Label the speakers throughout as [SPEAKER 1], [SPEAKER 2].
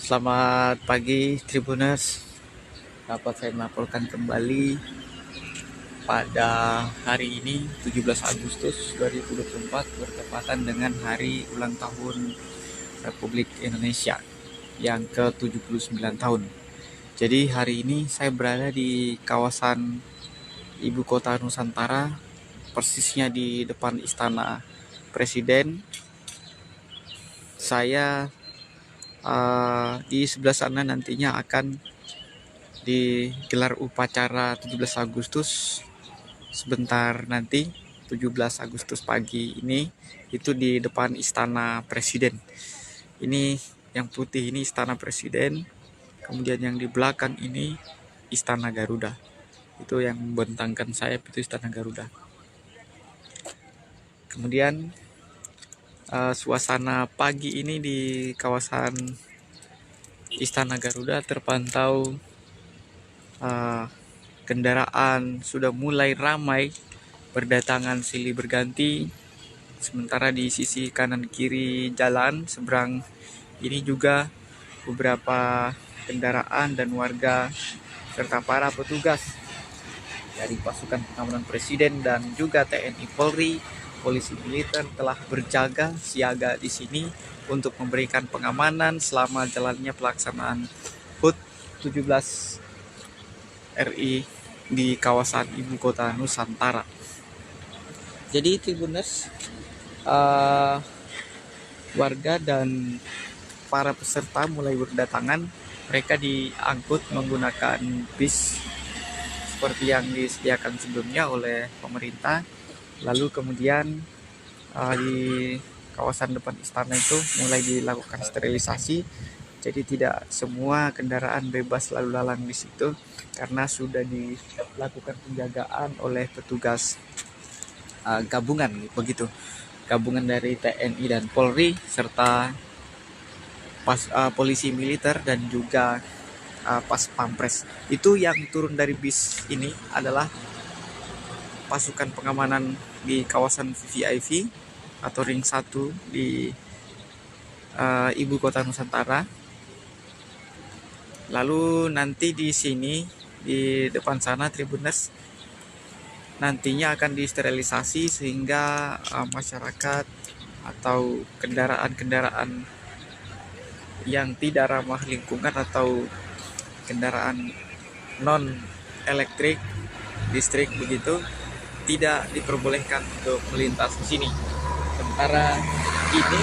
[SPEAKER 1] Selamat pagi Tribuners. Dapat saya melaporkan kembali pada hari ini 17 Agustus 2024 bertepatan dengan hari ulang tahun Republik Indonesia yang ke-79 tahun. Jadi hari ini saya berada di kawasan Ibu Kota Nusantara, persisnya di depan Istana Presiden. Saya di sebelah sana nantinya akan digelar upacara 17 Agustus sebentar nanti. 17 Agustus pagi ini itu di depan Istana Presiden. Ini yang putih ini Istana Presiden, kemudian yang di belakang ini Istana Garuda. Itu yang membentangkan sayap itu Istana Garuda. Kemudian suasana pagi ini di kawasan Istana Garuda terpantau kendaraan sudah mulai ramai berdatangan silih berganti. Sementara di sisi kanan kiri jalan seberang ini juga beberapa kendaraan dan warga serta para petugas dari pasukan pengamanan presiden dan juga TNI Polri, polisi militer telah berjaga siaga di sini untuk memberikan pengamanan selama jalannya pelaksanaan HUT 17 RI di kawasan Ibu Kota Nusantara. Jadi Tribuners, warga dan para peserta mulai berdatangan. Mereka diangkut menggunakan bis seperti yang disediakan sebelumnya oleh pemerintah. Lalu kemudian di kawasan depan istana itu mulai dilakukan sterilisasi. Jadi tidak semua kendaraan bebas lalu lalang di situ karena sudah dilakukan penjagaan oleh petugas gabungan begitu. Gabungan dari TNI dan Polri serta polisi militer dan juga pas pampres. Itu yang turun dari bis ini adalah pasukan pengamanan di kawasan VIP atau ring 1 di Ibu Kota Nusantara. Lalu nanti di sini di depan sana Tribuners nantinya akan disterilisasi sehingga masyarakat atau kendaraan-kendaraan yang tidak ramah lingkungan atau kendaraan non elektrik listrik begitu tidak diperbolehkan untuk melintas di sini. Sementara ini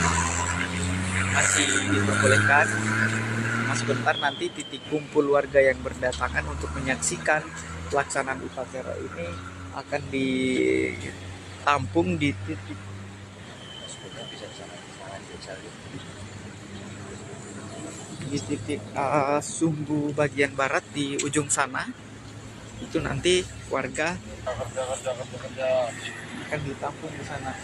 [SPEAKER 1] masih diperbolehkan. Sebentar nanti titik kumpul warga yang berdatangan untuk menyaksikan pelaksanaan upacara ini akan ditampung di titik Sumbu bagian barat di ujung sana. Itu nanti warga akan ditampung di sana.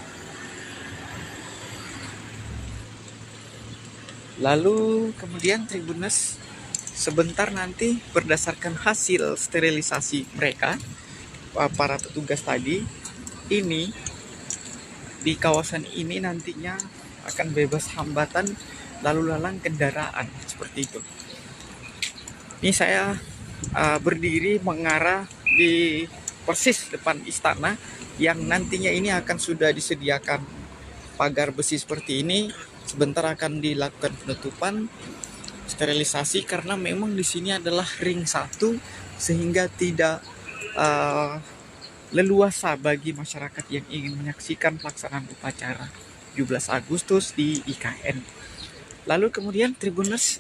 [SPEAKER 1] Lalu kemudian Tribuners sebentar nanti berdasarkan hasil sterilisasi mereka, para petugas tadi ini di kawasan ini nantinya akan bebas hambatan lalu lalang kendaraan seperti itu. Ini saya berdiri mengarah di persis depan istana yang nantinya ini akan sudah disediakan pagar besi seperti ini. Sebentar akan dilakukan penutupan sterilisasi karena memang di sini adalah ring 1 sehingga tidak leluasa bagi masyarakat yang ingin menyaksikan pelaksanaan upacara 17 Agustus di IKN. Lalu kemudian Tribuners,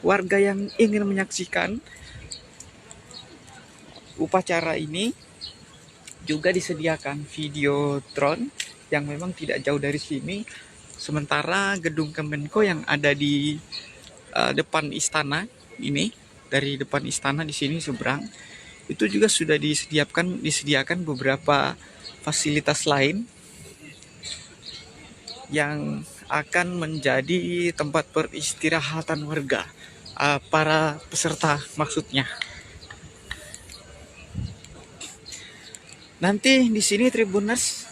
[SPEAKER 1] warga yang ingin menyaksikan upacara ini juga disediakan video drone yang memang tidak jauh dari sini. Sementara gedung Kemenko yang ada di depan istana ini, dari depan istana di sini seberang, itu juga sudah disediakan beberapa fasilitas lain yang akan menjadi tempat peristirahatan warga, para peserta maksudnya. Nanti di sini Tribuners,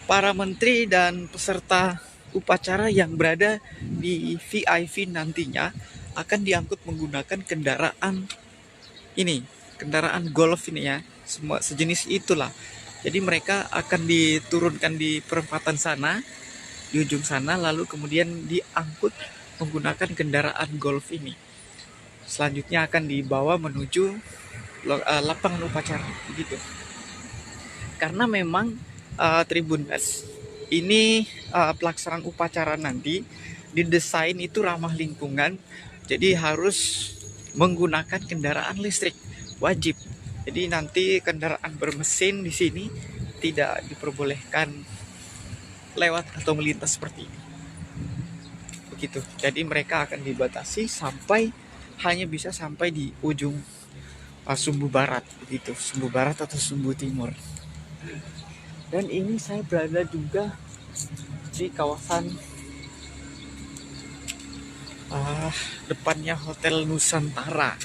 [SPEAKER 1] para menteri dan peserta upacara yang berada di VIP nantinya akan diangkut menggunakan kendaraan ini, kendaraan golf ini ya, semua sejenis itulah. Jadi mereka akan diturunkan di perempatan sana, di ujung sana, lalu kemudian diangkut menggunakan kendaraan golf ini. Selanjutnya akan dibawa menuju lapangan upacara, begitu. Karena memang Tribuners ini pelaksanaan upacara nanti didesain itu ramah lingkungan, jadi harus menggunakan kendaraan listrik, wajib. Jadi nanti kendaraan bermesin di sini tidak diperbolehkan lewat atau melintas seperti ini. Begitu. Jadi mereka akan dibatasi sampai hanya bisa sampai di ujung Sumbu Barat, begitu. Sumbu Barat atau Sumbu Timur. Dan ini saya berada juga di kawasan depannya Hotel Nusantara.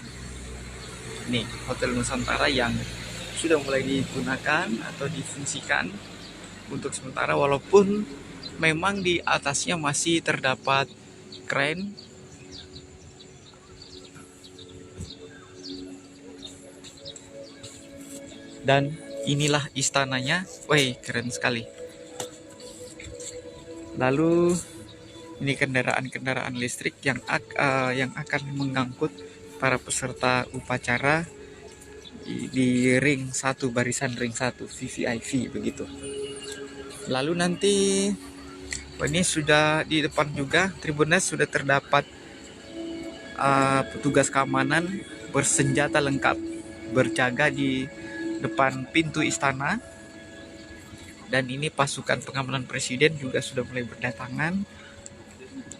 [SPEAKER 1] Nih, Hotel Nusantara yang sudah mulai digunakan atau difungsikan untuk sementara, walaupun memang di atasnya masih terdapat kren. Dan inilah istananya. Wih, keren sekali. Lalu ini kendaraan-kendaraan listrik yang akan mengangkut para peserta upacara di ring 1, barisan ring 1 VVIP begitu. Lalu nanti ini sudah di depan juga Tribuners sudah terdapat petugas keamanan bersenjata lengkap berjaga di depan pintu istana. Dan ini pasukan pengamanan presiden juga sudah mulai berdatangan,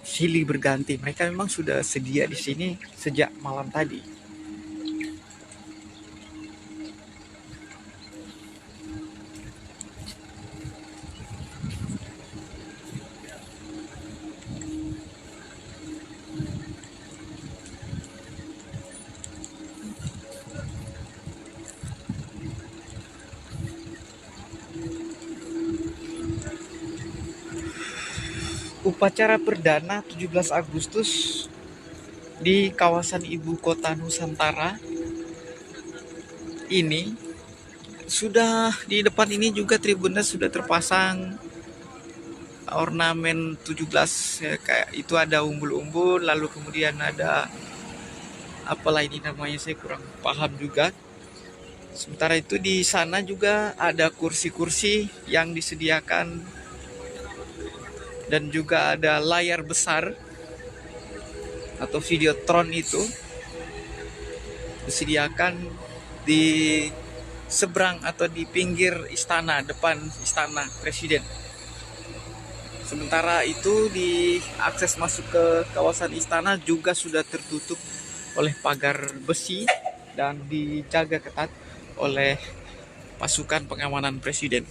[SPEAKER 1] silih berganti. Mereka memang sudah sedia di sini sejak malam tadi. Upacara perdana 17 Agustus di kawasan ibu kota Nusantara ini sudah di depan ini juga Tribuners sudah terpasang ornamen 17 ya, kayak itu ada umbul-umbul, lalu kemudian ada apalah ini namanya, saya kurang paham juga. Sementara itu di sana juga ada kursi-kursi yang disediakan dan juga ada layar besar atau videotron itu disediakan di seberang atau di pinggir istana, depan istana presiden. Sementara itu di akses masuk ke kawasan istana juga sudah tertutup oleh pagar besi dan dijaga ketat oleh pasukan pengamanan presiden.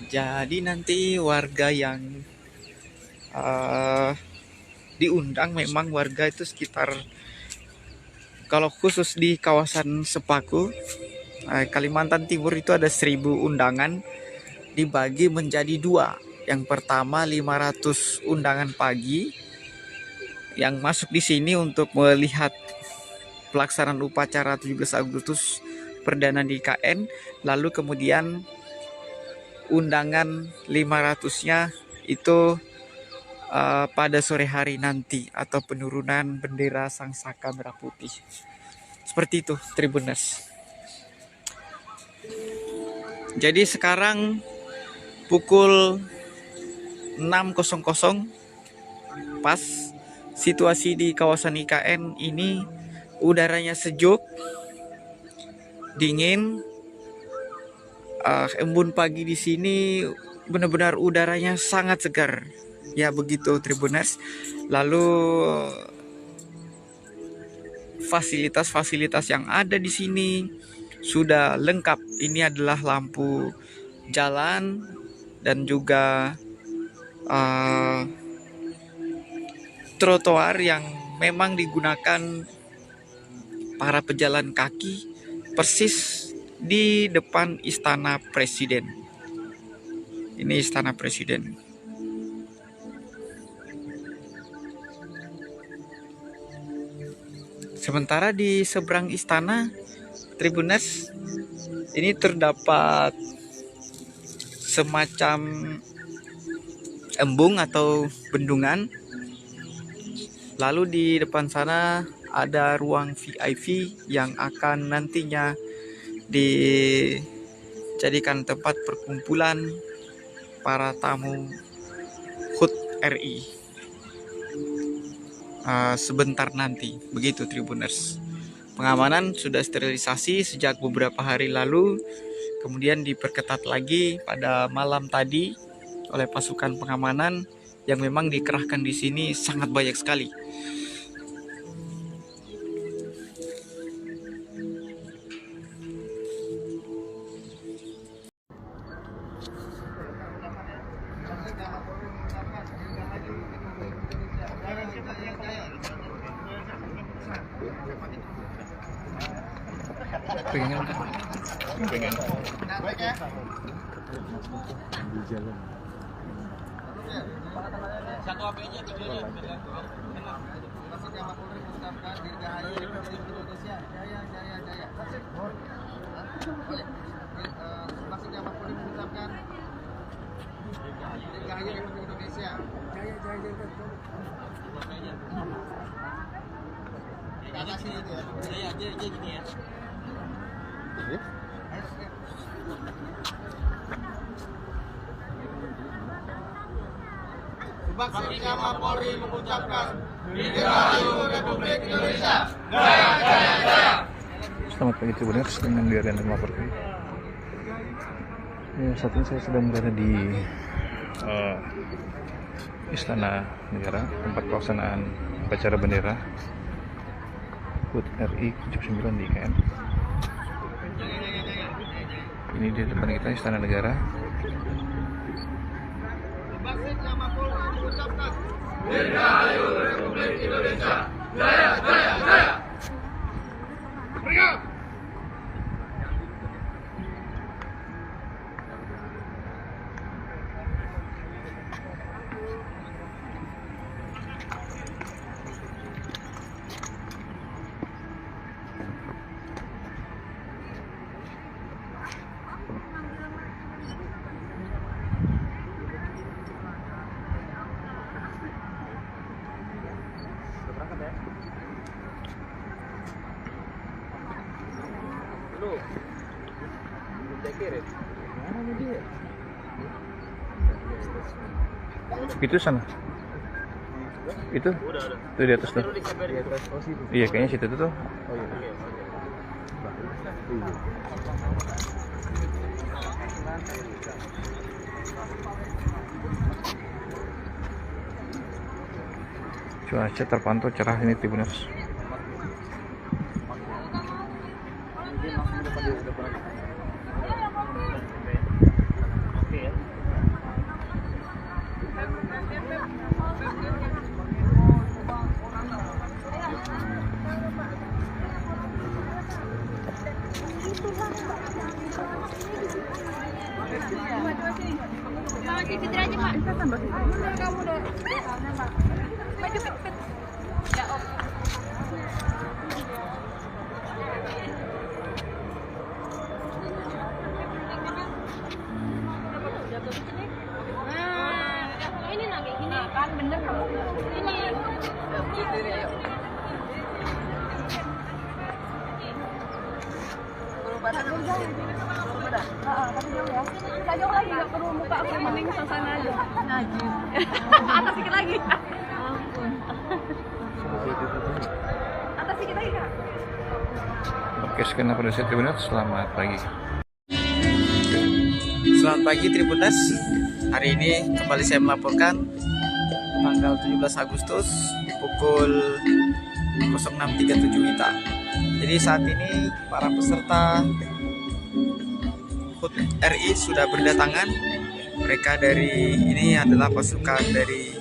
[SPEAKER 1] Jadi nanti warga yang diundang, memang warga itu sekitar, kalau khusus di kawasan Sepaku Kalimantan Timur itu ada 1000 undangan dibagi menjadi 2. Yang pertama 500 undangan pagi yang masuk di sini untuk melihat pelaksanaan upacara 17 Agustus perdana di IKN. Lalu kemudian undangan 500-nya itu pada sore hari nanti atau penurunan bendera Sang Saka Merah Putih. Seperti itu Tribuners. Jadi sekarang pukul 6.00 pas, situasi di kawasan IKN ini udaranya sejuk, dingin. Embun pagi di sini benar-benar udaranya sangat segar. Ya begitu Tribuners. Lalu fasilitas-fasilitas yang ada di sini sudah lengkap. Ini adalah lampu jalan dan juga trotoar yang memang digunakan para pejalan kaki persis di depan Istana Presiden. Ini Istana Presiden. Sementara di seberang istana Tribuners, ini terdapat semacam embung atau bendungan. Lalu di depan sana ada ruang VIP yang akan nantinya dijadikan tempat perkumpulan para tamu HUT RI sebentar nanti. Begitu Tribuners. Pengamanan sudah sterilisasi sejak beberapa hari lalu, kemudian diperketat lagi pada malam tadi oleh pasukan pengamanan yang memang dikerahkan di sini sangat banyak sekali. Pengen di jalan. Satu HP aja videonya. Dirgahayu Republik Indonesia. Jaya jaya jaya. Maksudnya Kapolri mengucapkan Dirgahayu Republik Indonesia. Jaya jaya jaya. Terima kasih itu ya. Jaya jaya gini ya. Maksudnya Kapolri mengucapkan Dirgahayu Republik Indonesia. Jaya jaya jaya.
[SPEAKER 2] Selamat pagi Tribuners, dengan Dian melaporkan. Ya, saat ini saya sedang berada di Istana Negara, tempat pelaksanaan upacara bendera HUT RI 79 di IKN. Ini di depan kita Istana Negara.
[SPEAKER 3] Dirgahayu Republik Indonesia. Jaya jaya jaya. Beriak.
[SPEAKER 2] Itu sana. Itu di atas tuh. Iya, kayaknya situ tuh. Cuaca terpantau cerah ini Tribuners.
[SPEAKER 4] Tapi jauh ya. Kita jauh lagi, nggak perlu muka aku, mending suasana aja. Najis. Atas sedikit lagi. Ampun. Atas sedikit lagi Kak.
[SPEAKER 2] Oke, sekian pada saya Tribuners. Selamat pagi.
[SPEAKER 1] Selamat pagi Tribuners. Hari ini kembali saya melaporkan tanggal 17 Agustus pukul 06.37 WITA. Jadi saat ini para peserta HUT RI sudah berdatangan. Mereka ini adalah pasukan dari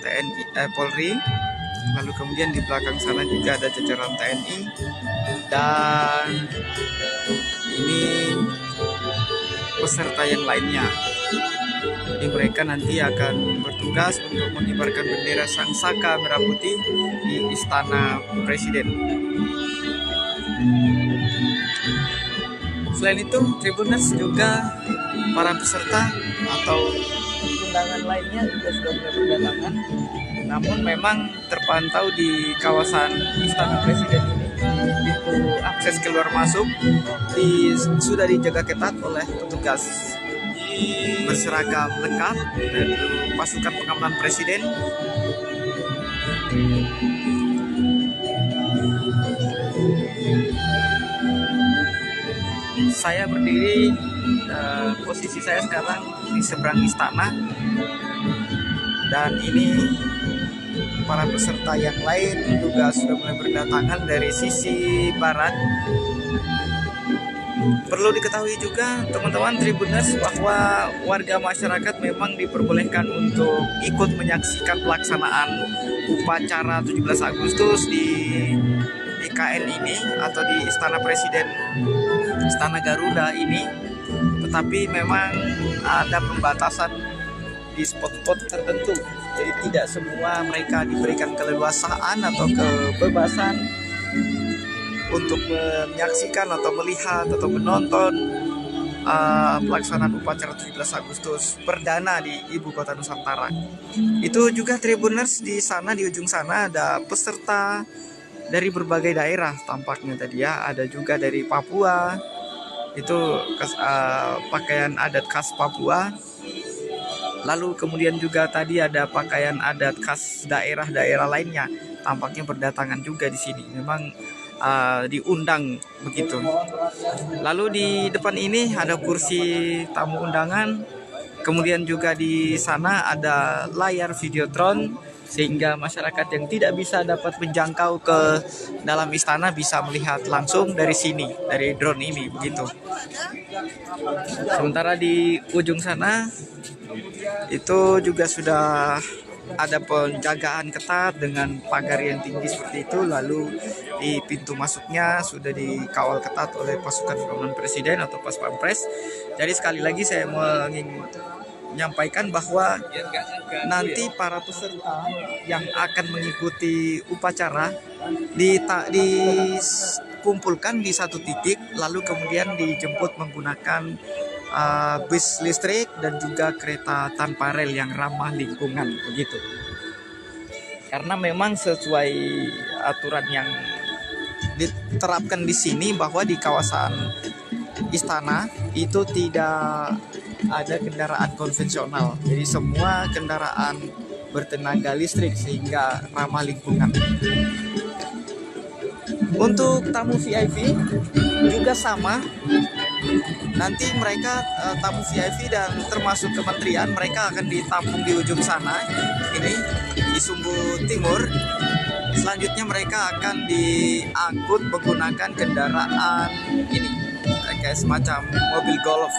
[SPEAKER 1] TNI Polri. Lalu kemudian di belakang sana juga ada jajaran TNI dan ini peserta yang lainnya. Jadi mereka nanti akan bertugas untuk mengibarkan bendera Sang Saka Merah Putih di Istana Presiden. Selain itu, Tribuners juga para peserta atau undangan lainnya juga sudah mulai berdatangan. Namun memang terpantau di kawasan Istana Presiden ini pintu akses keluar masuk sudah dijaga ketat oleh petugas berseragam lengkap dan pasukan pengamanan presiden. Saya berdiri, posisi saya sekarang di seberang istana, dan ini para peserta yang lain juga sudah mulai berdatangan dari sisi barat. Perlu diketahui juga teman-teman Tribuners bahwa warga masyarakat memang diperbolehkan untuk ikut menyaksikan pelaksanaan upacara 17 Agustus di IKN ini atau di Istana Presiden, Istana Garuda ini. Tetapi memang ada pembatasan di spot-spot tertentu. Jadi tidak semua mereka diberikan keleluasaan atau kebebasan untuk menyaksikan atau melihat atau menonton pelaksanaan upacara 17 Agustus perdana di Ibu Kota Nusantara. Itu juga Tribuners, di sana, di ujung sana ada peserta dari berbagai daerah tampaknya tadi ya. Ada juga dari Papua, itu pakaian adat khas Papua. Lalu kemudian juga tadi ada pakaian adat khas daerah-daerah lainnya, tampaknya berdatangan juga di sini. Memang diundang begitu. Lalu di depan ini ada kursi tamu undangan, kemudian juga di sana ada layar videotron sehingga masyarakat yang tidak bisa dapat menjangkau ke dalam istana bisa melihat langsung dari sini, dari drone ini begitu. Sementara di ujung sana itu juga sudah ada penjagaan ketat dengan pagar yang tinggi seperti itu. Lalu di pintu masuknya sudah dikawal ketat oleh pasukan pengamanan presiden atau pas pampres. Jadi sekali lagi saya menyampaikan bahwa nanti para peserta yang akan mengikuti upacara dikumpulkan di satu titik, lalu kemudian dijemput menggunakan bus listrik dan juga kereta tanpa rel yang ramah lingkungan begitu. Karena memang sesuai aturan yang diterapkan di sini bahwa di kawasan istana itu tidak ada kendaraan konvensional. Jadi semua kendaraan bertenaga listrik sehingga ramah lingkungan. Untuk tamu VIP juga sama. Nanti mereka tamu VIP dan termasuk kementerian mereka akan ditampung di ujung sana ini di Sumbu Timur. Selanjutnya mereka akan diangkut menggunakan kendaraan ini kayak semacam mobil golf.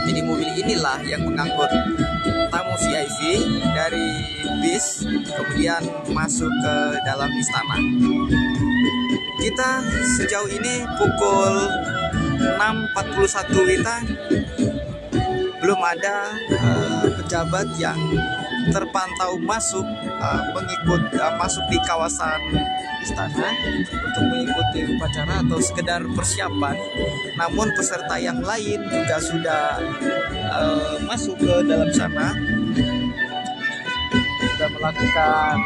[SPEAKER 1] Jadi mobil inilah yang mengangkut tamu VIP dari bis kemudian masuk ke dalam istana. Kita sejauh ini pukul 6.41 WITA belum ada pejabat yang terpantau masuk masuk di kawasan istana untuk mengikuti upacara atau sekedar persiapan. Namun peserta yang lain juga sudah masuk ke dalam sana, sudah melakukan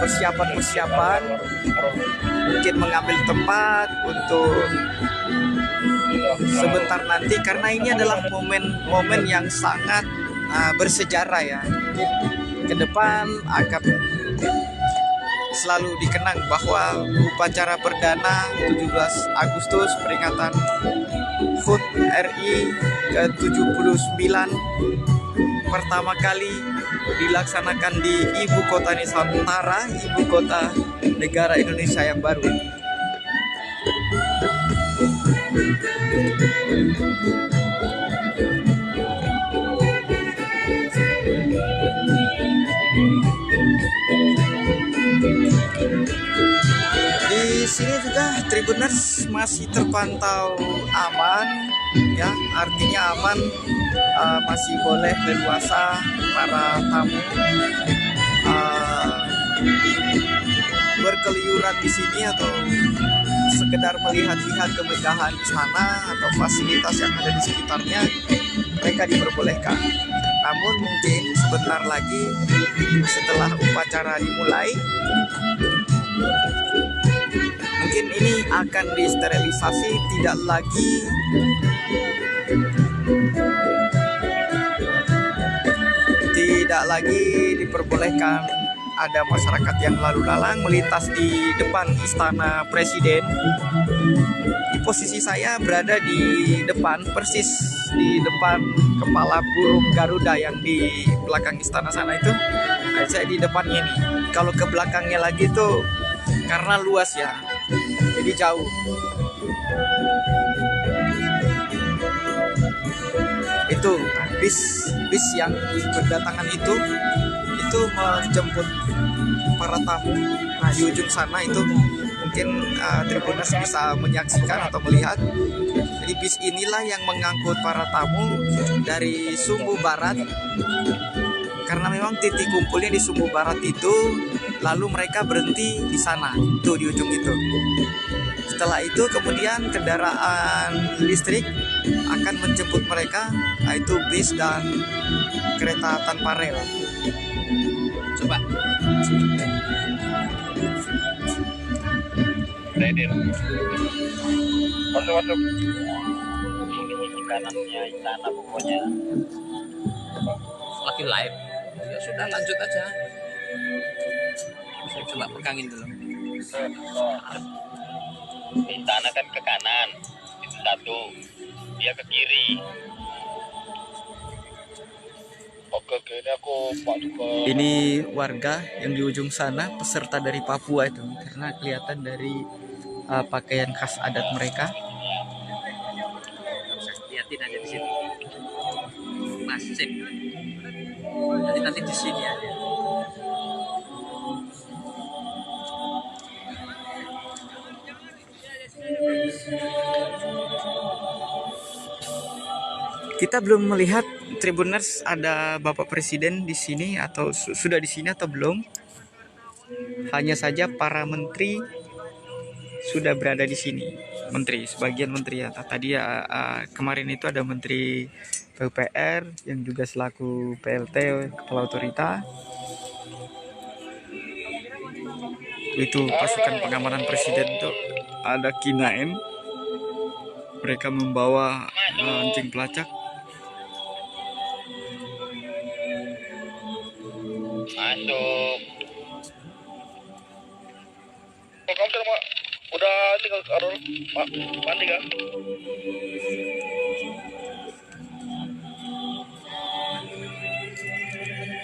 [SPEAKER 1] persiapan, mungkin mengambil tempat untuk sebentar nanti, karena ini adalah momen yang sangat bersejarah ya. Ke depan akan selalu dikenang bahwa upacara perdana 17 Agustus peringatan HUT RI ke-79 pertama kali dilaksanakan di Ibu Kota Nusantara, Ibu Kota Negara Indonesia yang baru. Di sini juga Tribuners masih terpantau aman, ya, artinya aman, masih boleh leluasa para tamu berkeliuran di sini atau sekedar melihat-lihat kemegahan istana atau fasilitas yang ada di sekitarnya, mereka diperbolehkan. Namun mungkin sebentar lagi setelah upacara dimulai, mungkin ini akan disterilisasi, tidak lagi diperbolehkan ada masyarakat yang lalu lalang melintas di depan istana presiden. Di posisi saya berada di depan, persis di depan kepala burung Garuda yang di belakang istana sana itu. Nah, saya di depannya nih. Kalau ke belakangnya lagi tuh karena luas ya, jadi jauh. Itu bis yang berdatangan itu menjemput para tamu. Nah, di ujung sana itu mungkin Tribuners bisa menyaksikan atau melihat. Jadi bis inilah yang mengangkut para tamu dari Sumbu Barat, karena memang titik kumpulnya di Sumbu Barat itu, lalu mereka berhenti di sana, tuh di ujung itu. Setelah itu kemudian kendaraan listrik akan menjemput mereka, yaitu bis dan kereta tanpa rel. Coba.
[SPEAKER 2] Masuk.
[SPEAKER 5] Ini kanannya istana pokoknya.
[SPEAKER 3] Lagi live. Ya sudah, lanjut aja. Saya coba pegangin dulu.
[SPEAKER 5] Istana kan ke kanan, itu satu. Dia ke kiri. Oke, ini aku
[SPEAKER 1] Ini warga yang di ujung sana, peserta dari Papua itu, karena kelihatan dari pakaian khas adat mereka.
[SPEAKER 3] Lihatin aja di sini. Masif. Nanti di sini aja.
[SPEAKER 1] Kita belum melihat Tribuners ada Bapak Presiden di sini atau sudah di sini atau belum. Hanya saja para menteri sudah berada di sini. Menteri, sebagian menteri ya. Tadi kemarin itu ada Menteri PUPR yang juga selaku PLT Kepala Otorita. Itu pasukan pengamanan presiden tuh ada K9. Mereka membawa anjing pelacak.
[SPEAKER 5] masuk. Kamu udah tinggal mandi kan?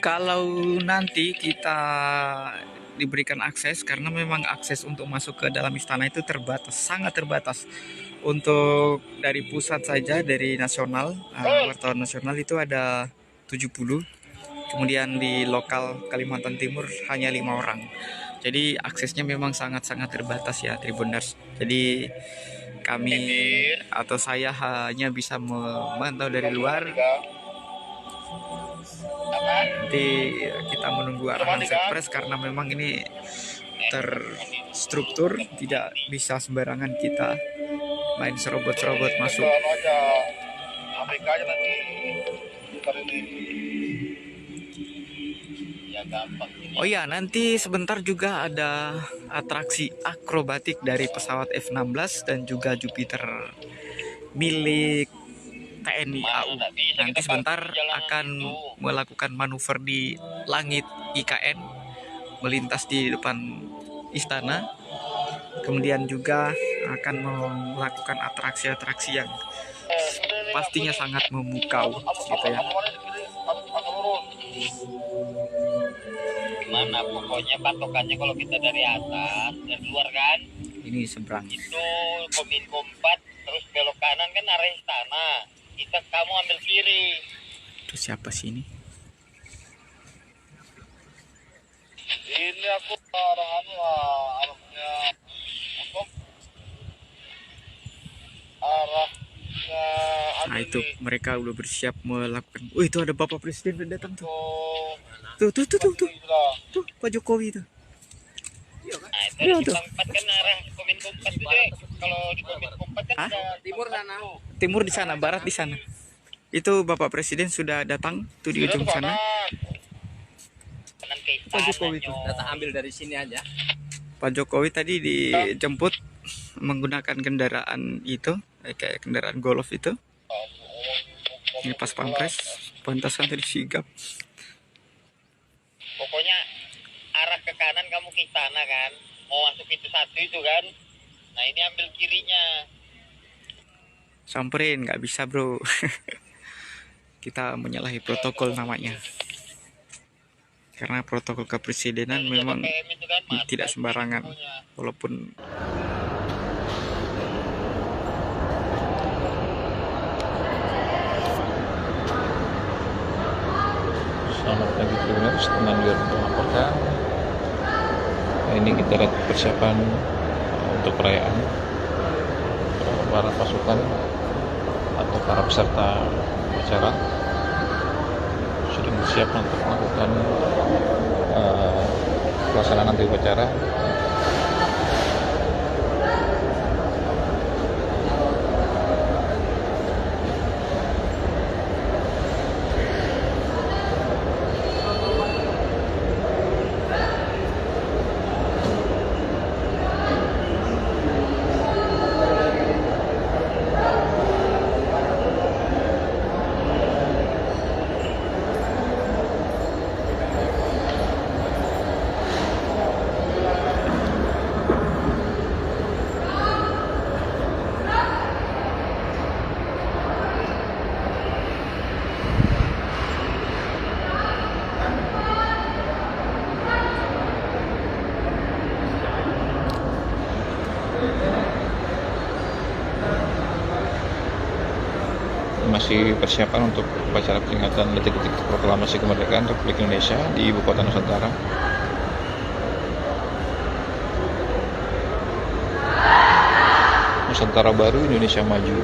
[SPEAKER 1] Kalau nanti kita diberikan akses, karena memang akses untuk masuk ke dalam istana itu terbatas, sangat terbatas. Untuk dari pusat saja, dari nasional, wartawan nasional itu ada 70. Kemudian di lokal Kalimantan Timur hanya 5 orang. Jadi aksesnya memang sangat-sangat terbatas ya Tribuners. Jadi kami atau saya hanya bisa memantau dari luar. Nanti kita menunggu arahan Sekpres karena memang ini terstruktur, tidak bisa sembarangan kita main serobot-serobot masuk. Oh iya, nanti sebentar juga ada atraksi akrobatik dari pesawat F-16 dan juga Jupiter milik TNI AU. Nanti sebentar akan melakukan manuver di langit IKN, melintas di depan istana. Kemudian juga akan melakukan atraksi-atraksi yang pastinya sangat memukau gitu ya.
[SPEAKER 5] Gimana pokoknya patokannya kalau kita dari atas, dari luar kan?
[SPEAKER 1] Ini seberang.
[SPEAKER 5] Itu Kominfo 4, terus belok kanan kan arah istana. Kamu ambil kiri.
[SPEAKER 1] Itu siapa sih ini?
[SPEAKER 5] Ini aku arahannya apa arahnya
[SPEAKER 1] Nah itu mereka udah bersiap melakukan. Oh itu ada Bapak Presiden udah datang tuh. Tuh Pak Jokowi tuh.
[SPEAKER 5] Nah, itu
[SPEAKER 1] Iya,
[SPEAKER 5] di
[SPEAKER 1] tuh.
[SPEAKER 5] Simpang 4 kan arah Kominfo 4 itu deh. Kalau di Kominfo 4 kan
[SPEAKER 1] Hah?
[SPEAKER 5] ada
[SPEAKER 3] Timur sana.
[SPEAKER 1] Timur di sana, barat di sana. Itu Bapak Presiden sudah datang tuh di ujung sana.
[SPEAKER 5] kanan ke
[SPEAKER 1] Pak Jokowi
[SPEAKER 5] istananya.
[SPEAKER 1] tuh.
[SPEAKER 3] Data ambil dari sini aja.
[SPEAKER 1] Pak Jokowi tadi dijemput menggunakan kendaraan itu, kayak kendaraan Golf itu. Ini pas pampres, pantasan tadi sigap.
[SPEAKER 5] Pokoknya arah ke kanan kamu ke istana kan. Mau masuk pintu 1 itu kan. Nah ini ambil kirinya.
[SPEAKER 1] Samperin nggak bisa bro. Kita menyalahi protokol namanya. Karena protokol kepresidenan memang
[SPEAKER 5] PM itu kan, mati
[SPEAKER 1] tidak
[SPEAKER 5] aja
[SPEAKER 1] sembarangan.
[SPEAKER 5] infonya.
[SPEAKER 1] Walaupun
[SPEAKER 2] Selamat pagi Tribuners, teman biar melaporkan. Ini kita lihat persiapan untuk perayaan para pasukan atau para peserta acara sudah bersiap untuk melakukan pelaksanaan nanti upacara. Masih persiapan untuk upacara peringatan detik-detik proklamasi kemerdekaan Republik Indonesia di Ibu Kota Nusantara. Nusantara Baru, Indonesia Maju.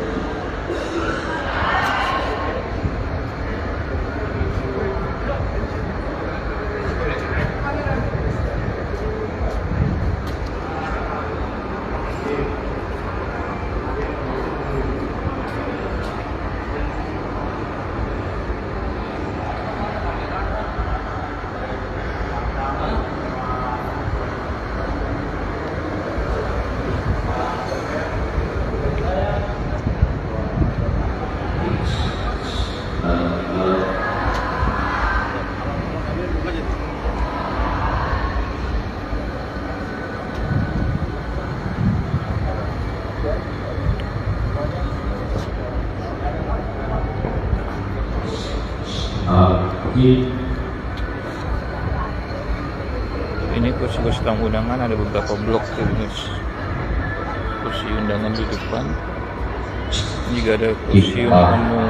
[SPEAKER 2] Ini kursi-kursi tamu undangan, ada beberapa blok kursi undangan di depan. Ini juga ada kursi tamu.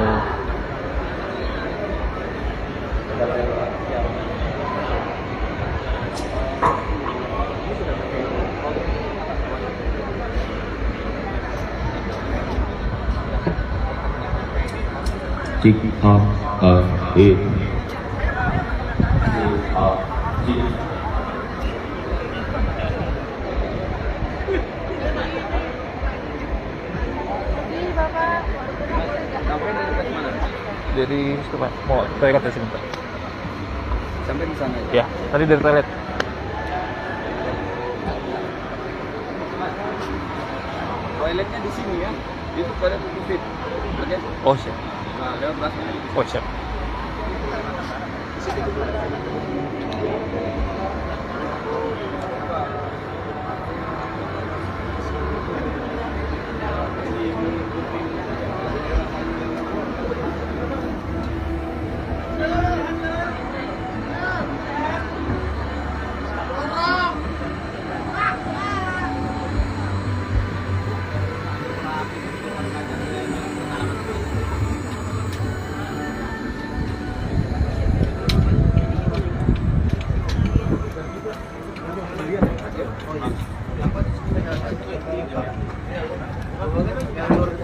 [SPEAKER 2] Dari mau toilet ya sebentar.
[SPEAKER 3] Sampai di sana.
[SPEAKER 2] Ya, tadi dari toilet.
[SPEAKER 3] Toiletnya di sini ya. Itu toilet fit. Oke.
[SPEAKER 2] Oh siap.
[SPEAKER 3] Nah, lewat belakang.
[SPEAKER 2] Oh siap.
[SPEAKER 3] Yang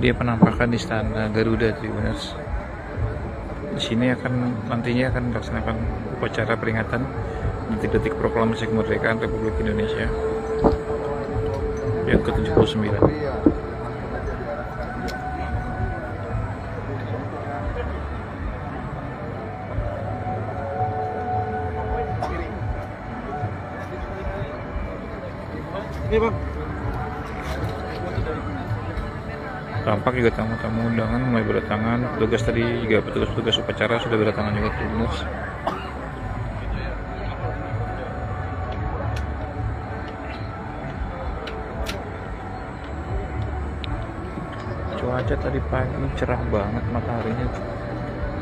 [SPEAKER 2] Dia penampakan Istana Garuda Tribuners. Di sini nantinya akan dilaksanakan upacara peringatan detik-detik proklamasi kemerdekaan Republik Indonesia yang ke-79. Tampak juga tamu-tamu undangan mulai berdatangan. Petugas tadi juga petugas upacara sudah berdatangan juga Tribuners. Cuaca tadi pagi cerah banget, mataharinya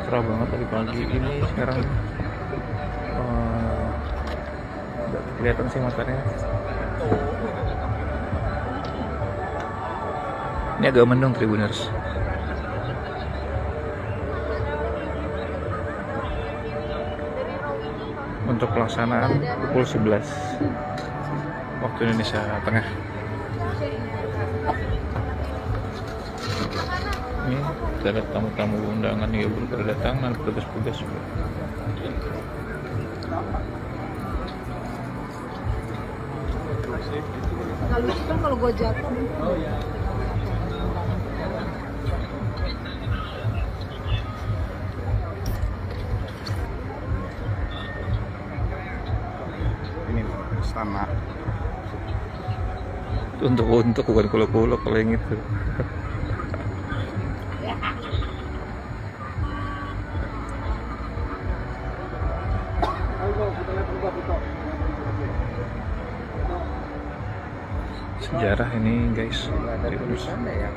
[SPEAKER 2] cerah banget tadi pagi. Ini sekarang nggak kelihatan sih mataharinya. Ini agak mendung Tribuners. Untuk pelaksanaan pukul 11 waktu Indonesia Tengah. Ini ada tamu-tamu undangan yang baru datang dan petugas-petugas juga.
[SPEAKER 4] Nggak lucu kan kalau gue jatuh.
[SPEAKER 1] Ini istana.
[SPEAKER 2] Untuk bukan kulo-kulo kalau yang itu. Sejarah ini guys.
[SPEAKER 3] Nggak ada tulisannya ya?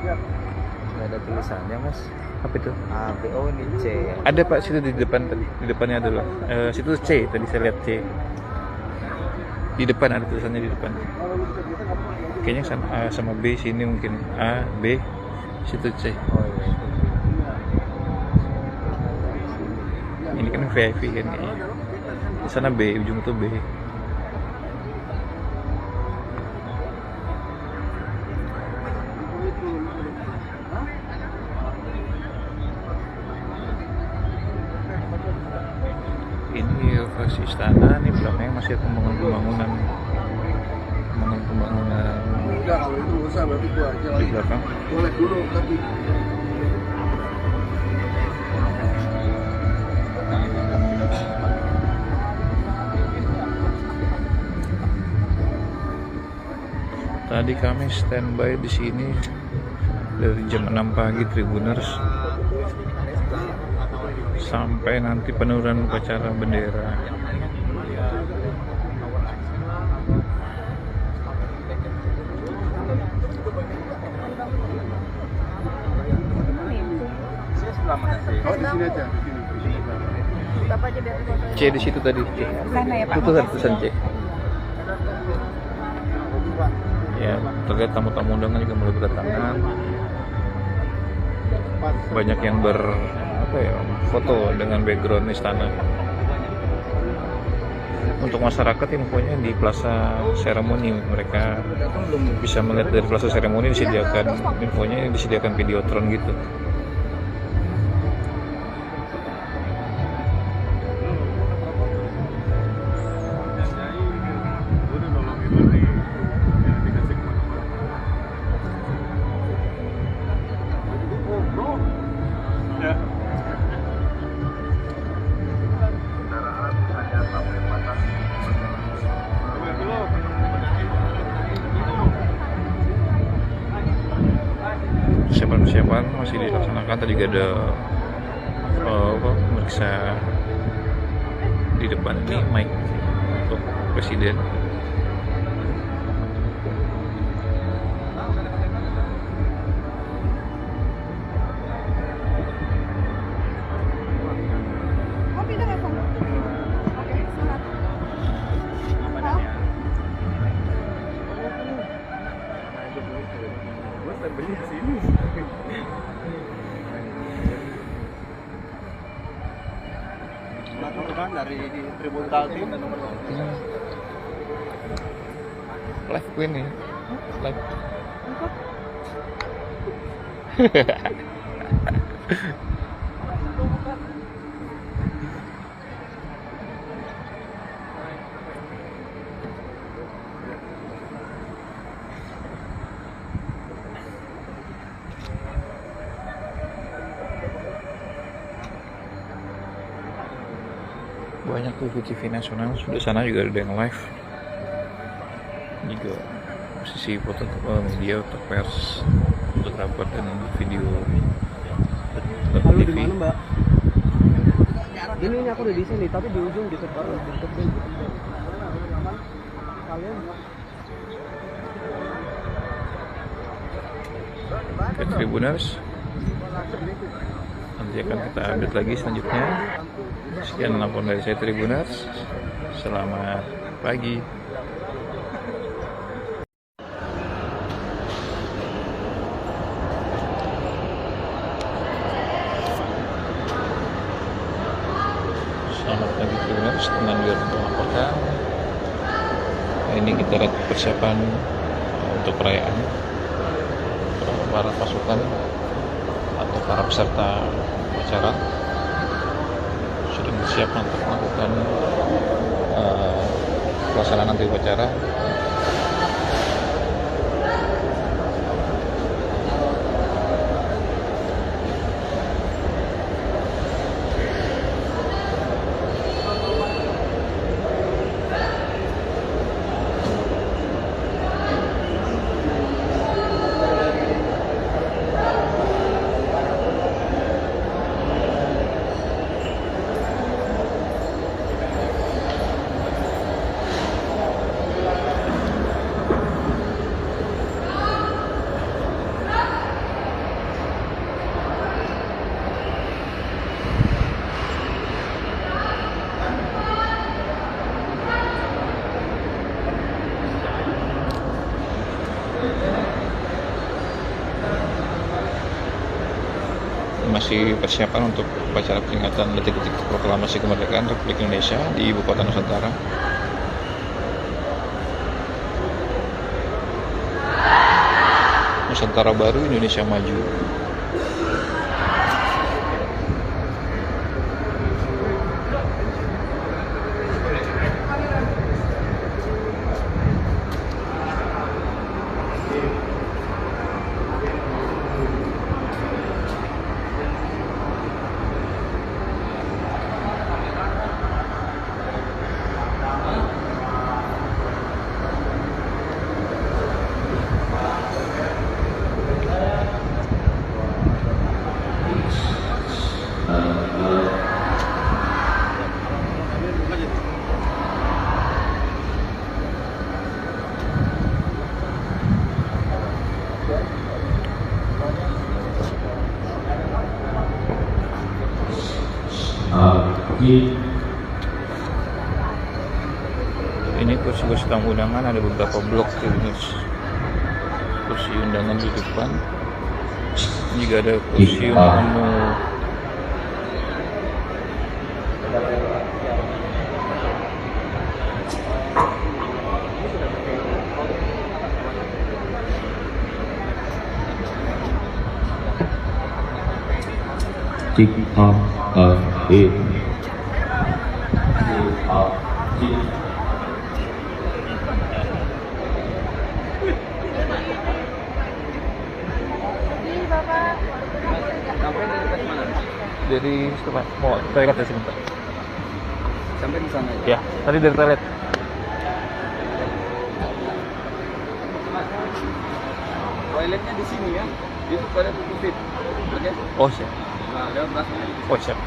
[SPEAKER 3] Nggak ada tulisannya mas.
[SPEAKER 2] Apa itu?
[SPEAKER 3] A, B, O, ini C ya?
[SPEAKER 2] Ada pak, situ di depan tadi. Di depannya adalah situ C, tadi saya lihat C. Di depan ada tulisannya di depan. Kayaknya sama A sama B, sini mungkin A, B, situ C.
[SPEAKER 3] Oh iya.
[SPEAKER 2] Ini kan VIP kan kayaknya. Di sana B, ujung itu B. Ini lokasi istana, nih belakangnya masih pembangunan
[SPEAKER 6] Enggak, kalau itu usah berarti gua aja
[SPEAKER 2] di
[SPEAKER 6] lagi.
[SPEAKER 2] belakang.
[SPEAKER 6] Boleh dulu tapi
[SPEAKER 2] Tadi kami standby di sini dari jam 6 pagi Tribuners sampai nanti penurunan upacara bendera.
[SPEAKER 6] oh di sini aja, di sini.
[SPEAKER 4] Bapak aja biar foto.
[SPEAKER 2] C di situ tadi. C.
[SPEAKER 4] Sana ya Pak.
[SPEAKER 2] Itu kan tulisan C. Ya, terlihat tamu-tamu undangan juga mulai berdatangan. Banyak yang foto dengan background istana. Untuk masyarakat infonya di Plaza Seremoni, mereka bisa melihat dari Plaza Seremoni disediakan videotron gitu. Persiapan masih dilaksanakan. Tadi juga ada pemeriksa di depan ini mic untuk presiden.
[SPEAKER 4] Oh, pindah ya, Pak? Oke, silakan. Hah?
[SPEAKER 6] Kan dari Tribun Kaltim.
[SPEAKER 2] Live queen nih, live. Banyak TV nasional, sudah sana juga ada yang live juga, posisi foto media atau pers, fotografer dan video
[SPEAKER 7] Halo, di
[SPEAKER 2] TV.
[SPEAKER 7] mana, Mbak? Ini aku udah di sini, tapi di ujung di depan kalian.
[SPEAKER 2] Oke, Tribuners, nanti akan kita update lagi selanjutnya. Sekian laporan dari saya, Tribuners. Selamat pagi. Selamat pagi, Tribuners. Teman biar melaporkan. Ini kita lihat persiapan untuk perayaan para pasukan atau para peserta acara sudah bersiap untuk melakukan pelaksanaan nanti upacara. Masih persiapan untuk upacara peringatan detik-detik proklamasi kemerdekaan Republik Indonesia di Ibu Kota Nusantara. Nusantara Baru, Indonesia Maju. Ini kursi-kursi tamu undangan, ada beberapa blok kursi undangan di depan. Ini juga ada kursi tamu. Dari tempat mau toilet ya sebentar.
[SPEAKER 7] Sampai di sana
[SPEAKER 2] Ya, tadi dari toilet.
[SPEAKER 7] Toiletnya di sini ya. Itu toilet fit. Oke.
[SPEAKER 2] Oh siap.
[SPEAKER 7] Nah, lewat belakang.
[SPEAKER 2] Oh siap.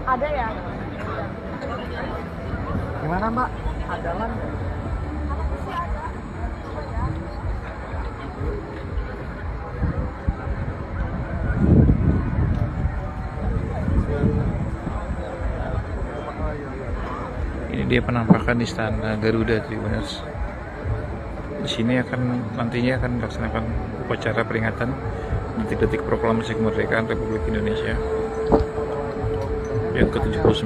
[SPEAKER 4] Ada ya?
[SPEAKER 1] Gimana Mbak? Adalan?
[SPEAKER 2] Ini dia penampakan Istana Garuda Tribuners. Di sini nantinya akan dilaksanakan upacara peringatan detik-detik proklamasi kemerdekaan Republik Indonesia yang ke-79.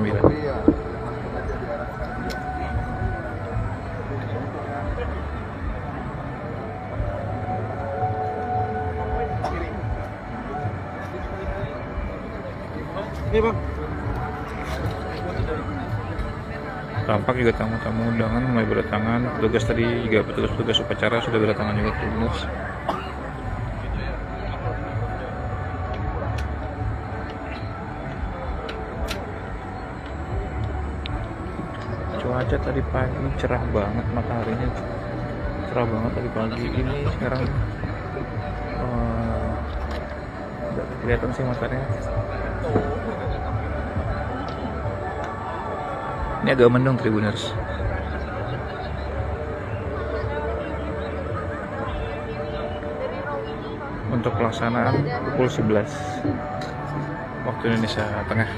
[SPEAKER 6] Ini bang.
[SPEAKER 2] Tampak juga tamu-tamu undangan mulai berdatangan. Petugas tadi juga petugas upacara sudah berdatangan juga Tribuners. Cuaca tadi pagi cerah banget, mataharinya cerah banget tadi pagi. Ini sekarang nggak kelihatan sih mataharinya. Ini agak mendung Tribuners. Untuk pelaksanaan pukul 11 waktu Indonesia Tengah.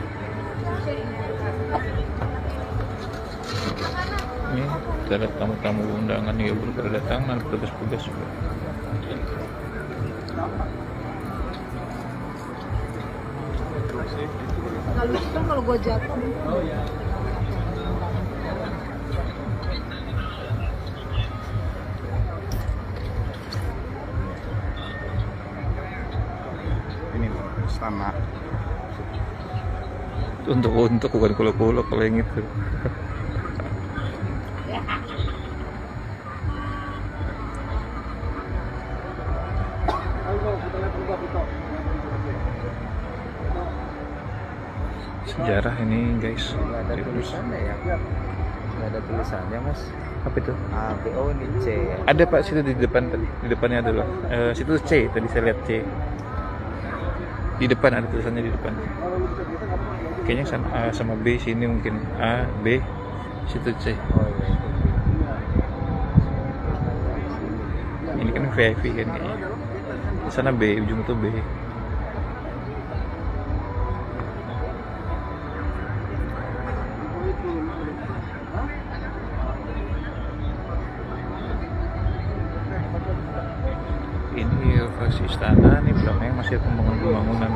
[SPEAKER 2] Ini ada tamu-tamu undangan yang berdatangan, petugas-petugas juga.
[SPEAKER 4] Nggak lucu kan kalau gue jatuh.
[SPEAKER 6] Ini istana.
[SPEAKER 2] Untuk bukan kulo-kulo kalau yang itu. Sejarah ini guys.
[SPEAKER 3] Nggak ada tulisannya ya? Nggak ada tulisannya mas.
[SPEAKER 2] Apa itu?
[SPEAKER 3] A, B, O, ini C ya?
[SPEAKER 2] Ada Pak, situ di depan tadi. Di depannya ada loh. Situ C tadi saya lihat C. Di depan ada tulisannya di depan. Kayaknya sama A sama B, sini mungkin A, B, situ C.
[SPEAKER 3] Oh iya.
[SPEAKER 2] Ini kan VIP kan kayaknya. Di sana B, ujung itu B. Ini lokasi istana, nih belakangnya masih pembangunan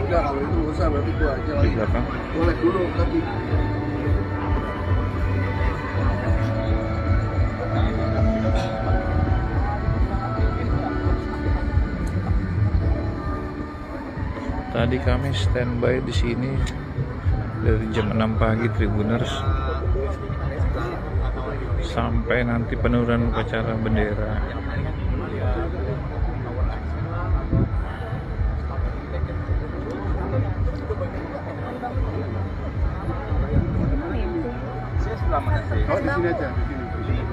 [SPEAKER 6] Enggak, kalau itu nggak usah, berarti gua aja
[SPEAKER 2] di
[SPEAKER 6] lagi.
[SPEAKER 2] belakang.
[SPEAKER 6] Boleh dulu tapi.
[SPEAKER 2] Tadi kami standby di sini dari jam 6 pagi Tribuners sampai nanti penurunan upacara bendera.
[SPEAKER 6] Oh, di sini aja, di sini.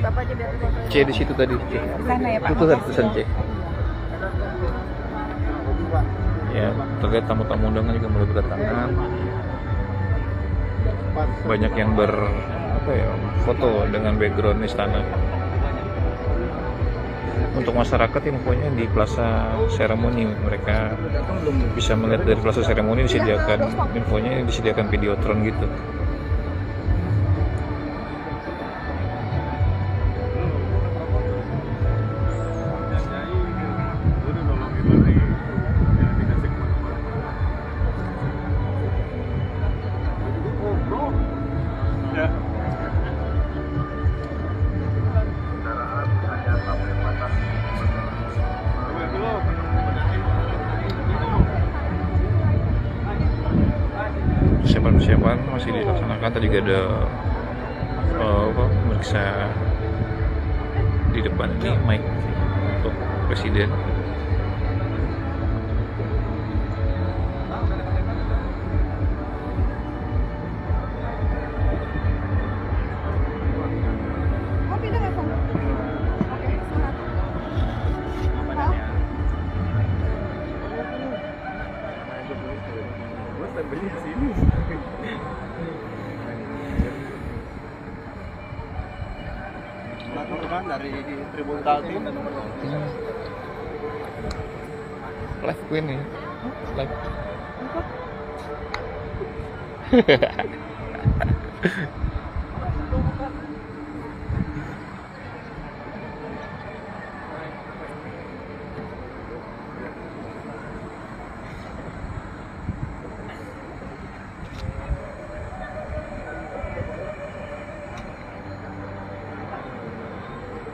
[SPEAKER 4] Bapak aja biar foto.
[SPEAKER 2] C di situ tadi. C.
[SPEAKER 4] Sana ya Pak.
[SPEAKER 2] Itu kan tulisan C. Ya, terlihat tamu-tamu undangan juga mulai berdatangan. Banyak yang foto dengan background istana. Untuk masyarakat infonya di Plaza Seremoni, mereka bisa melihat dari Plaza Seremoni disediakan videotron gitu. Persiapan masih dilaksanakan. Tadi juga ada pemeriksa di depan ini mic untuk presiden.
[SPEAKER 4] Oh, pindah ya, Bang? Oke, semangat. Hah?
[SPEAKER 2] beli di sini.
[SPEAKER 6] Kan dari Tribun Kaltim.
[SPEAKER 2] Live gue nih. Live.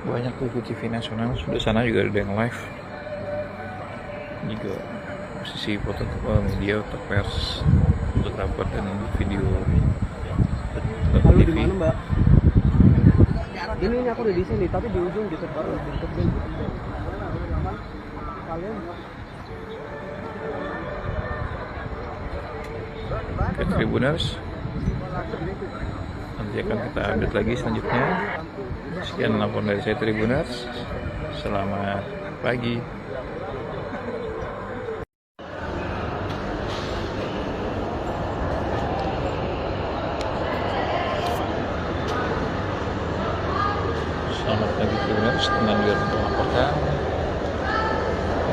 [SPEAKER 2] Banyak tuh TV nasional, sudah sana juga ada yang live. Juga posisi foto media atau pers, fotografer dan video TV.
[SPEAKER 7] Mbak? Ini aku udah di sini, tapi di ujung gitu baru untuk kalian.
[SPEAKER 2] Oke, Tribuners, nanti akan kita update lagi selanjutnya. Sekian laporan dari saya, Tribuners. Selamat pagi. Selamat pagi, Tribuners. Teman juga untuk melaporkan.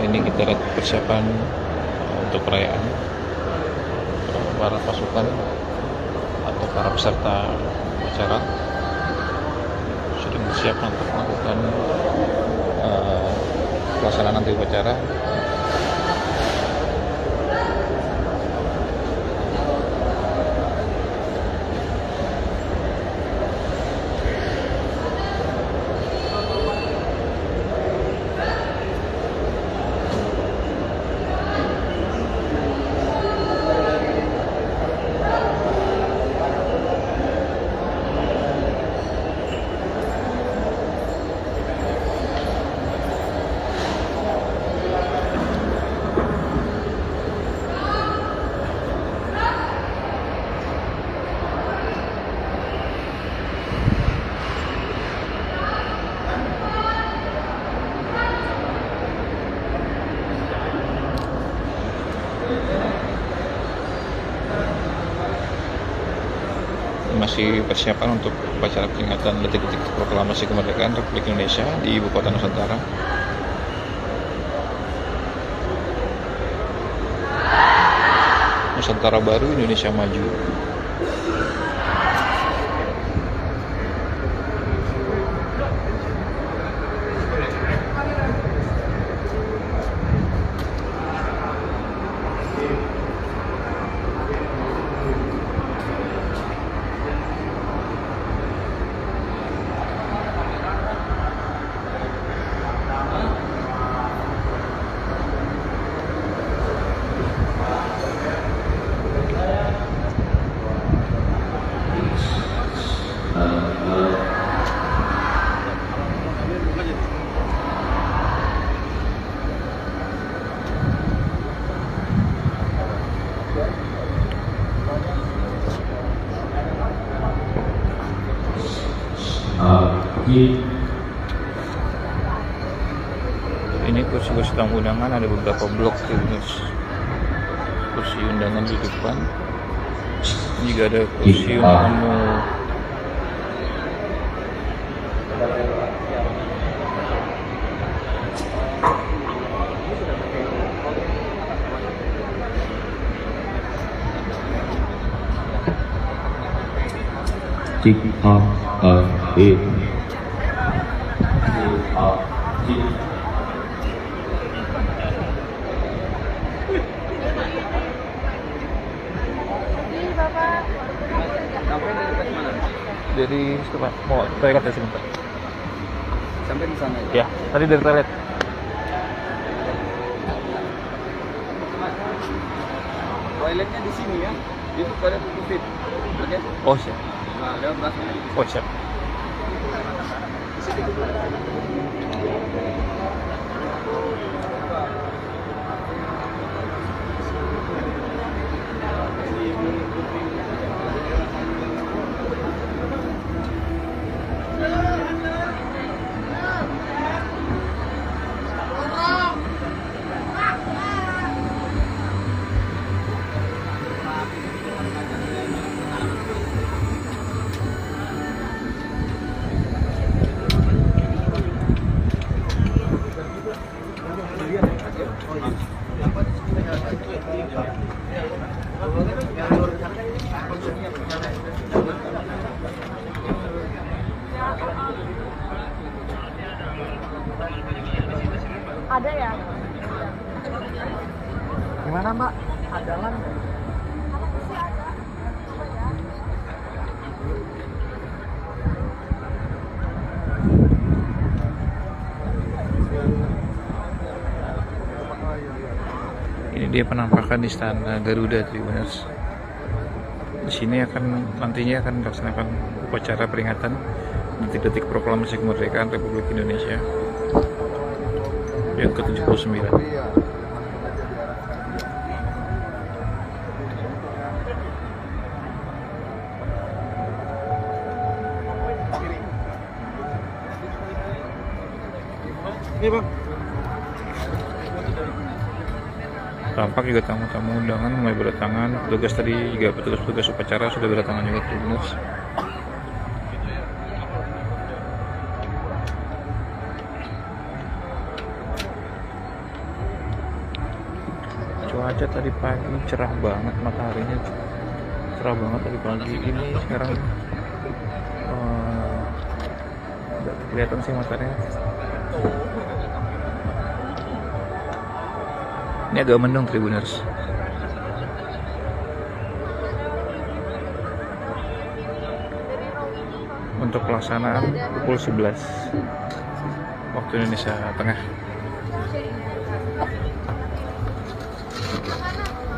[SPEAKER 2] Ini kita lihat persiapan untuk perayaan para pasukan atau para peserta acara sudah bersiap untuk melakukan pelaksanaan nanti upacara. Masih persiapan untuk upacara peringatan detik-detik proklamasi kemerdekaan Republik Indonesia di Ibu Kota Nusantara. Nusantara Baru, Indonesia Maju. Ini kursi-kursi tamu undangan, ada beberapa blok jenis kursi undangan di depan. Ini juga ada kursi tamu.
[SPEAKER 8] Check up it.
[SPEAKER 7] Sampai dari dekat mana?
[SPEAKER 2] Dari situ Pak, mau toilet ya sebentar.
[SPEAKER 7] Sampai di sana.
[SPEAKER 2] Ya, tadi dari toilet.
[SPEAKER 7] Toiletnya di sini ya. Itu pada tutup. Oke.
[SPEAKER 2] Oh siap.
[SPEAKER 7] Nah, lewat belakang.
[SPEAKER 2] Oh siap.
[SPEAKER 4] Ada ya?
[SPEAKER 1] Gimana Mbak? Adalan?
[SPEAKER 2] Ini dia penampakan Istana Garuda Tribuners. Di sini nantinya akan dilaksanakan upacara peringatan detik-detik proklamasi kemerdekaan Republik Indonesia yang ke-79.
[SPEAKER 1] Ini Bang.
[SPEAKER 2] Tampak juga tamu-tamu undangan mulai berdatangan. Petugas tadi juga petugas-petugas upacara sudah berdatangan juga Tribuners. Cuaca tadi pagi cerah banget, mataharinya cerah banget tadi pagi. Ini sekarang nggak kelihatan sih mataharinya. Ini agak mendung Tribuners. Untuk pelaksanaan pukul 11 waktu Indonesia Tengah.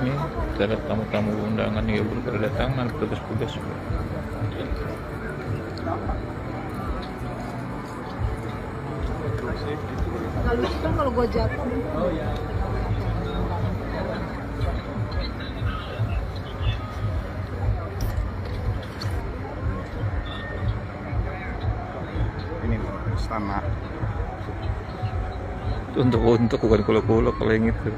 [SPEAKER 2] Ini ada tamu-tamu undangan yang baru datang, nanti petugas-petugas juga.
[SPEAKER 4] Nggak lucu kan kalau gue jatuh.
[SPEAKER 1] Ini istana.
[SPEAKER 2] Untuk bukan kulo-kulo kalau yang itu.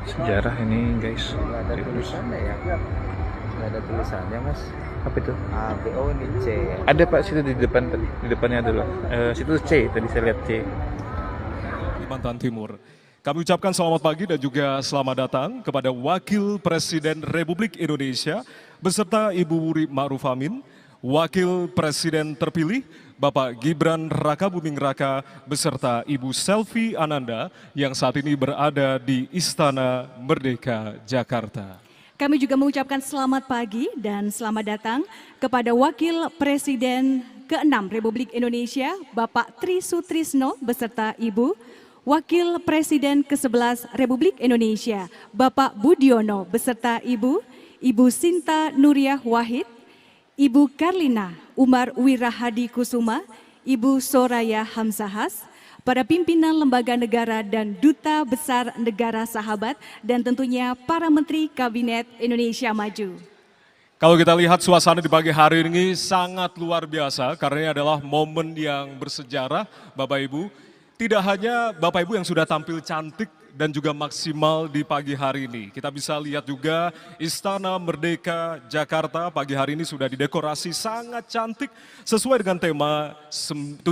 [SPEAKER 2] Sejarah ini guys.
[SPEAKER 7] Nggak ada tulisannya ya? Nggak ada tulisannya mas.
[SPEAKER 2] Apa itu?
[SPEAKER 7] A, B, O, ini C.
[SPEAKER 2] Ada Pak, situ di depannya ada loh. Situ C, tadi saya lihat C.
[SPEAKER 9] Kalimantan Timur. Kami ucapkan selamat pagi dan juga selamat datang kepada Wakil Presiden Republik Indonesia beserta Ibu Wuri Ma'ruf Amin, Wakil Presiden terpilih Bapak Gibran Rakabuming Raka beserta Ibu Selvi Ananda yang saat ini berada di Istana Merdeka, Jakarta.
[SPEAKER 10] Kami juga mengucapkan selamat pagi dan selamat datang kepada Wakil Presiden ke-6 Republik Indonesia Bapak Tri Sutrisno beserta Ibu, Wakil Presiden ke-11 Republik Indonesia Bapak Budiono beserta Ibu, Ibu Sinta Nuriah Wahid, Ibu Karlina Umar Wirahadi Kusuma, Ibu Soraya Hamzahas, para pimpinan lembaga negara dan duta besar negara sahabat, dan tentunya para Menteri Kabinet Indonesia Maju.
[SPEAKER 9] Kalau kita lihat suasana di pagi hari ini sangat luar biasa karena ini adalah momen yang bersejarah Bapak Ibu. Tidak hanya Bapak Ibu yang sudah tampil cantik dan juga maksimal di pagi hari ini. Kita bisa lihat juga Istana Merdeka Jakarta pagi hari ini sudah didekorasi sangat cantik sesuai dengan tema 79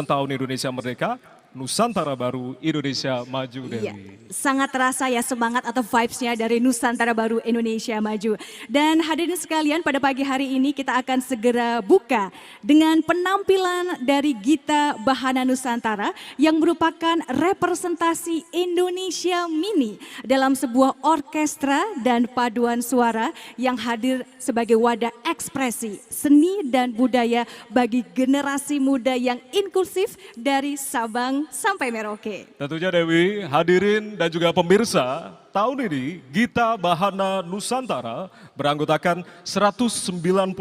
[SPEAKER 9] tahun Indonesia Merdeka. Nusantara Baru, Indonesia Maju, Dewi.
[SPEAKER 10] Iya, sangat terasa ya semangat atau vibes-nya dari Nusantara Baru, Indonesia Maju. Dan hadirin sekalian, pada pagi hari ini kita akan segera buka dengan penampilan dari Gita Bahana Nusantara yang merupakan representasi Indonesia Mini dalam sebuah orkestra dan paduan suara yang hadir sebagai wadah ekspresi seni dan budaya bagi generasi muda yang inklusif dari Sabang sampai Merauke.
[SPEAKER 9] Tentunya Dewi, hadirin dan juga pemirsa, tahun ini Gita Bahana Nusantara beranggotakan 191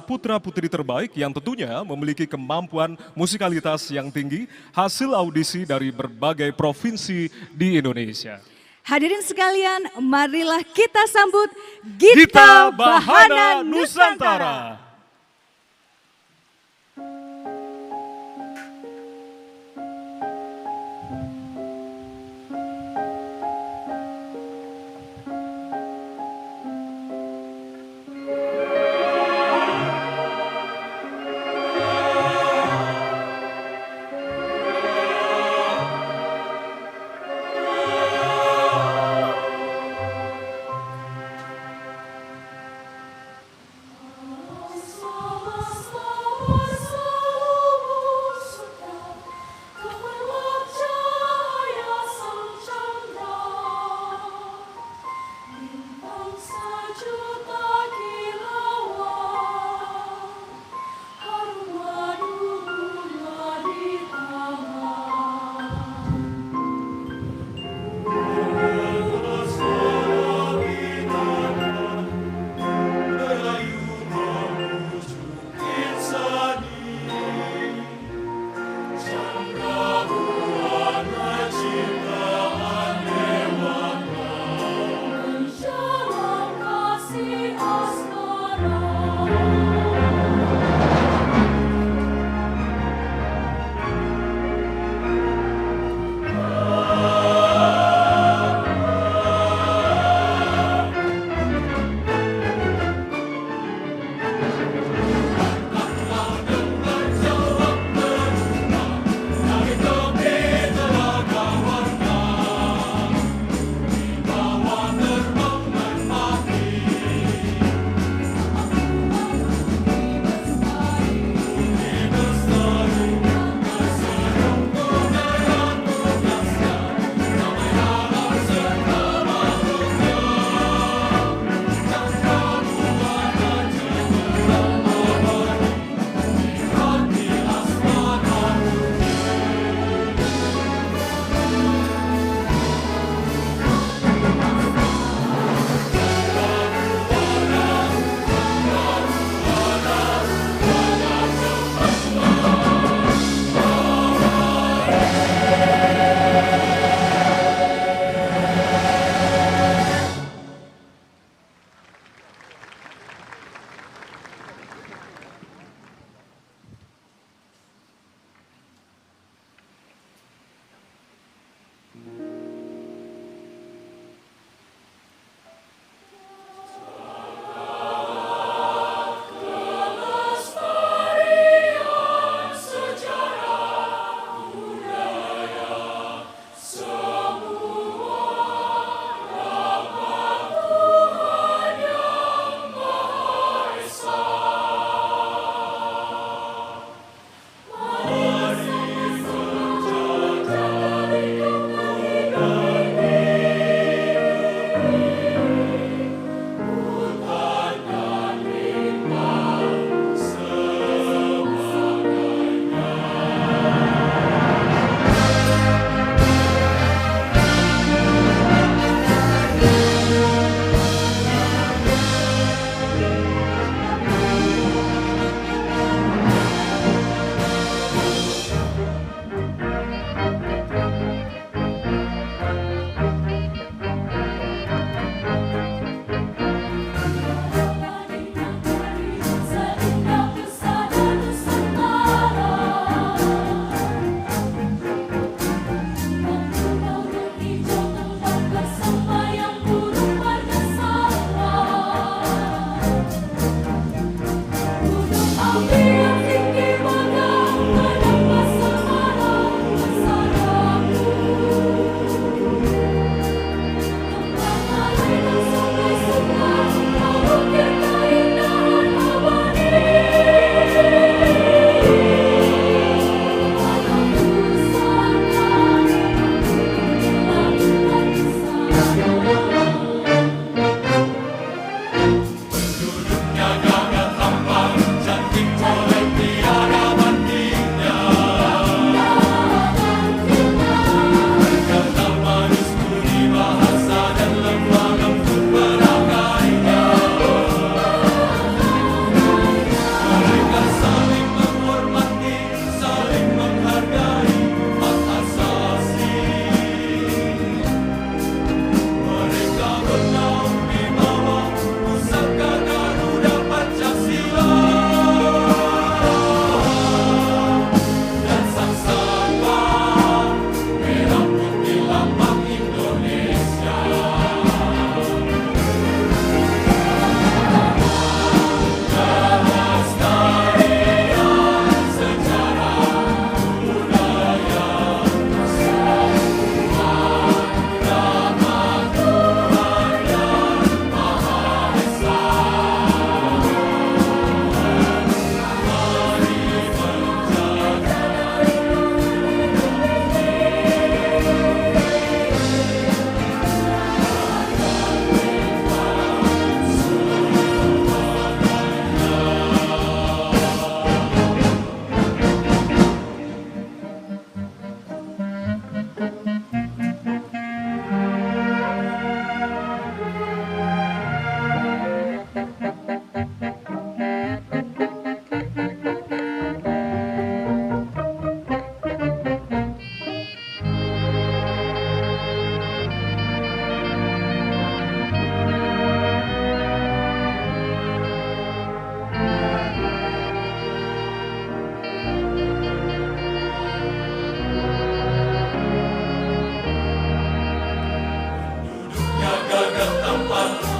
[SPEAKER 9] putra-putri terbaik yang tentunya memiliki kemampuan musikalitas yang tinggi hasil audisi dari berbagai provinsi di Indonesia.
[SPEAKER 10] Hadirin sekalian, marilah kita sambut Gita Bahana Nusantara.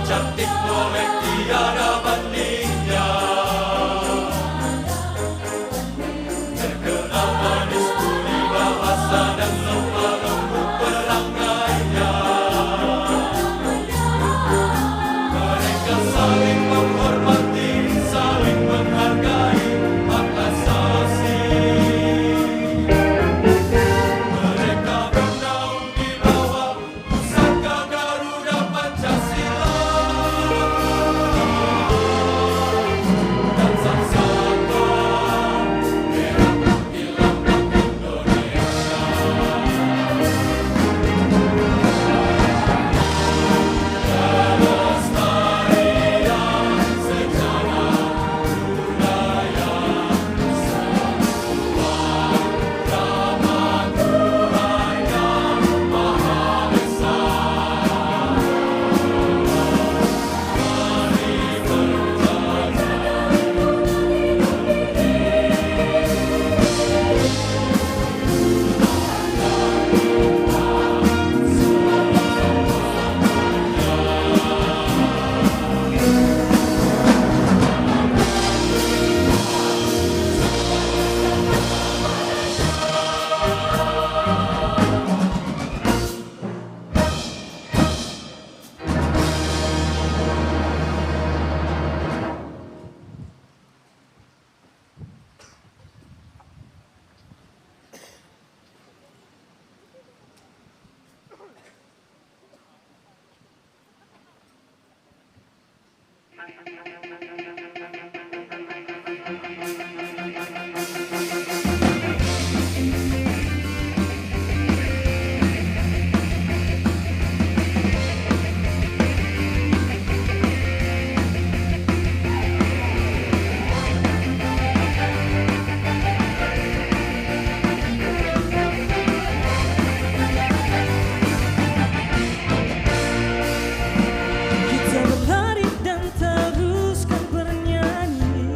[SPEAKER 9] cantik molek tiada bandingnya. Terkenal manis budi bahasa dan lemah lembut perangainya. Mereka saling menghormati, saling menghargai hak asasi. Mereka bernaung di bawah pusaka Garuda Pancasila. Dan sang saka merah putih lambang Indonesia. Kelestarian sejarah budaya sebuah drama Tuhan yang Maha Esa. Mari
[SPEAKER 11] Kita berlari dan teruskan bernyanyi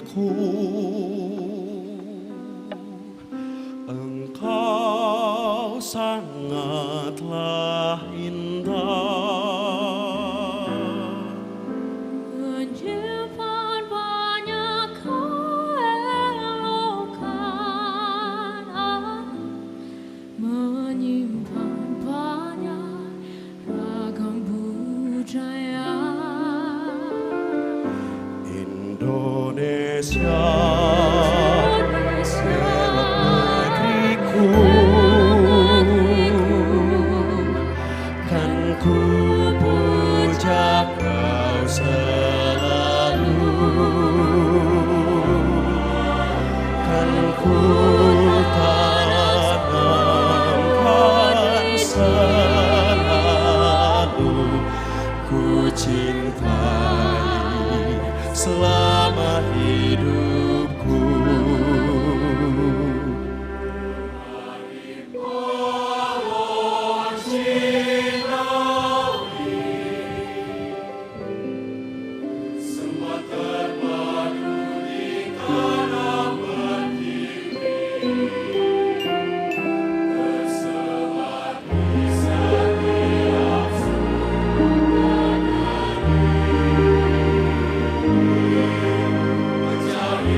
[SPEAKER 11] Tanahku, engkau sangatlah indah,
[SPEAKER 4] menyimpan banyak keelokan, menyimpan banyak ragam budaya.
[SPEAKER 11] Indonesia, elok negeriku, kan ku puja kau selalu, kan ku tanamkan selalu, ku cintai selama hidupku.
[SPEAKER 4] Mencari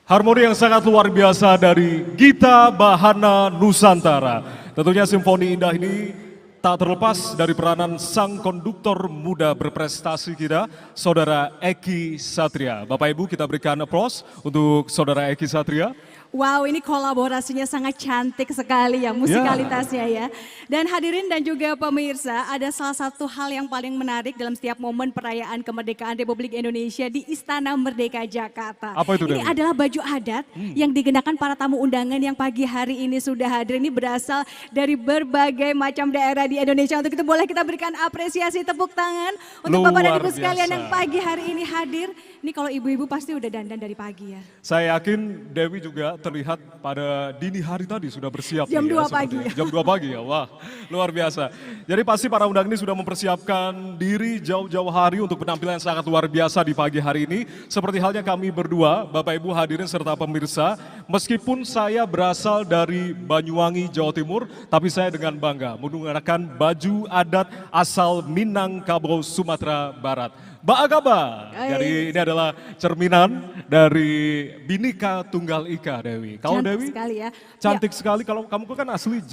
[SPEAKER 9] Harmoni yang sangat luar biasa dari Gita Bahana Nusantara. Tentunya simfoni indah ini tak terlepas dari peranan sang konduktor muda berprestasi kita, Saudara Eki Satria. Bapak Ibu, kita berikan aplaus untuk Saudara Eki Satria.
[SPEAKER 10] Wow, ini kolaborasinya sangat cantik sekali ya, musikalitasnya ya. Dan hadirin dan juga pemirsa, ada salah satu hal yang paling menarik dalam setiap momen perayaan kemerdekaan Republik Indonesia di Istana Merdeka Jakarta.
[SPEAKER 9] Apa itu,
[SPEAKER 10] ini
[SPEAKER 9] Dewi?
[SPEAKER 10] adalah baju adat yang digunakan para tamu undangan yang pagi hari ini sudah hadir. Ini berasal dari berbagai macam daerah di Indonesia. Untuk itu boleh kita berikan apresiasi tepuk tangan untuk Bapak dan Ibu sekalian yang pagi hari ini hadir Ini kalau ibu-ibu pasti udah dandan dari pagi ya.
[SPEAKER 9] Saya yakin Dewi juga terlihat pada dini hari tadi sudah bersiap.
[SPEAKER 10] Jam
[SPEAKER 9] nih
[SPEAKER 10] 2 pagi.
[SPEAKER 9] Jam 2 pagi ya, wah luar biasa. Jadi pasti para undang ini sudah mempersiapkan diri jauh-jauh hari untuk penampilan yang sangat luar biasa di pagi hari ini. Seperti halnya kami berdua, Bapak Ibu hadirin serta pemirsa. Meskipun saya berasal dari Banyuwangi, Jawa Timur, tapi saya dengan bangga menggunakan baju adat asal Minangkabau, Sumatera Barat. Baagaba. Jadi ini adalah cerminan dari Bhinneka Tunggal Ika, Dewi. Kalau
[SPEAKER 10] Cantik
[SPEAKER 9] Dewi
[SPEAKER 10] sekali ya.
[SPEAKER 9] cantik sekali. Kalau kamu kan asli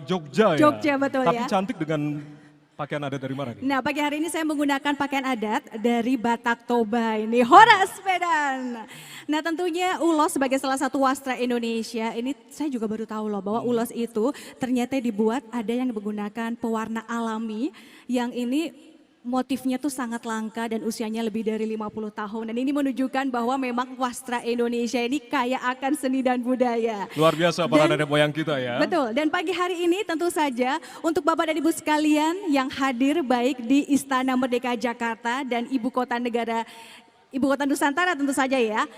[SPEAKER 9] Jogja ya.
[SPEAKER 10] Jogja, betul
[SPEAKER 9] Tapi
[SPEAKER 10] ya.
[SPEAKER 9] cantik dengan pakaian adat dari mana nih?
[SPEAKER 10] Nah, pagi hari ini saya menggunakan pakaian adat dari Batak Toba ini, Horas Medan. Nah, tentunya ulos sebagai salah satu wastra Indonesia, ini saya juga baru tahu loh bahwa ulos itu ternyata dibuat ada yang menggunakan pewarna alami yang ini motifnya tuh sangat langka dan usianya lebih dari 50 tahun. Dan ini menunjukkan bahwa memang wastra Indonesia ini kaya akan seni dan budaya.
[SPEAKER 9] Luar biasa para nenek moyang kita ya.
[SPEAKER 10] Betul, dan pagi hari ini tentu saja untuk Bapak dan Ibu sekalian yang hadir baik di Istana Merdeka Jakarta dan Ibu Kota Negara, Ibu Kota Nusantara tentu saja ya.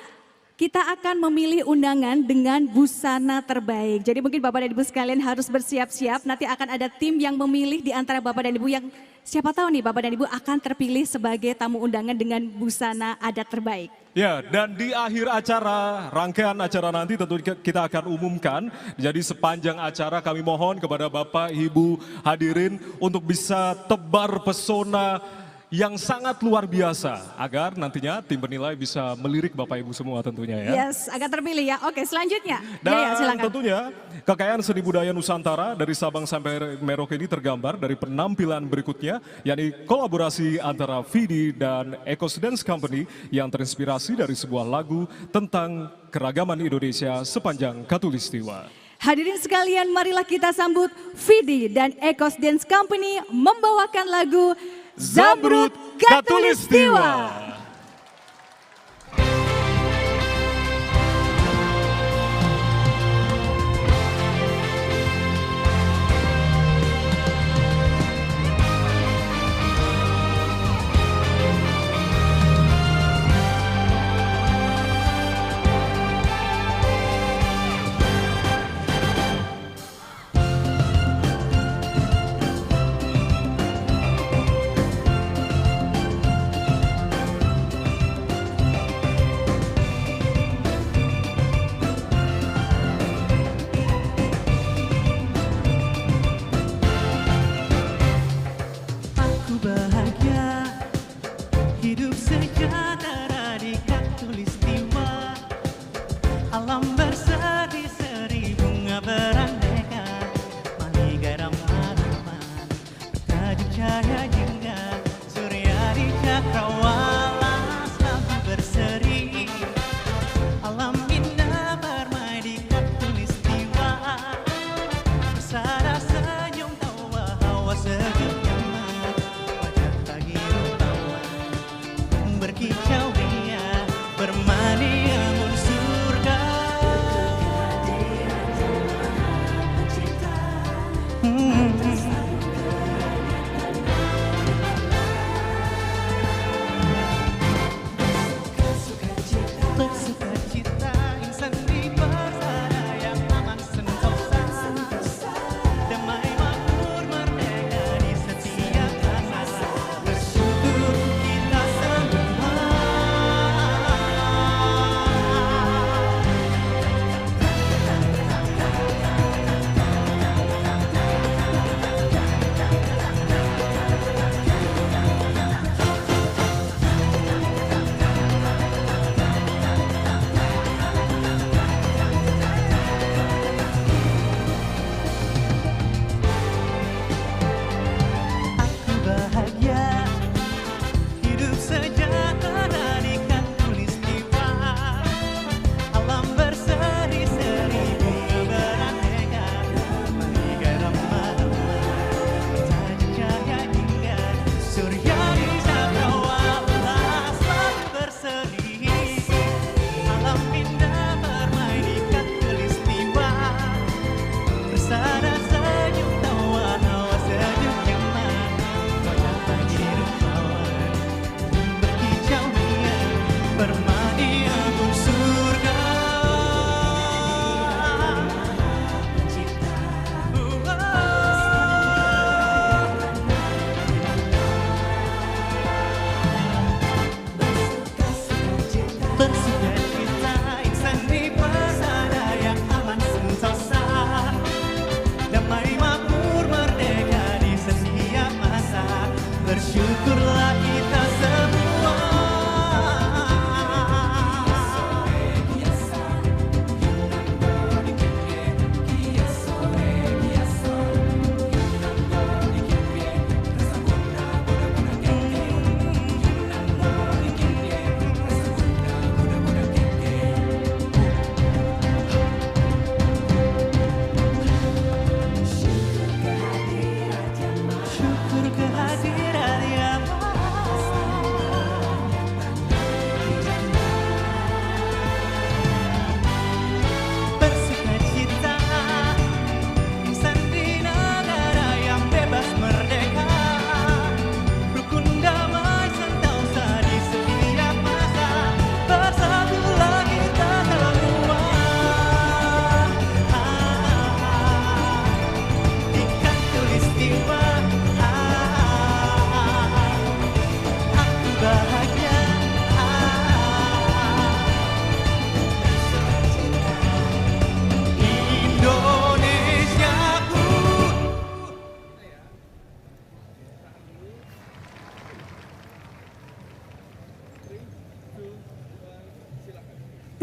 [SPEAKER 10] Kita akan memilih undangan dengan busana terbaik. Jadi mungkin Bapak dan Ibu sekalian harus bersiap-siap. Nanti akan ada tim yang memilih di antara Bapak dan Ibu yang siapa tahu nih Bapak dan Ibu akan terpilih sebagai tamu undangan dengan busana adat terbaik.
[SPEAKER 9] Ya, dan di akhir acara, rangkaian acara nanti tentu kita akan umumkan. Jadi sepanjang acara kami mohon kepada Bapak, Ibu hadirin untuk bisa tebar pesona yang sangat luar biasa agar nantinya tim penilai bisa melirik Bapak Ibu semua tentunya ya.
[SPEAKER 10] Yes, agak terpilih ya. Oke, selanjutnya.
[SPEAKER 9] Dan
[SPEAKER 10] Ya, silakan.
[SPEAKER 9] tentunya kekayaan seni budaya Nusantara dari Sabang sampai Merauke ini tergambar dari penampilan berikutnya, yakni kolaborasi antara Vidi dan Ecos Dance Company yang terinspirasi dari sebuah lagu tentang keragaman Indonesia sepanjang Katulistiwa.
[SPEAKER 10] Hadirin sekalian, marilah kita sambut Vidi dan Ecos Dance Company membawakan lagu Zamrud Katulistiwa.
[SPEAKER 11] Aku bahagia hidup sejahtera di Katulistiwa. Alam berseri-seri bunga beraneka, mani garam harapan, bertajuk cahaya jingga, surya di cakrawala selalu berseri. Alam indah bermain di Katulistiwa, bersara senyum tawa hawa sejuk nyaman, wajah pagi rupawan berkicau ria, bermani amun surga.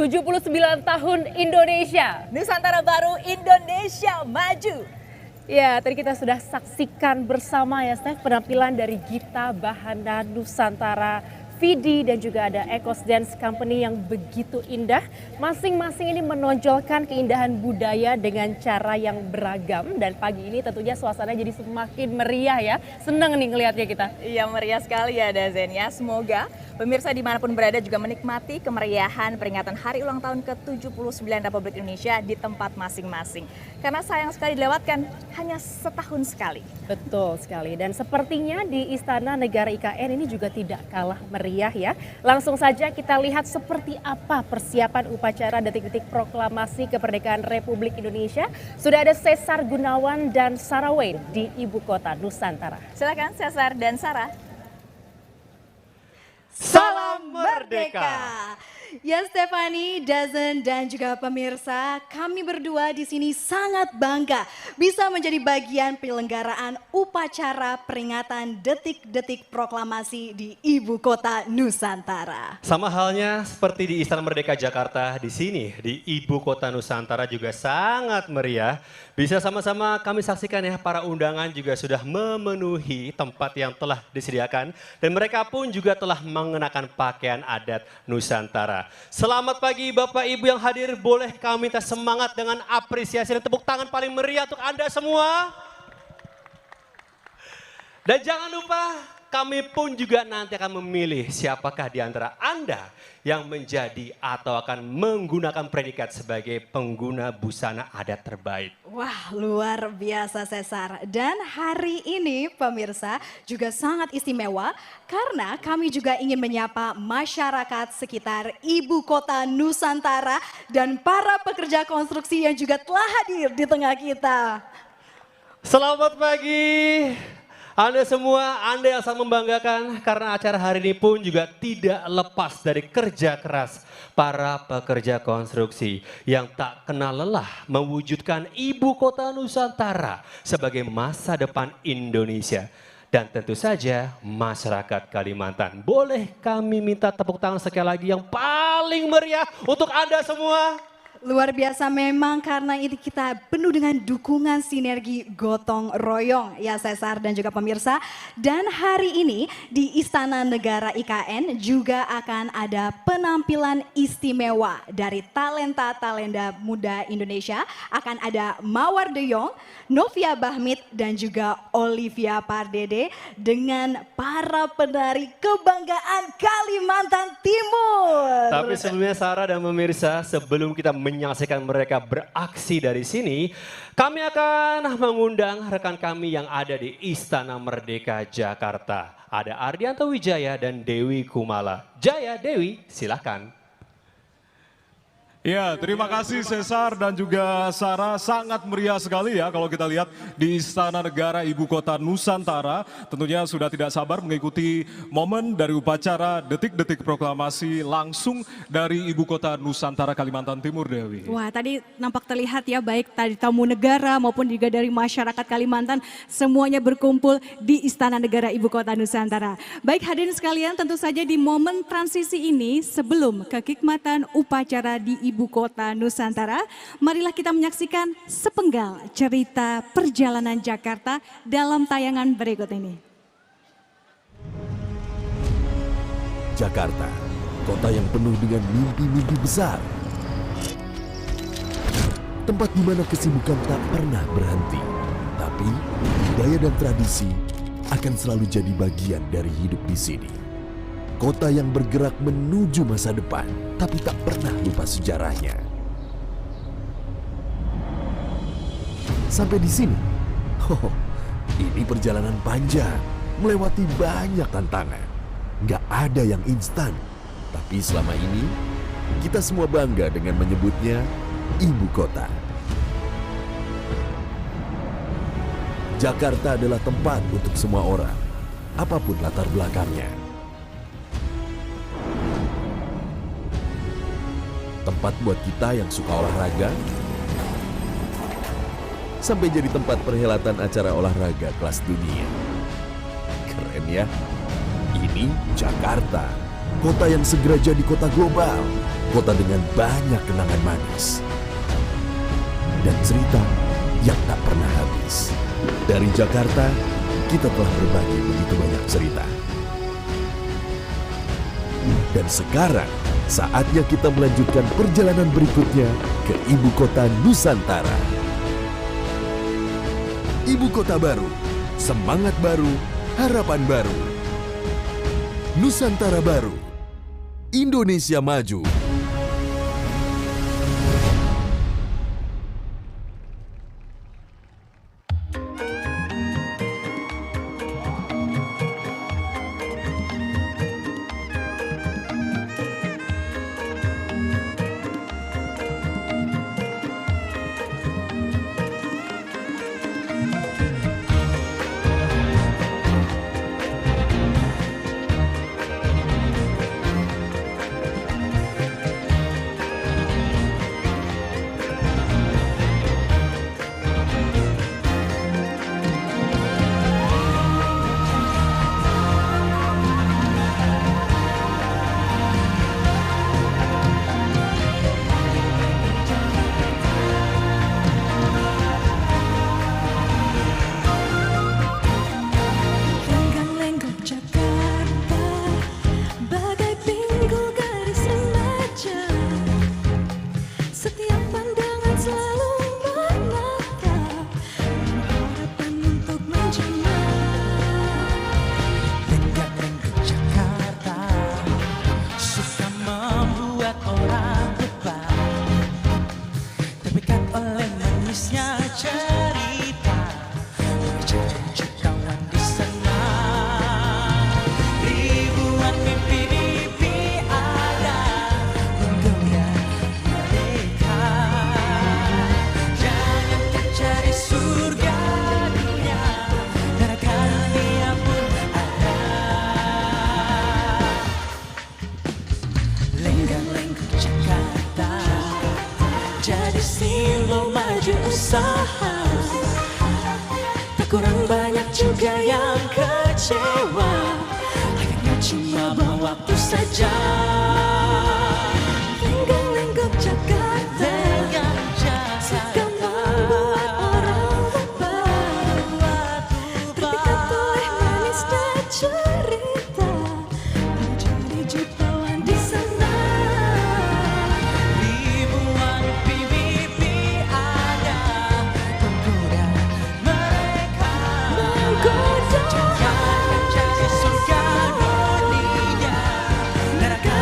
[SPEAKER 12] 79 tahun Indonesia.
[SPEAKER 4] Nusantara baru, Indonesia maju.
[SPEAKER 12] Ya, tadi kita sudah saksikan bersama ya Steph penampilan dari Gita Bahana Nusantara, Vidi dan juga ada Ecos Dance Company yang begitu indah. Masing-masing ini menonjolkan keindahan budaya dengan cara yang beragam. Dan pagi ini tentunya suasana jadi semakin meriah ya. Senang nih ngelihatnya kita.
[SPEAKER 4] Iya meriah sekali ya Dazen ya. Semoga pemirsa dimanapun berada juga menikmati kemeriahan peringatan hari ulang tahun ke-79 Republik Indonesia di tempat masing-masing. Karena sayang sekali dilewatkan hanya setahun sekali.
[SPEAKER 12] Betul sekali. Dan sepertinya di Istana Negara IKN ini juga tidak kalah meriah ya. Langsung saja kita lihat seperti apa persiapan upacara detik-detik proklamasi kemerdekaan Republik Indonesia. Sudah ada Cesar Gunawan dan Sarah Wayne di Ibu Kota Nusantara.
[SPEAKER 4] Silakan Cesar dan Sarah.
[SPEAKER 13] Salam Merdeka! Ya Stefani, Dazen dan juga pemirsa, kami berdua di sini sangat bangga bisa menjadi bagian penyelenggaraan upacara peringatan detik-detik proklamasi di Ibu Kota Nusantara.
[SPEAKER 14] Sama halnya seperti di Istana Merdeka Jakarta, di sini di Ibu Kota Nusantara juga sangat meriah. Bisa sama-sama kami saksikan ya, para undangan juga sudah memenuhi tempat yang telah disediakan dan mereka pun juga telah mengenakan pakaian adat Nusantara. Selamat pagi Bapak Ibu yang hadir, boleh kami minta semangat dengan apresiasi dan tepuk tangan paling meriah untuk Anda semua. Dan jangan lupa kami pun juga nanti akan memilih siapakah di antara Anda yang menjadi atau akan menggunakan predikat sebagai pengguna busana adat terbaik.
[SPEAKER 13] Wah, luar biasa Cesar. Dan hari ini pemirsa juga sangat istimewa karena kami juga ingin menyapa masyarakat sekitar Ibu Kota Nusantara dan para pekerja konstruksi yang juga telah hadir di tengah kita.
[SPEAKER 14] Selamat pagi. Anda semua, Anda yang sangat membanggakan karena acara hari ini pun juga tidak lepas dari kerja keras para pekerja konstruksi yang tak kenal lelah mewujudkan Ibu Kota Nusantara sebagai masa depan Indonesia. Dan tentu saja masyarakat Kalimantan. Boleh kami minta tepuk tangan sekali lagi yang paling meriah untuk Anda semua.
[SPEAKER 13] Luar biasa memang karena ini kita penuh dengan dukungan sinergi gotong royong ya Cesar dan juga pemirsa. Dan hari ini di Istana Negara IKN juga akan ada penampilan istimewa dari talenta-talenta muda Indonesia. Akan ada Mawar De Jong, Novia Bahmit dan juga Olivia Pardede dengan para penari kebanggaan Kalimantan Timur.
[SPEAKER 14] Tapi sebelumnya Sarah dan pemirsa, sebelum kita menyaksikan mereka beraksi dari sini, kami akan mengundang rekan kami yang ada di Istana Merdeka Jakarta. Ada Ardianto Wijaya dan Dewi Kumala. Jaya, Dewi, silakan.
[SPEAKER 9] Ya, terima kasih Cesar dan juga Sarah, sangat meriah sekali ya kalau kita lihat di Istana Negara Ibu Kota Nusantara. Tentunya sudah tidak sabar mengikuti momen dari upacara detik-detik proklamasi langsung dari Ibu Kota Nusantara Kalimantan Timur, Dewi.
[SPEAKER 10] Wah, tadi nampak terlihat ya, baik tadi tamu negara maupun juga dari masyarakat Kalimantan, semuanya berkumpul di Istana Negara Ibu Kota Nusantara. Baik hadirin sekalian, tentu saja di momen transisi ini sebelum kehikmatan upacara di Ibu Kota Nusantara, marilah kita menyaksikan sepenggal cerita perjalanan Jakarta dalam tayangan berikut ini.
[SPEAKER 15] Jakarta, kota yang penuh dengan mimpi-mimpi besar. Tempat di mana kesibukan tak pernah berhenti, tapi budaya dan tradisi akan selalu jadi bagian dari hidup di sini. Kota yang bergerak menuju masa depan, tapi tak pernah lupa sejarahnya. Sampai di sini, ini perjalanan panjang, melewati banyak tantangan. Nggak ada yang instan, tapi selama ini kita semua bangga dengan menyebutnya Ibu Kota. Jakarta adalah tempat untuk semua orang, apapun latar belakangnya. Tempat buat kita yang suka olahraga, sampai jadi tempat perhelatan acara olahraga kelas dunia. Keren ya? Ini Jakarta, kota yang segera jadi kota global, kota dengan banyak kenangan manis dan cerita yang tak pernah habis. Dari Jakarta, kita telah berbagi begitu banyak cerita. Dan sekarang, saatnya kita melanjutkan perjalanan berikutnya ke Ibu Kota Nusantara. Ibu Kota baru, semangat baru, harapan baru. Nusantara baru, Indonesia maju.
[SPEAKER 11] usaha. Tak kurang banyak juga yang kecewa, akhirnya cuma buang waktu saja. Lenggang-lenggok Jakarta, suka membuat orang lupa. Terpikat oleh manis dan cerita, menjadi jutawan di sana. Ribuan PVP ada menggoda mereka, menggoda. Jakarta jadi surga dunia, neraka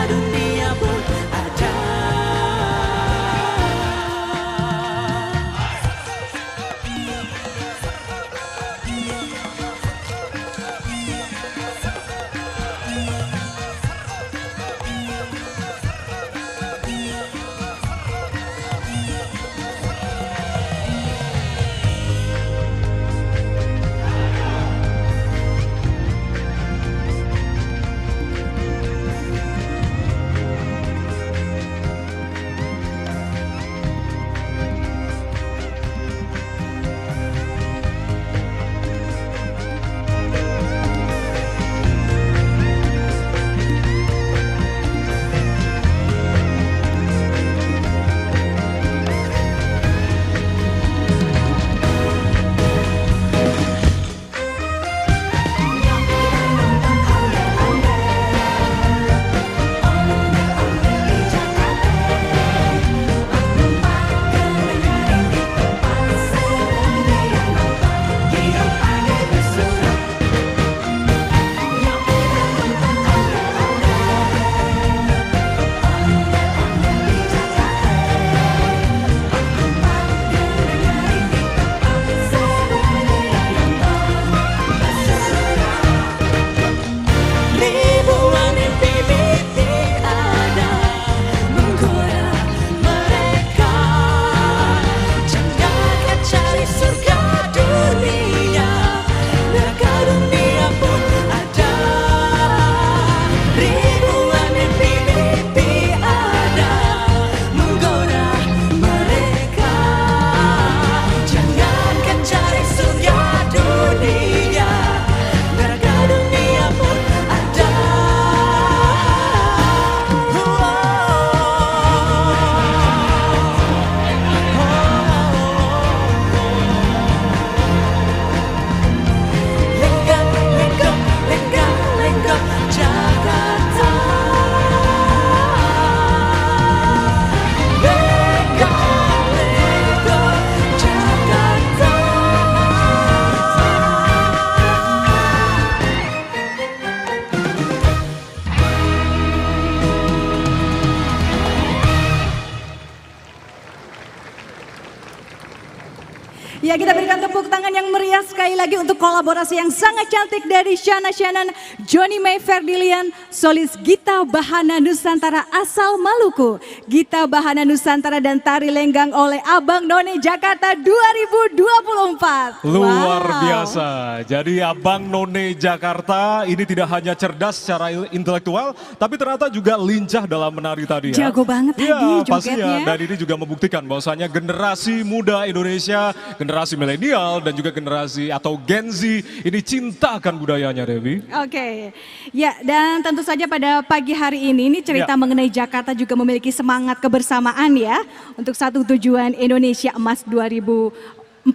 [SPEAKER 10] Ya, kita berikan tepuk tangan yang meriah sekali lagi untuk kolaborasi yang sangat cantik dari Shana Shannon, Johnny May Ferdilian, solis Gita Bahana Nusantara asal Maluku, Gita Bahana Nusantara dan tari lenggang oleh Abang None Jakarta 2024.
[SPEAKER 9] Luar biasa. Jadi Abang None Jakarta ini tidak hanya cerdas secara intelektual, tapi ternyata juga lincah dalam menari tadi ya.
[SPEAKER 10] Jago banget tadi
[SPEAKER 9] pastinya.
[SPEAKER 10] jogetnya.
[SPEAKER 9] Dan ini juga membuktikan bahwasanya generasi muda Indonesia, generasi milenial dan juga generasi atau Gen Z ini cinta akan budayanya, Dewi.
[SPEAKER 10] Oke, ya dan tentu saja pada pagi hari ini cerita
[SPEAKER 9] Ya.
[SPEAKER 10] mengenai Jakarta juga memiliki semangat kebersamaan ya untuk satu tujuan Indonesia Emas 2045.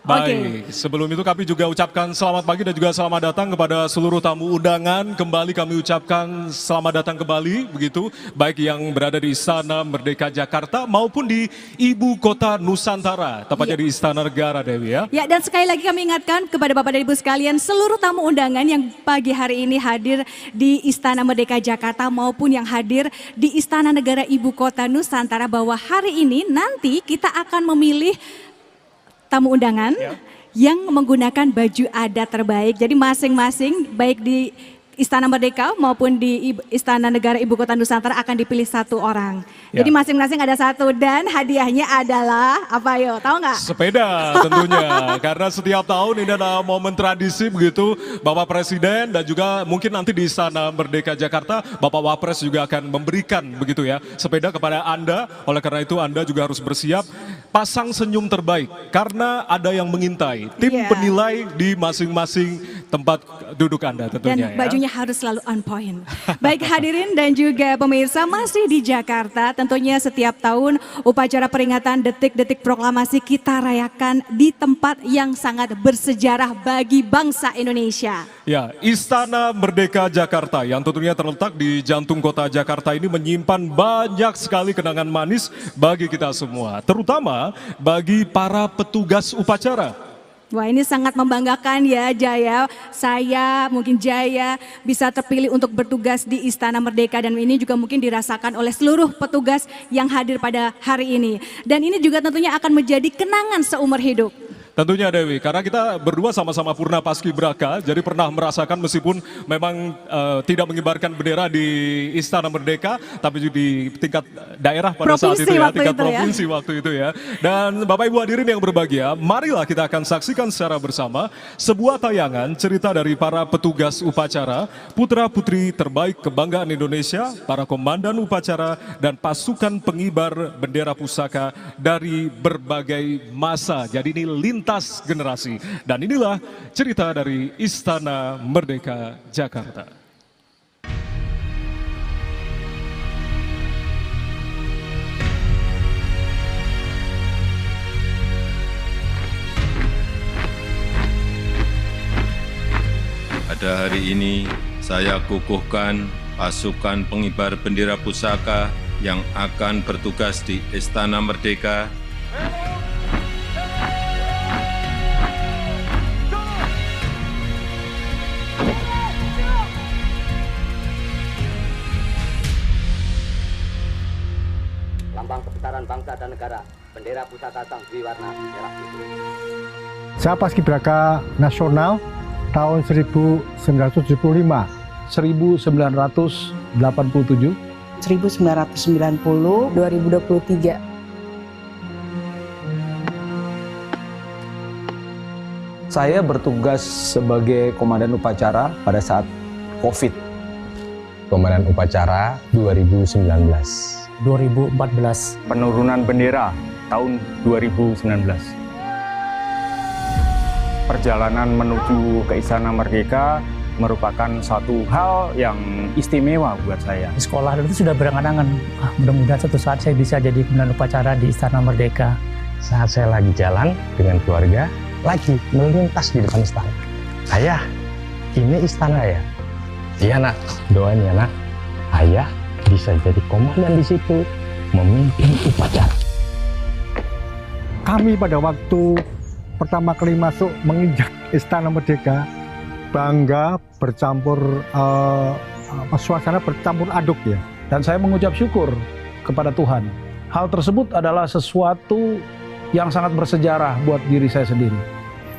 [SPEAKER 9] Baik, sebelum itu kami juga ucapkan selamat pagi dan juga selamat datang kepada seluruh tamu undangan. Kembali kami ucapkan selamat datang kembali, begitu, baik yang berada di Istana Merdeka Jakarta maupun di Ibu Kota Nusantara, tepatnya di Istana Negara, Dewi ya.
[SPEAKER 10] Ya, dan sekali lagi kami ingatkan kepada Bapak dan Ibu sekalian, seluruh tamu undangan yang pagi hari ini hadir di Istana Merdeka Jakarta maupun yang hadir di Istana Negara Ibu Kota Nusantara, bahwa hari ini nanti kita akan memilih tamu undangan yang menggunakan baju adat terbaik. Jadi masing-masing baik di Istana Merdeka maupun di Istana Negara Ibu Kota Nusantara akan dipilih satu orang. Jadi masing-masing ada satu dan hadiahnya adalah apa yo? Tahu nggak?
[SPEAKER 9] Sepeda tentunya, karena setiap tahun ini adalah momen tradisi begitu. Bapak Presiden dan juga mungkin nanti di Istana Merdeka Jakarta, Bapak Wapres juga akan memberikan begitu ya sepeda kepada Anda. Oleh karena itu Anda juga harus bersiap pasang senyum terbaik karena ada yang mengintai tim penilai di masing-masing tempat duduk Anda tentunya.
[SPEAKER 10] Dan bajunya harus selalu on point. Baik hadirin dan juga pemirsa, masih di Jakarta, tentunya setiap tahun upacara peringatan detik-detik proklamasi kita rayakan di tempat yang sangat bersejarah bagi bangsa Indonesia.
[SPEAKER 9] Ya, Istana Merdeka Jakarta yang tentunya terletak di jantung kota Jakarta ini menyimpan banyak sekali kenangan manis bagi kita semua, terutama bagi para petugas upacara.
[SPEAKER 10] Wah, ini sangat membanggakan ya Jaya. Saya mungkin Jaya bisa terpilih untuk bertugas di Istana Merdeka dan ini juga mungkin dirasakan oleh seluruh petugas yang hadir pada hari ini. Dan ini juga tentunya akan menjadi kenangan seumur hidup.
[SPEAKER 9] Tentunya Dewi, karena kita berdua sama-sama purna paskibraka, jadi pernah merasakan meskipun memang tidak mengibarkan bendera di Istana Merdeka, tapi juga di tingkat daerah pada saat itu ya, tingkat provinsi waktu itu ya. Dan Bapak Ibu hadirin yang berbahagia, marilah kita akan saksikan secara bersama sebuah tayangan cerita dari para petugas upacara, putra-putri terbaik kebanggaan Indonesia, para komandan upacara, dan pasukan pengibar bendera pusaka dari berbagai masa. Jadi ini lintas generasi. Dan inilah cerita dari Istana Merdeka Jakarta.
[SPEAKER 16] Pada hari ini saya kukuhkan pasukan pengibar bendera pusaka yang akan bertugas di Istana Merdeka.
[SPEAKER 17] Lambang kebesaran bangsa dan negara, bendera pusaka sang warna merah putih.
[SPEAKER 18] Saya Paskibraka Nasional tahun 1975, 1987, 1990, 2023.
[SPEAKER 19] Saya bertugas sebagai komandan upacara pada saat COVID.
[SPEAKER 20] Komandan upacara 2019.
[SPEAKER 21] 2014.
[SPEAKER 20] Penurunan bendera tahun 2019. Perjalanan menuju ke Istana Merdeka merupakan suatu hal yang istimewa buat saya.
[SPEAKER 21] Di sekolah itu sudah berangan-angan, mudah-mudahan suatu saat saya bisa jadi komandan upacara di Istana Merdeka.
[SPEAKER 20] Saat saya lagi jalan dengan keluarga, lagi melintas di depan istana. Ayah, ini istana ya? Iya nak, doain ya nak. Ayah bisa jadi komandan di situ, memimpin upacara.
[SPEAKER 18] Kami pada waktu pertama kali masuk menginjak Istana Merdeka, bangga bercampur, suasana bercampur aduk ya.
[SPEAKER 22] Dan saya mengucap syukur kepada Tuhan. Hal tersebut adalah sesuatu
[SPEAKER 5] yang sangat bersejarah buat diri saya sendiri.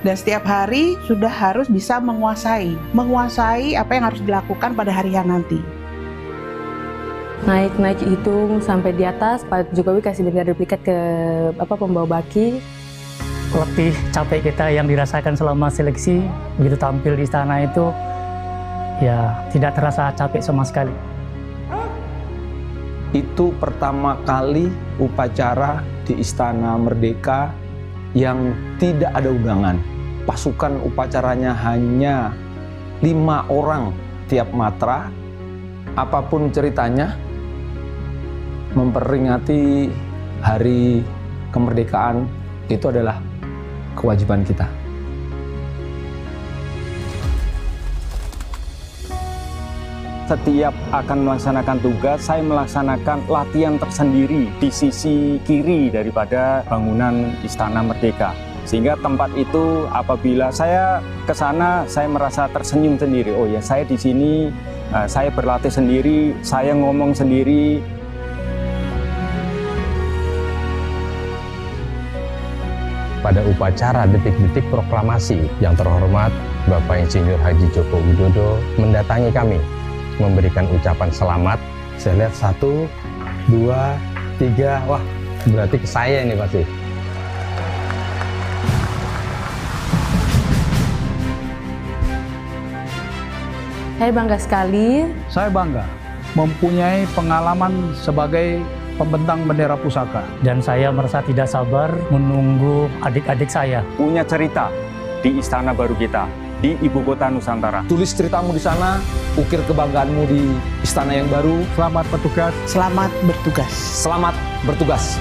[SPEAKER 22] Dan setiap hari sudah harus bisa menguasai apa yang harus dilakukan pada hari yang nanti.
[SPEAKER 23] Naik hitung sampai di atas, Pak Jokowi kasih bendera duplikat ke pembawa baki.
[SPEAKER 21] Letih capek kita yang dirasakan selama seleksi, begitu tampil di istana itu, ya tidak terasa capek sama sekali.
[SPEAKER 19] Itu pertama kali upacara di Istana Merdeka yang tidak ada undangan. Pasukan upacaranya hanya 5 orang tiap matra. Apapun ceritanya, memperingati hari kemerdekaan itu adalah kewajiban kita. Setiap akan melaksanakan tugas, saya melaksanakan latihan tersendiri di sisi kiri daripada bangunan Istana Merdeka. Sehingga tempat itu apabila saya ke sana, saya merasa tersenyum sendiri. Oh ya, saya di sini, saya berlatih sendiri, saya ngomong sendiri.
[SPEAKER 20] Pada upacara detik-detik proklamasi, yang terhormat Bapak Insinyur Haji Joko Widodo mendatangi kami, memberikan ucapan selamat. Saya lihat 1, 2, 3, wah berarti ke saya ini pasti.
[SPEAKER 23] Saya bangga sekali.
[SPEAKER 5] Saya bangga mempunyai pengalaman sebagai pembentang bendera pusaka.
[SPEAKER 21] Dan saya merasa tidak sabar menunggu adik-adik saya.
[SPEAKER 19] Punya cerita di istana baru kita, di ibu kota Nusantara. Tulis ceritamu di sana, ukir kebanggaanmu di istana yang baru.
[SPEAKER 22] Selamat bertugas. Selamat bertugas.
[SPEAKER 19] Selamat bertugas.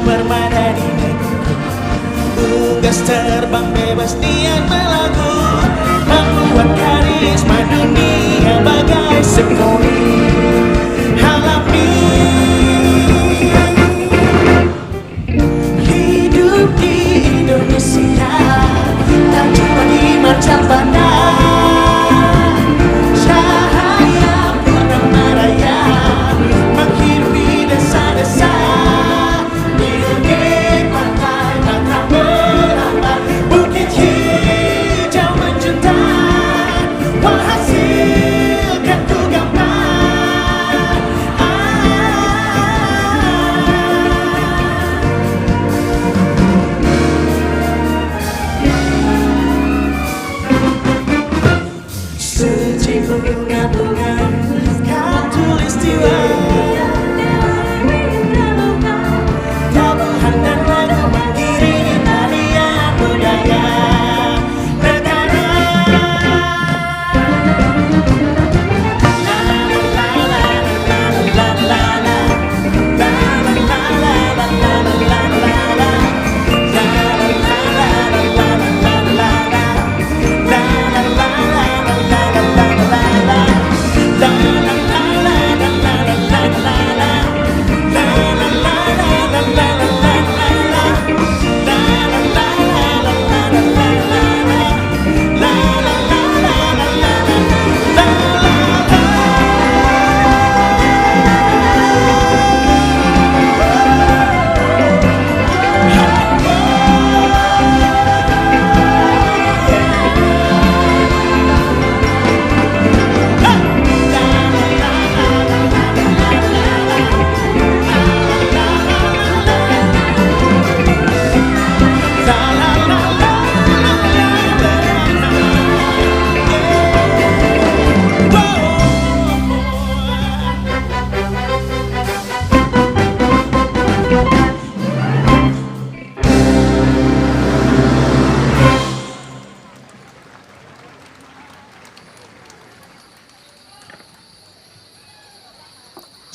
[SPEAKER 3] permata di negeriku. Tugas terbang bebas niat melaku, membuat karisma dunia bagai sempurna. Halapi hidup di Indonesia, tak cuma di Marcapanda. Cahaya purnama raya menghirupi desa-desa. Di pantai Batam berambat, bukit hijau menjutar, menghasilkan tugambar. Suci bunga-bunga khatulistiwa, tabuhan dan lagu mengiringi tarian budaya negara.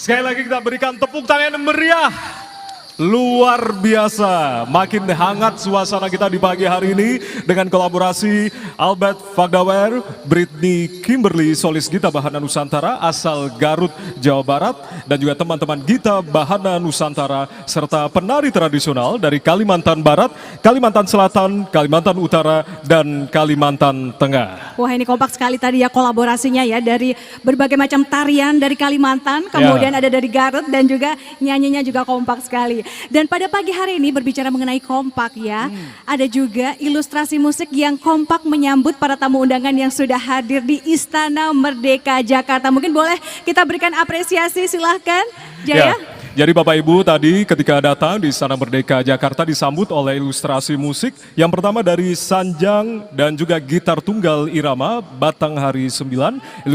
[SPEAKER 9] Sekali lagi kita berikan tepuk tangan yang meriah. Luar biasa, makin hangat suasana kita di pagi hari ini dengan kolaborasi Albert Vagdawer, Britney Kimberly, solis Gita Bahana Nusantara asal Garut, Jawa Barat, dan juga teman-teman Gita Bahana Nusantara serta penari tradisional dari Kalimantan Barat, Kalimantan Selatan, Kalimantan Utara, dan Kalimantan Tengah.
[SPEAKER 10] Wah, ini kompak sekali tadi ya kolaborasinya ya, dari berbagai macam tarian dari Kalimantan, kemudian ada dari Garut, dan juga nyanyinya juga kompak sekali. Dan pada pagi hari ini berbicara mengenai kompak ya, ada juga ilustrasi musik yang kompak menyambut para tamu undangan yang sudah hadir di Istana Merdeka Jakarta. Mungkin boleh kita berikan apresiasi, silahkan Jaya.
[SPEAKER 9] Jadi Bapak Ibu tadi ketika datang di Istana Merdeka Jakarta disambut oleh ilustrasi musik. Yang pertama dari Sanjang dan juga gitar tunggal irama Batanghari 9,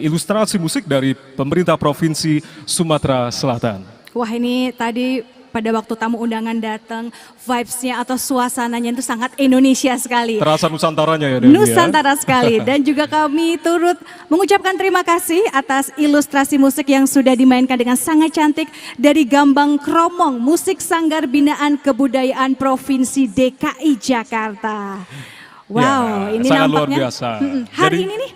[SPEAKER 9] ilustrasi musik dari pemerintah Provinsi Sumatera Selatan.
[SPEAKER 10] Wah, ini tadi pada waktu tamu undangan datang, vibes-nya atau suasananya itu sangat Indonesia sekali.
[SPEAKER 9] Terasa Nusantaranya ya Dewi.
[SPEAKER 10] Nusantara sekali. Dan juga kami turut mengucapkan terima kasih atas ilustrasi musik yang sudah dimainkan dengan sangat cantik dari Gambang Kromong, musik Sanggar Binaan Kebudayaan Provinsi DKI Jakarta. Wow, ini
[SPEAKER 9] sangat
[SPEAKER 10] nampaknya
[SPEAKER 9] luar biasa.
[SPEAKER 10] Hari ini nih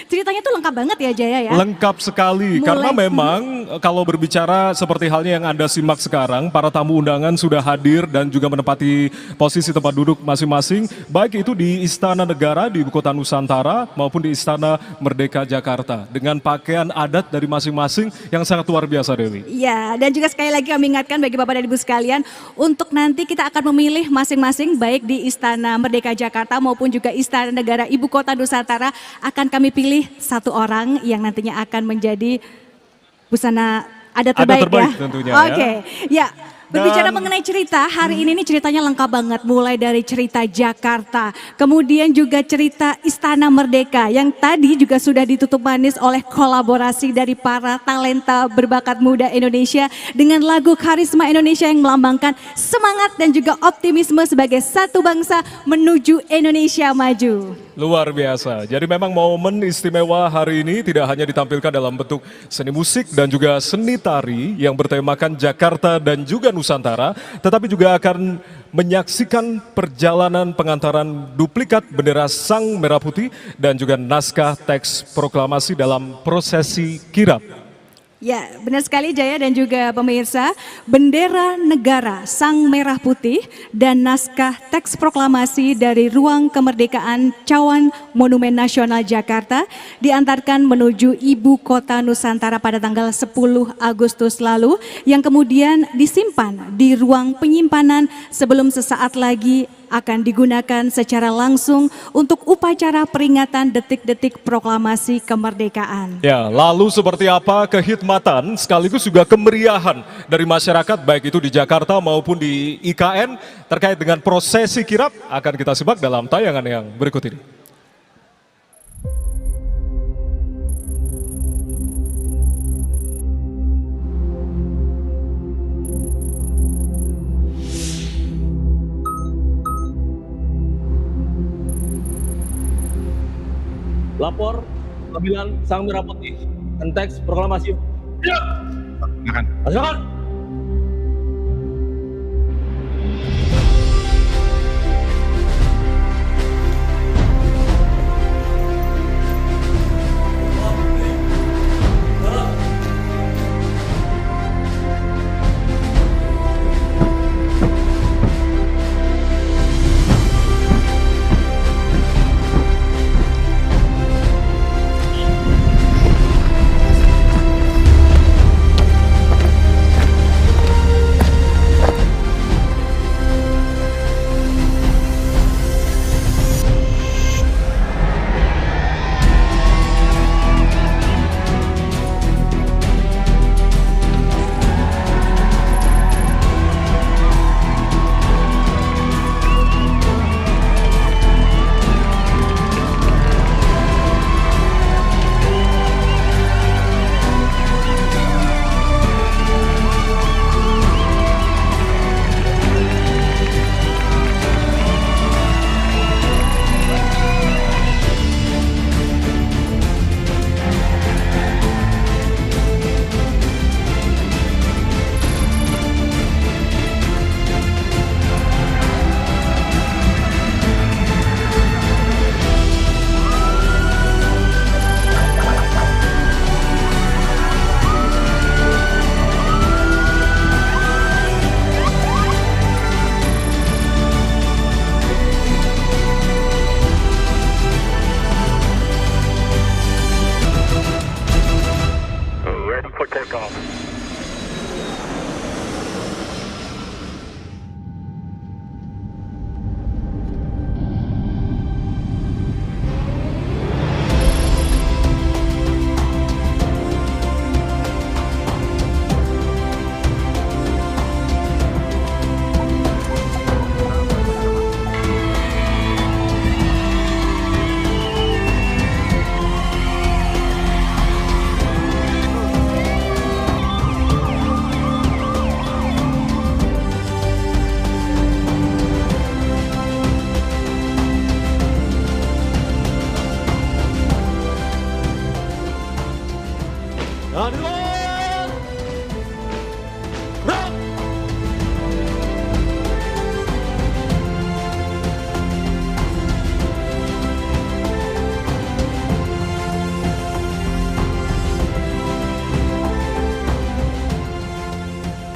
[SPEAKER 10] ceritanya tuh lengkap banget ya Jaya ya.
[SPEAKER 9] Lengkap sekali, karena memang kalau berbicara seperti halnya yang Anda simak sekarang, para tamu undangan sudah hadir dan juga menempati posisi tempat duduk masing-masing, baik itu di Istana Negara di Ibu Kota Nusantara maupun di Istana Merdeka Jakarta dengan pakaian adat dari masing-masing yang sangat luar biasa Dewi.
[SPEAKER 10] Ya, dan juga sekali lagi kami ingatkan bagi Bapak dan Ibu sekalian, untuk nanti kita akan memilih masing-masing baik di Istana Merdeka Jakarta maupun juga Istana Negara Ibu Kota Nusantara, akan kami pilih satu orang yang nantinya akan menjadi busana adat terbaik, ya.
[SPEAKER 9] Tentunya,
[SPEAKER 10] Oke, ya. Berbicara mengenai cerita, hari ini nih ceritanya lengkap banget. Mulai dari cerita Jakarta, kemudian juga cerita Istana Merdeka yang tadi juga sudah ditutup manis oleh kolaborasi dari para talenta berbakat muda Indonesia dengan lagu Karisma Indonesia yang melambangkan semangat dan juga optimisme sebagai satu bangsa menuju Indonesia maju.
[SPEAKER 9] Luar biasa. Jadi memang momen istimewa hari ini tidak hanya ditampilkan dalam bentuk seni musik dan juga seni tari yang bertemakan Jakarta dan juga Nusantara, tetapi juga akan menyaksikan perjalanan pengantaran duplikat bendera Sang Merah Putih dan juga naskah teks proklamasi dalam prosesi kirap.
[SPEAKER 10] Ya, benar sekali Jaya dan juga pemirsa, bendera negara Sang Merah Putih dan naskah teks proklamasi dari Ruang Kemerdekaan Cawan Monumen Nasional Jakarta diantarkan menuju Ibu Kota Nusantara pada tanggal 10 Agustus lalu yang kemudian disimpan di ruang penyimpanan sebelum sesaat lagi akan digunakan secara langsung untuk upacara peringatan detik-detik proklamasi kemerdekaan.
[SPEAKER 9] Ya, lalu seperti apa kehikmatan sekaligus juga kemeriahan dari masyarakat baik itu di Jakarta maupun di IKN terkait dengan prosesi kirap akan kita simak dalam tayangan yang berikut ini.
[SPEAKER 1] Lapor Pemilihan Sang Merah Putih dan teks proklamasi. Ya. Laksanakan.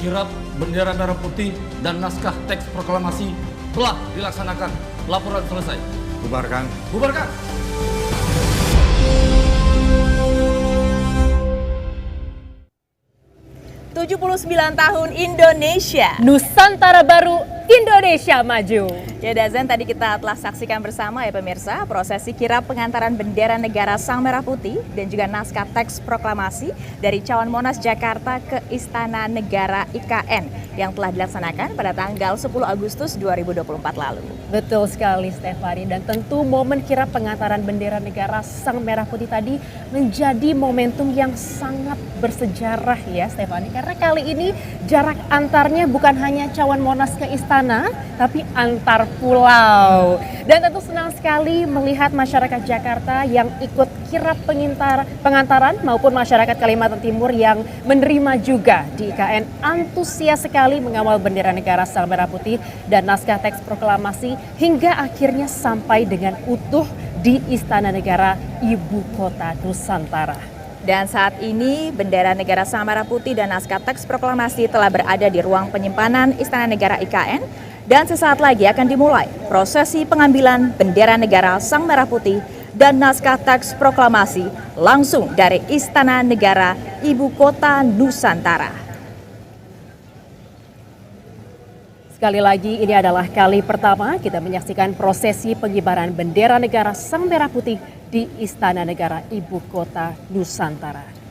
[SPEAKER 1] Kirap bendera merah putih dan naskah teks proklamasi telah dilaksanakan. Laporan selesai.
[SPEAKER 6] Bubarkan.
[SPEAKER 1] Bubarkan.
[SPEAKER 4] ...79 tahun Indonesia.
[SPEAKER 12] Nusantara baru, Indonesia maju.
[SPEAKER 4] Ya Dazen, tadi kita telah saksikan bersama ya pemirsa prosesi kirap pengantaran bendera negara Sang Merah Putih dan juga naskah teks proklamasi dari Cawan Monas Jakarta ke Istana Negara IKN yang telah dilaksanakan pada tanggal 10 Agustus 2024 lalu.
[SPEAKER 12] Betul sekali Stefani, dan tentu momen kirap pengantaran bendera negara Sang Merah Putih tadi menjadi momentum yang sangat bersejarah ya Stefani, karena kali ini jarak antarnya bukan hanya Cawan Monas ke Istana istana, tapi antar pulau. Dan tentu senang sekali melihat masyarakat Jakarta yang ikut kirap pengantaran maupun masyarakat Kalimantan Timur yang menerima juga di IKN antusias sekali mengawal bendera negara Sang Merah Putih dan naskah teks proklamasi hingga akhirnya sampai dengan utuh di Istana Negara Ibu Kota Nusantara.
[SPEAKER 4] Dan saat ini bendera negara Sang Merah Putih dan naskah teks proklamasi telah berada di ruang penyimpanan Istana Negara IKN dan sesaat lagi akan dimulai prosesi pengambilan bendera negara Sang Merah Putih dan naskah teks proklamasi langsung dari Istana Negara Ibu Kota Nusantara.
[SPEAKER 12] Sekali lagi ini adalah kali pertama kita menyaksikan prosesi pengibaran bendera negara Sang Merah Putih di Istana Negara Ibu Kota Nusantara.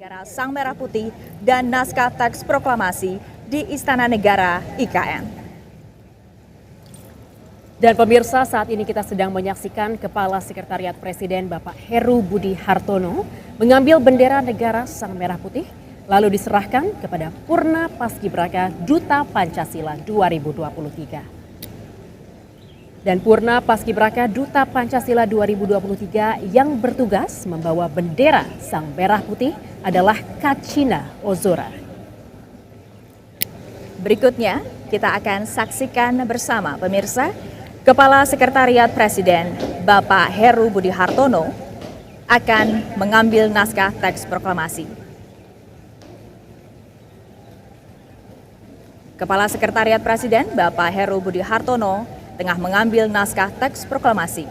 [SPEAKER 4] Negara Sang Merah Putih dan naskah teks proklamasi di Istana Negara IKN.
[SPEAKER 12] Dan pemirsa, saat ini kita sedang menyaksikan Kepala Sekretariat Presiden Bapak Heru Budi Hartono mengambil bendera negara Sang Merah Putih lalu diserahkan kepada Purna Paskibraka Duta Pancasila 2023. Dan Purna Paskibraka Duta Pancasila 2023 yang bertugas membawa bendera Sang Merah Putih adalah Kacina Ozora.
[SPEAKER 4] Berikutnya kita akan saksikan bersama pemirsa Kepala Sekretariat Presiden Bapak Heru Budi Hartono akan mengambil naskah teks proklamasi. Kepala Sekretariat Presiden Bapak Heru Budi Hartono tengah mengambil naskah teks proklamasi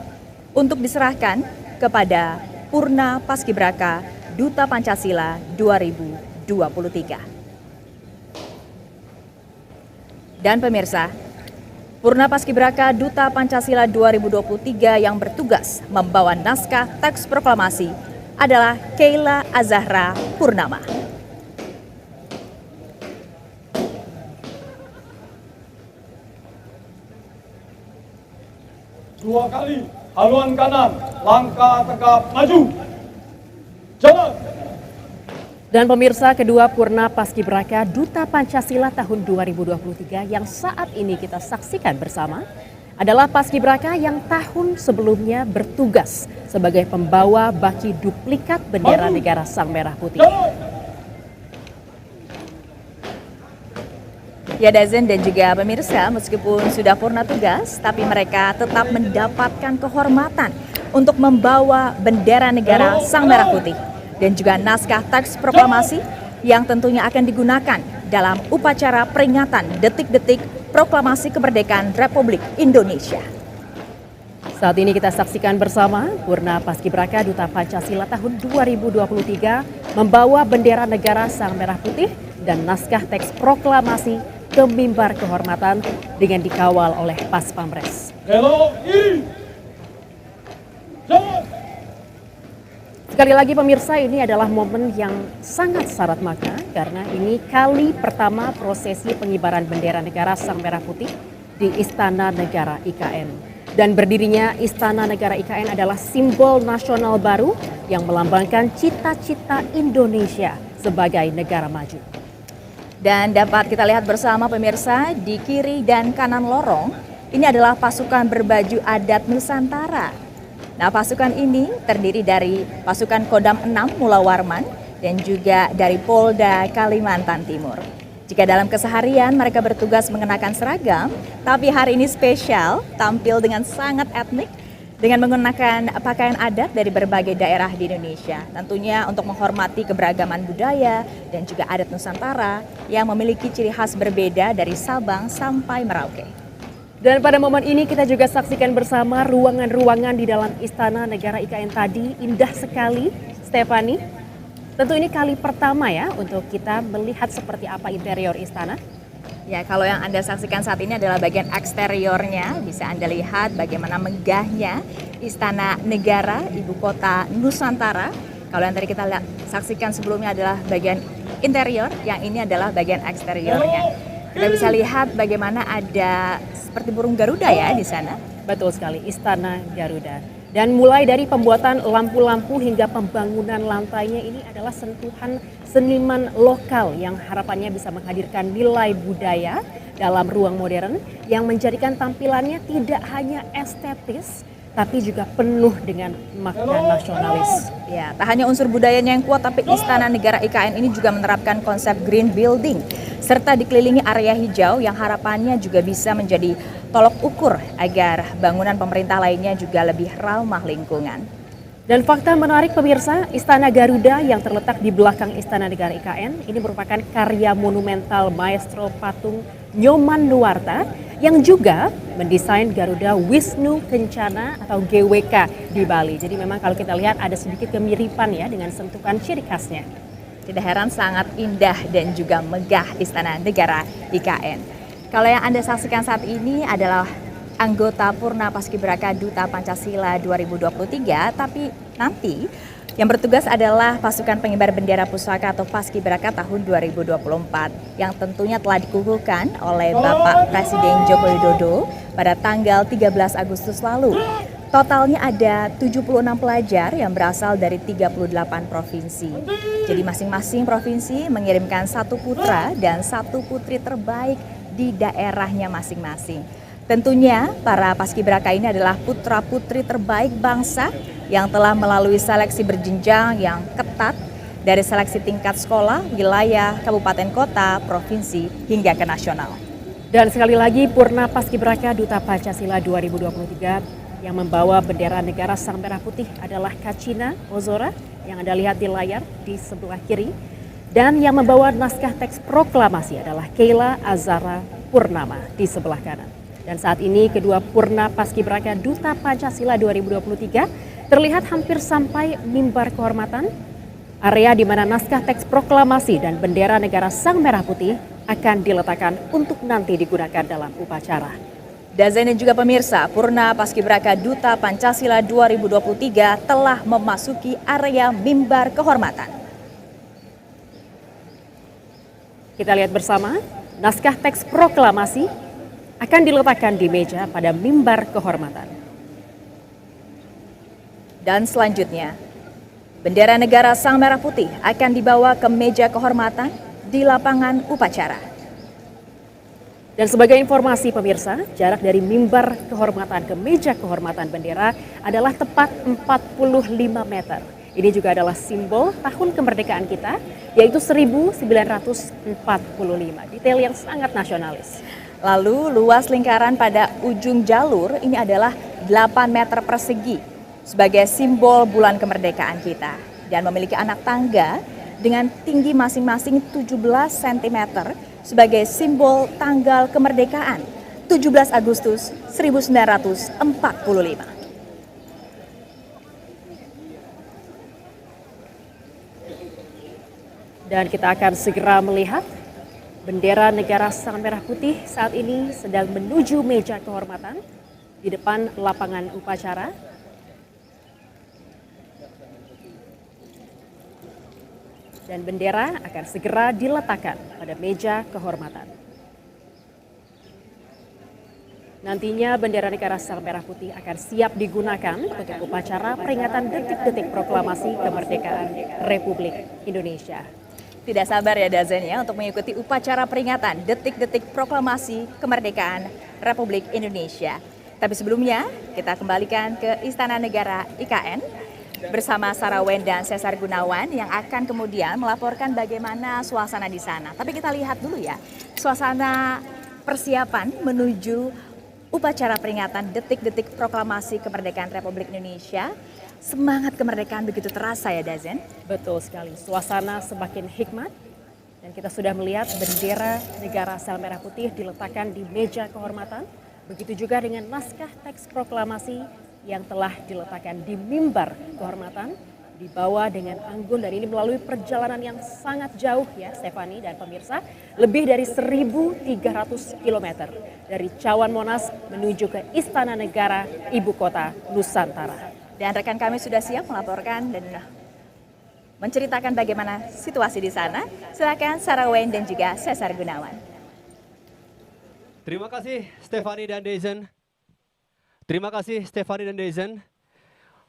[SPEAKER 4] untuk diserahkan kepada Purna Paskibraka Duta Pancasila 2023. Dan pemirsa, Purna Paskibraka Duta Pancasila 2023 yang bertugas membawa naskah teks proklamasi adalah Keila Azahra Purnama.
[SPEAKER 6] Dua kali haluan kanan, langkah tegap maju. Jalan.
[SPEAKER 12] Dan pemirsa, kedua Purna Paskibraka Duta Pancasila tahun 2023 yang saat ini kita saksikan bersama adalah Paskibraka yang tahun sebelumnya bertugas sebagai pembawa baki duplikat bendera negara Sang Merah Putih.
[SPEAKER 4] Ya Dazen dan juga pemirsa, meskipun sudah purna tugas, tapi mereka tetap mendapatkan kehormatan untuk membawa bendera negara Sang Merah Putih dan juga naskah teks proklamasi yang tentunya akan digunakan dalam upacara peringatan detik-detik proklamasi kemerdekaan Republik Indonesia.
[SPEAKER 12] Saat ini kita saksikan bersama Purna Paskibraka Duta Pancasila tahun 2023 membawa bendera negara Sang Merah Putih dan naskah teks proklamasi ke mimbar kehormatan dengan dikawal oleh Pas Pampres. Sekali lagi pemirsa, ini adalah momen yang sangat syarat makna karena ini kali pertama prosesi pengibaran bendera negara Sang Merah Putih di Istana Negara IKN. Dan berdirinya Istana Negara IKN adalah simbol nasional baru yang melambangkan cita-cita Indonesia sebagai negara maju.
[SPEAKER 4] Dan dapat kita lihat bersama pemirsa, di kiri dan kanan lorong, ini adalah pasukan berbaju adat Nusantara. Nah, pasukan ini terdiri dari pasukan Kodam 6 Mula Warman dan juga dari Polda Kalimantan Timur. Jika dalam keseharian mereka bertugas mengenakan seragam, tapi hari ini spesial, tampil dengan sangat etnik dengan menggunakan pakaian adat dari berbagai daerah di Indonesia. Tentunya untuk menghormati keberagaman budaya dan juga adat Nusantara yang memiliki ciri khas berbeda dari Sabang sampai Merauke.
[SPEAKER 12] Dan pada momen ini kita juga saksikan bersama ruangan-ruangan di dalam Istana Negara IKN tadi. Indah sekali, Stefani. Tentu ini kali pertama ya untuk kita melihat seperti apa interior istana.
[SPEAKER 4] Ya, kalau yang Anda saksikan saat ini adalah bagian eksteriornya. Bisa Anda lihat bagaimana megahnya Istana Negara, Ibu Kota Nusantara. Kalau yang tadi kita saksikan sebelumnya adalah bagian interior, yang ini adalah bagian eksteriornya. Kita bisa lihat bagaimana ada seperti burung Garuda ya di sana.
[SPEAKER 12] Betul sekali, Istana Garuda. Dan mulai dari pembuatan lampu-lampu hingga pembangunan lantainya ini adalah sentuhan seniman lokal yang harapannya bisa menghadirkan nilai budaya dalam ruang modern yang menjadikan tampilannya tidak hanya estetis tapi juga penuh dengan makna nasionalis.
[SPEAKER 4] Ya, tak hanya unsur budayanya yang kuat, tapi Istana Negara IKN ini juga menerapkan konsep green building serta dikelilingi area hijau yang harapannya juga bisa menjadi tolok ukur agar bangunan pemerintah lainnya juga lebih ramah lingkungan.
[SPEAKER 12] Dan fakta menarik pemirsa, Istana Garuda yang terletak di belakang Istana Negara IKN ini merupakan karya monumental maestro patung Nyoman Nuwarta yang juga mendesain Garuda Wisnu Kencana atau GWK di Bali. Jadi memang kalau kita lihat ada sedikit kemiripan ya dengan sentuhan ciri khasnya.
[SPEAKER 4] Tidak heran sangat indah dan juga megah Istana Negara IKN. Kalau yang Anda saksikan saat ini adalah anggota Purna Paskibraka Duta Pancasila 2023, tapi nanti yang bertugas adalah pasukan pengibar bendera pusaka atau Paskibraka tahun 2024 yang tentunya telah dikukuhkan oleh Bapak Presiden Joko Widodo pada tanggal 13 Agustus lalu. Totalnya ada 76 pelajar yang berasal dari 38 provinsi. Jadi masing-masing provinsi mengirimkan 1 putra dan 1 putri terbaik di daerahnya masing-masing. Tentunya para paskibraka ini adalah putra-putri terbaik bangsa yang telah melalui seleksi berjenjang yang ketat dari seleksi tingkat sekolah, wilayah, kabupaten kota, provinsi, hingga ke nasional.
[SPEAKER 12] Dan sekali lagi Purna Paskibraka Duta Pancasila 2023 yang membawa bendera negara Sang Merah Putih adalah Kacina Ozora yang Anda lihat di layar di sebelah kiri. Dan yang membawa naskah teks proklamasi adalah Keila Azara Purnama di sebelah kanan. Dan saat ini kedua Purna Paskibraka Duta Pancasila 2023 terlihat hampir sampai mimbar kehormatan, area di mana naskah teks proklamasi dan bendera negara Sang Merah Putih akan diletakkan untuk nanti digunakan dalam upacara.
[SPEAKER 4] Dazen dan juga pemirsa, Purna Paskibraka Duta Pancasila 2023 telah memasuki area mimbar kehormatan.
[SPEAKER 12] Kita lihat bersama, naskah teks proklamasi akan diletakkan di meja pada mimbar kehormatan.
[SPEAKER 4] Dan selanjutnya, bendera negara Sang Merah Putih akan dibawa ke meja kehormatan di lapangan upacara.
[SPEAKER 12] Dan sebagai informasi pemirsa, jarak dari mimbar kehormatan ke meja kehormatan bendera adalah tepat 45 meter. Ini juga adalah simbol tahun kemerdekaan kita, yaitu 1945. Detail yang sangat nasionalis.
[SPEAKER 4] Lalu luas lingkaran pada ujung jalur ini adalah 8 meter persegi sebagai simbol bulan kemerdekaan kita. Dan memiliki anak tangga dengan tinggi masing-masing 17 cm sebagai simbol tanggal kemerdekaan 17 Agustus 1945.
[SPEAKER 12] Dan kita akan segera melihat bendera negara Sang Merah Putih saat ini sedang menuju meja kehormatan di depan lapangan upacara. Dan bendera akan segera diletakkan pada meja kehormatan. Nantinya bendera negara Sang Merah Putih akan siap digunakan untuk upacara peringatan detik-detik proklamasi kemerdekaan Republik Indonesia.
[SPEAKER 4] Tidak sabar ya Dazen ya untuk mengikuti upacara peringatan detik-detik proklamasi kemerdekaan Republik Indonesia. Tapi sebelumnya kita kembalikan ke Istana Negara IKN bersama Sarah Wen dan Cesar Gunawan yang akan kemudian melaporkan bagaimana suasana di sana. Tapi kita lihat dulu ya suasana persiapan menuju upacara peringatan detik-detik proklamasi kemerdekaan Republik Indonesia. Semangat kemerdekaan begitu terasa ya Dazen?
[SPEAKER 12] Betul sekali, suasana semakin hikmat dan kita sudah melihat bendera negara sel merah putih diletakkan di meja kehormatan. Begitu juga dengan naskah teks proklamasi yang telah diletakkan di mimbar kehormatan, dibawa dengan anggun, dan ini melalui perjalanan yang sangat jauh ya Stefani dan pemirsa, lebih dari 1.300 km dari Cawan Monas menuju ke Istana Negara Ibu Kota Nusantara.
[SPEAKER 4] Dan rekan kami sudah siap melaporkan dan menceritakan bagaimana situasi di sana. Silakan Sarah Wayne dan juga Cesar Gunawan.
[SPEAKER 14] Terima kasih Stefani dan Dezen. Terima kasih Stefani dan Dezen.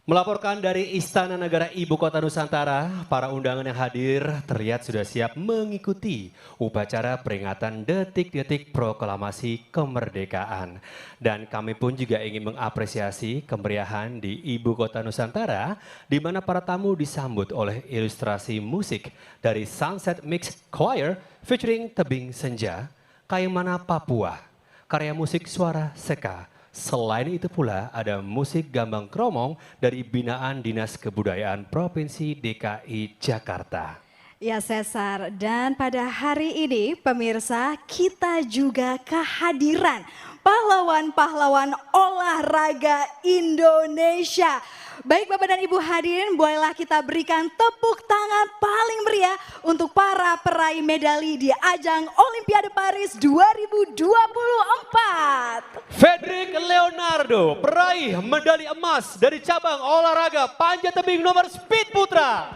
[SPEAKER 14] Melaporkan dari Istana Negara Ibu Kota Nusantara, para undangan yang hadir terlihat sudah siap mengikuti upacara peringatan detik-detik proklamasi kemerdekaan. Dan kami pun juga ingin mengapresiasi kemeriahan di Ibu Kota Nusantara, di mana para tamu disambut oleh ilustrasi musik dari Sunset Mix Choir featuring Tebing Senja, Kayamana Papua, karya musik Suara Seka. Selain itu pula ada musik gambang kromong dari binaan Dinas Kebudayaan Provinsi DKI Jakarta.
[SPEAKER 13] Ya Cesar, dan pada hari ini pemirsa kita juga kehadiran pahlawan-pahlawan olahraga Indonesia. Baik Bapak dan Ibu hadirin, bolehlah kita berikan tepuk tangan paling meriah untuk para peraih medali di ajang Olimpiade Paris 2024.
[SPEAKER 14] Fedrik Leonardo, peraih medali emas dari cabang olahraga panjat tebing nomor speed putra.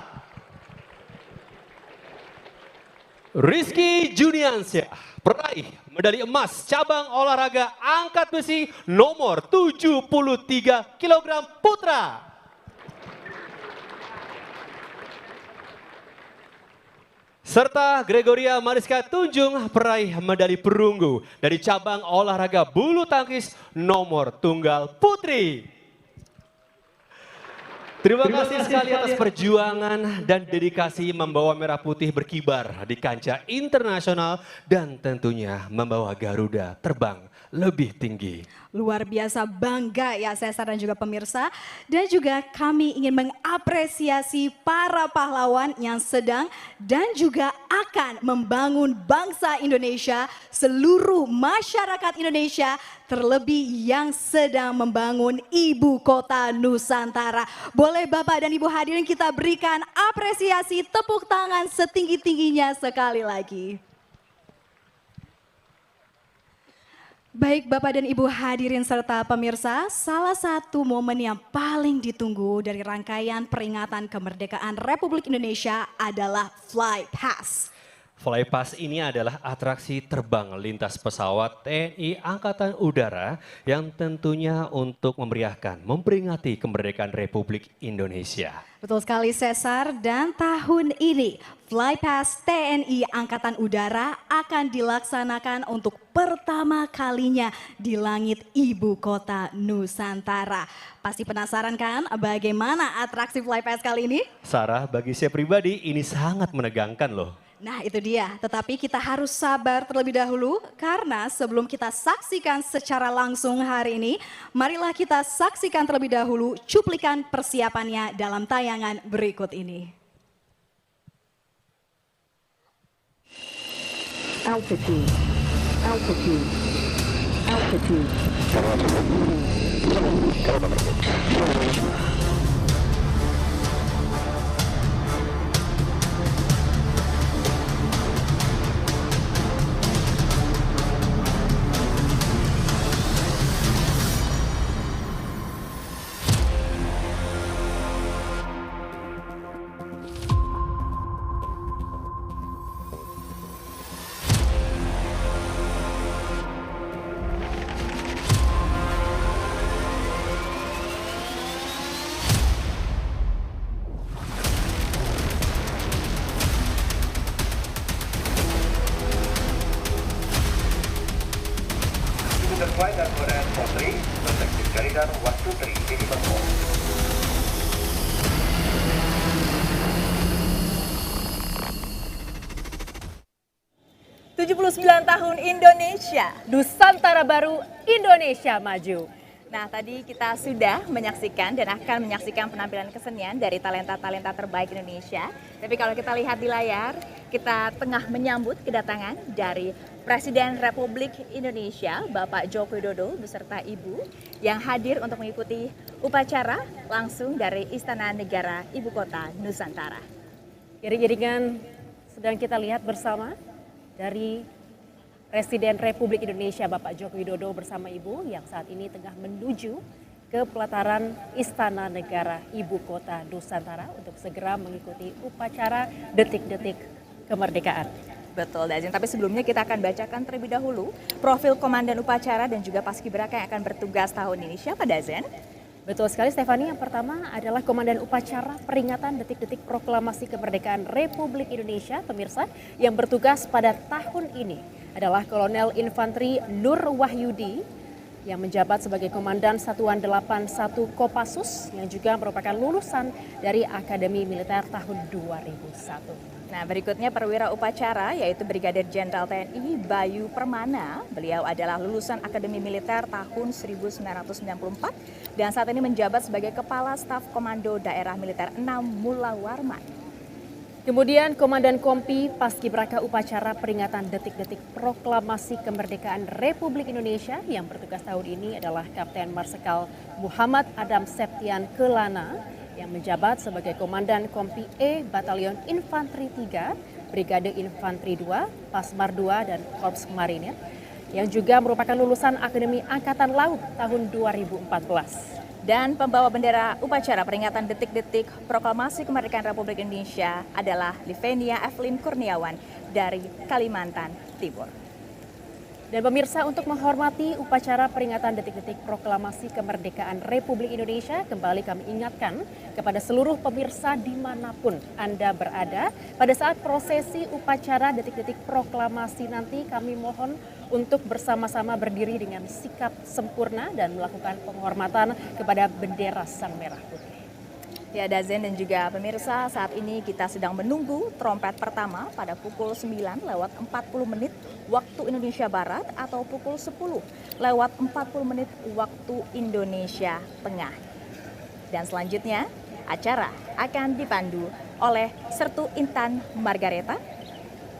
[SPEAKER 14] Rizky Juniansyah, peraih medali emas cabang olahraga angkat besi nomor 73 kg putra. Serta Gregoria Mariska Tunjung, peraih medali perunggu dari cabang olahraga bulu tangkis nomor tunggal putri. Terima kasih sekali atas perjuangan dan dedikasi membawa merah putih berkibar di kancah internasional dan tentunya membawa Garuda terbang lebih tinggi.
[SPEAKER 13] Luar biasa bangga ya Cesar dan juga pemirsa. Dan juga kami ingin mengapresiasi para pahlawan yang sedang dan juga akan membangun bangsa Indonesia, seluruh masyarakat Indonesia, terlebih yang sedang membangun Ibu Kota Nusantara. Boleh Bapak dan Ibu hadirin kita berikan apresiasi tepuk tangan setinggi-tingginya sekali lagi. Baik Bapak dan Ibu hadirin serta pemirsa, salah satu momen yang paling ditunggu dari rangkaian peringatan kemerdekaan Republik Indonesia adalah Fly Pass.
[SPEAKER 14] Fly Pass ini adalah atraksi terbang lintas pesawat TNI Angkatan Udara yang tentunya untuk memeriahkan, memperingati kemerdekaan Republik Indonesia.
[SPEAKER 13] Betul sekali Cesar, dan tahun ini Fly Pass TNI Angkatan Udara akan dilaksanakan untuk pertama kalinya di langit Ibu Kota Nusantara. Pasti penasaran kan bagaimana atraksi Fly Pass kali ini?
[SPEAKER 14] Sarah, bagi saya pribadi ini sangat menegangkan loh.
[SPEAKER 13] Nah itu dia, tetapi kita harus sabar terlebih dahulu karena sebelum kita saksikan secara langsung hari ini, marilah kita saksikan terlebih dahulu cuplikan persiapannya dalam tayangan berikut ini.
[SPEAKER 11] Altitude, altitude, altitude.
[SPEAKER 4] 79 tahun Indonesia.
[SPEAKER 12] Nusantara baru, Indonesia maju.
[SPEAKER 4] Nah, tadi kita sudah menyaksikan dan akan menyaksikan penampilan kesenian dari talenta-talenta terbaik Indonesia. Tapi kalau kita lihat di layar, kita tengah menyambut kedatangan dari Presiden Republik Indonesia, Bapak Joko Widodo beserta Ibu yang hadir untuk mengikuti upacara langsung dari Istana Negara Ibu Kota Nusantara.
[SPEAKER 12] Iring-iringan sedang kita lihat bersama dari Presiden Republik Indonesia Bapak Joko Widodo bersama Ibu yang saat ini tengah menuju ke pelataran Istana Negara Ibu Kota Nusantara untuk segera mengikuti upacara detik-detik kemerdekaan.
[SPEAKER 4] Betul, Dazin. Tapi sebelumnya kita akan bacakan terlebih dahulu profil Komandan Upacara dan juga Paskibraka yang akan bertugas tahun ini. Siapa, Dazen?
[SPEAKER 12] Betul sekali, Stefani. Yang pertama adalah Komandan Upacara Peringatan Detik-Detik Proklamasi Kemerdekaan Republik Indonesia, pemirsa, yang bertugas pada tahun ini adalah Kolonel Infanteri Nur Wahyudi yang menjabat sebagai Komandan Satuan 81 Kopassus yang juga merupakan lulusan dari Akademi Militer tahun 2001.
[SPEAKER 4] Nah, berikutnya perwira upacara yaitu Brigadir Jenderal TNI Bayu Permana. Beliau adalah lulusan Akademi Militer tahun 1994 dan saat ini menjabat sebagai Kepala Staf Komando Daerah Militer 6 Mula Warman.
[SPEAKER 12] Kemudian Komandan Kompi Paskibraka Upacara Peringatan Detik-Detik Proklamasi Kemerdekaan Republik Indonesia yang bertugas tahun ini adalah Kapten Marsikal Muhammad Adam Septian Kelana yang menjabat sebagai Komandan Kompi E Batalion Infanteri 3, Brigade Infanteri 2, Pasmar 2 dan Korps Marinir yang juga merupakan lulusan Akademi Angkatan Laut tahun 2014.
[SPEAKER 4] Dan pembawa bendera upacara peringatan detik-detik proklamasi kemerdekaan Republik Indonesia adalah Livenia Evelyn Kurniawan dari Kalimantan Timur.
[SPEAKER 12] Dan pemirsa, untuk menghormati upacara peringatan detik-detik proklamasi kemerdekaan Republik Indonesia, kembali kami ingatkan kepada seluruh pemirsa dimanapun Anda berada, pada saat prosesi upacara detik-detik proklamasi nanti kami mohon untuk bersama-sama berdiri dengan sikap sempurna dan melakukan penghormatan kepada bendera Sang Merah Putih.
[SPEAKER 4] Ya, Dazen dan juga pemirsa, saat ini kita sedang menunggu trompet pertama pada pukul 9 lewat 40 menit waktu Indonesia Barat atau pukul 10 lewat 40 menit waktu Indonesia Tengah. Dan selanjutnya acara akan dipandu oleh Sertu Intan Margareta,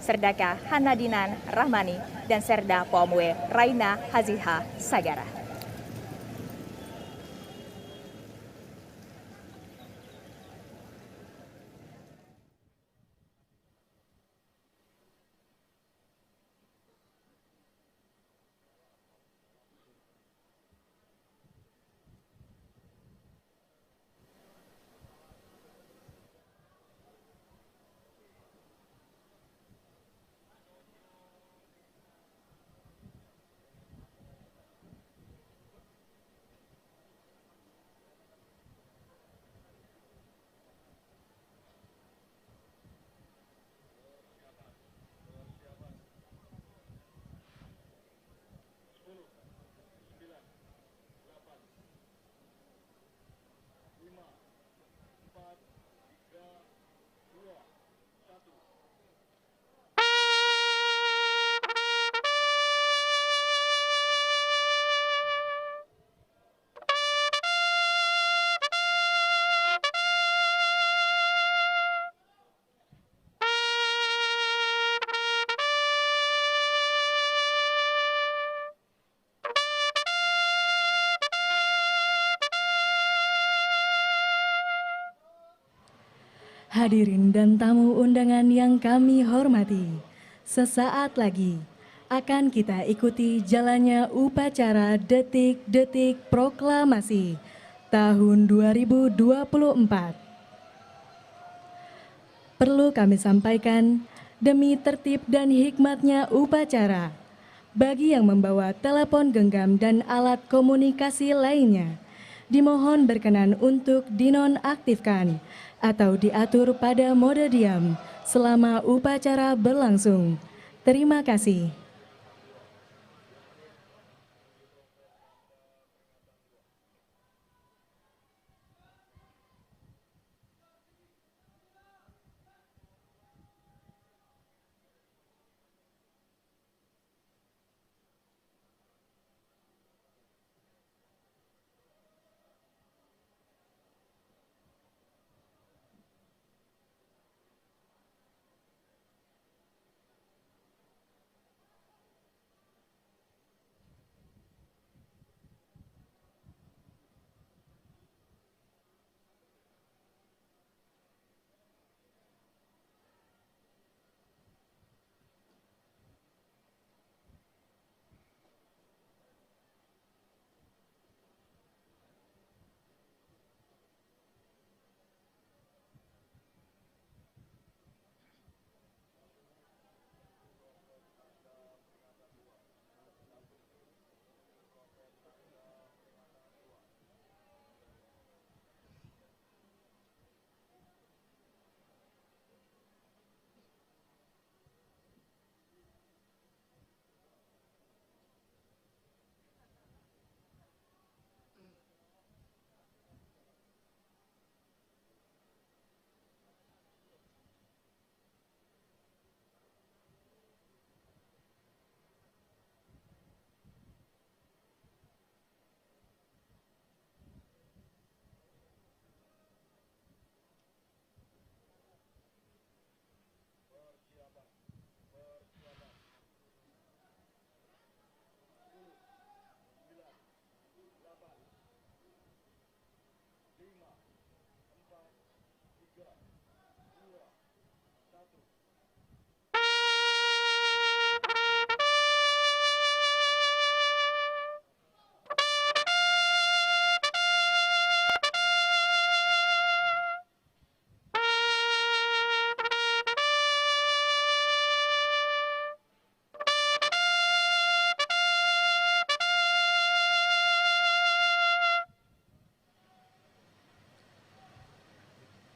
[SPEAKER 4] Serdaka Hanadinan Rahmani, dan Serda Pomwe Raina Haziha Sagara.
[SPEAKER 2] Hadirin dan tamu undangan yang kami hormati, sesaat lagi akan kita ikuti jalannya upacara detik-detik proklamasi tahun 2024. Perlu kami sampaikan, demi tertib dan hikmatnya upacara, bagi yang membawa telepon genggam dan alat komunikasi lainnya, dimohon berkenan untuk dinonaktifkan atau diatur pada mode diam selama upacara berlangsung. Terima kasih.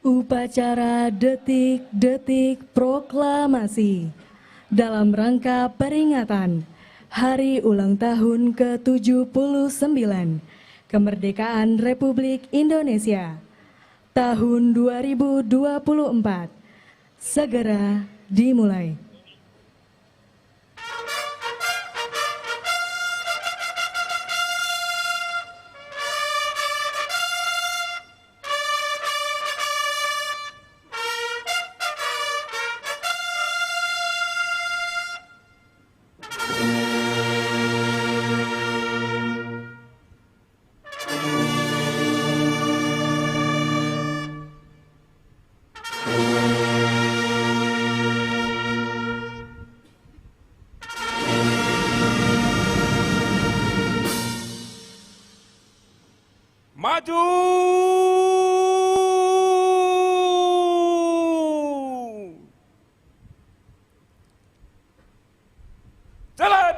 [SPEAKER 2] Upacara detik-detik proklamasi dalam rangka peringatan Hari Ulang Tahun ke-79 Kemerdekaan Republik Indonesia tahun 2024 segera dimulai.
[SPEAKER 7] Maju! Jalan!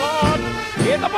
[SPEAKER 7] Jalan! Kita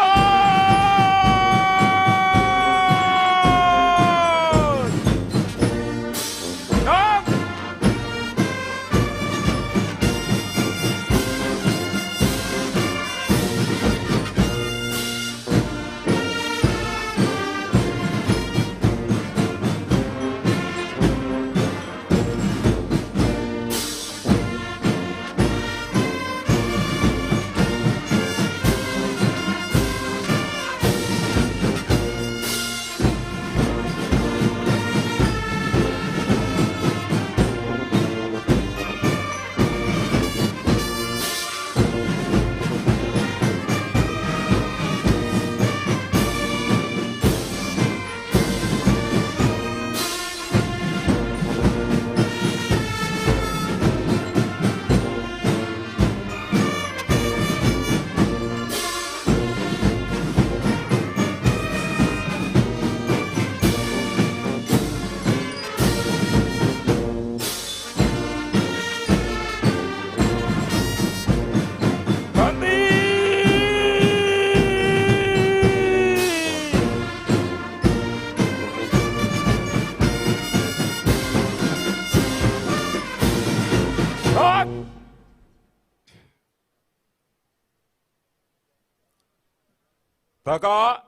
[SPEAKER 7] Tegak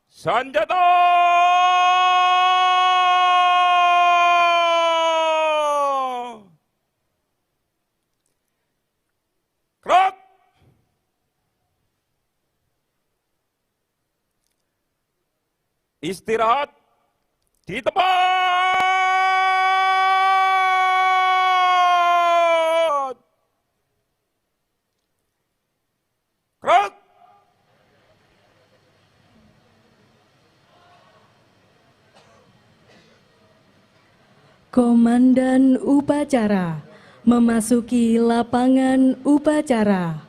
[SPEAKER 7] senjata! Gerak! Istirahat di tempat! Gerak!
[SPEAKER 2] Komandan upacara memasuki lapangan upacara.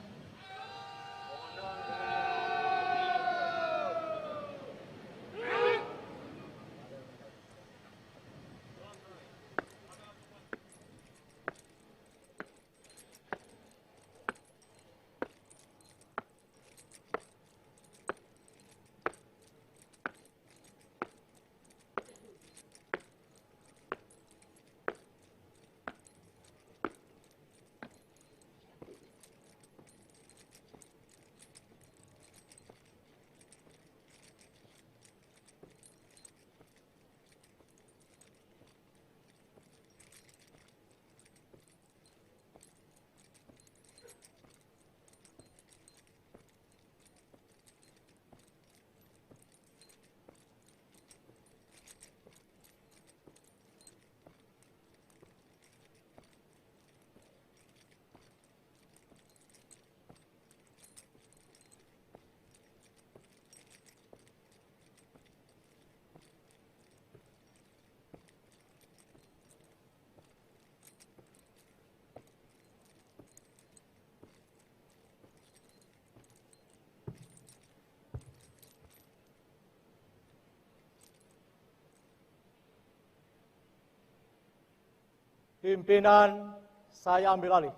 [SPEAKER 6] Pimpinan saya ambil alih.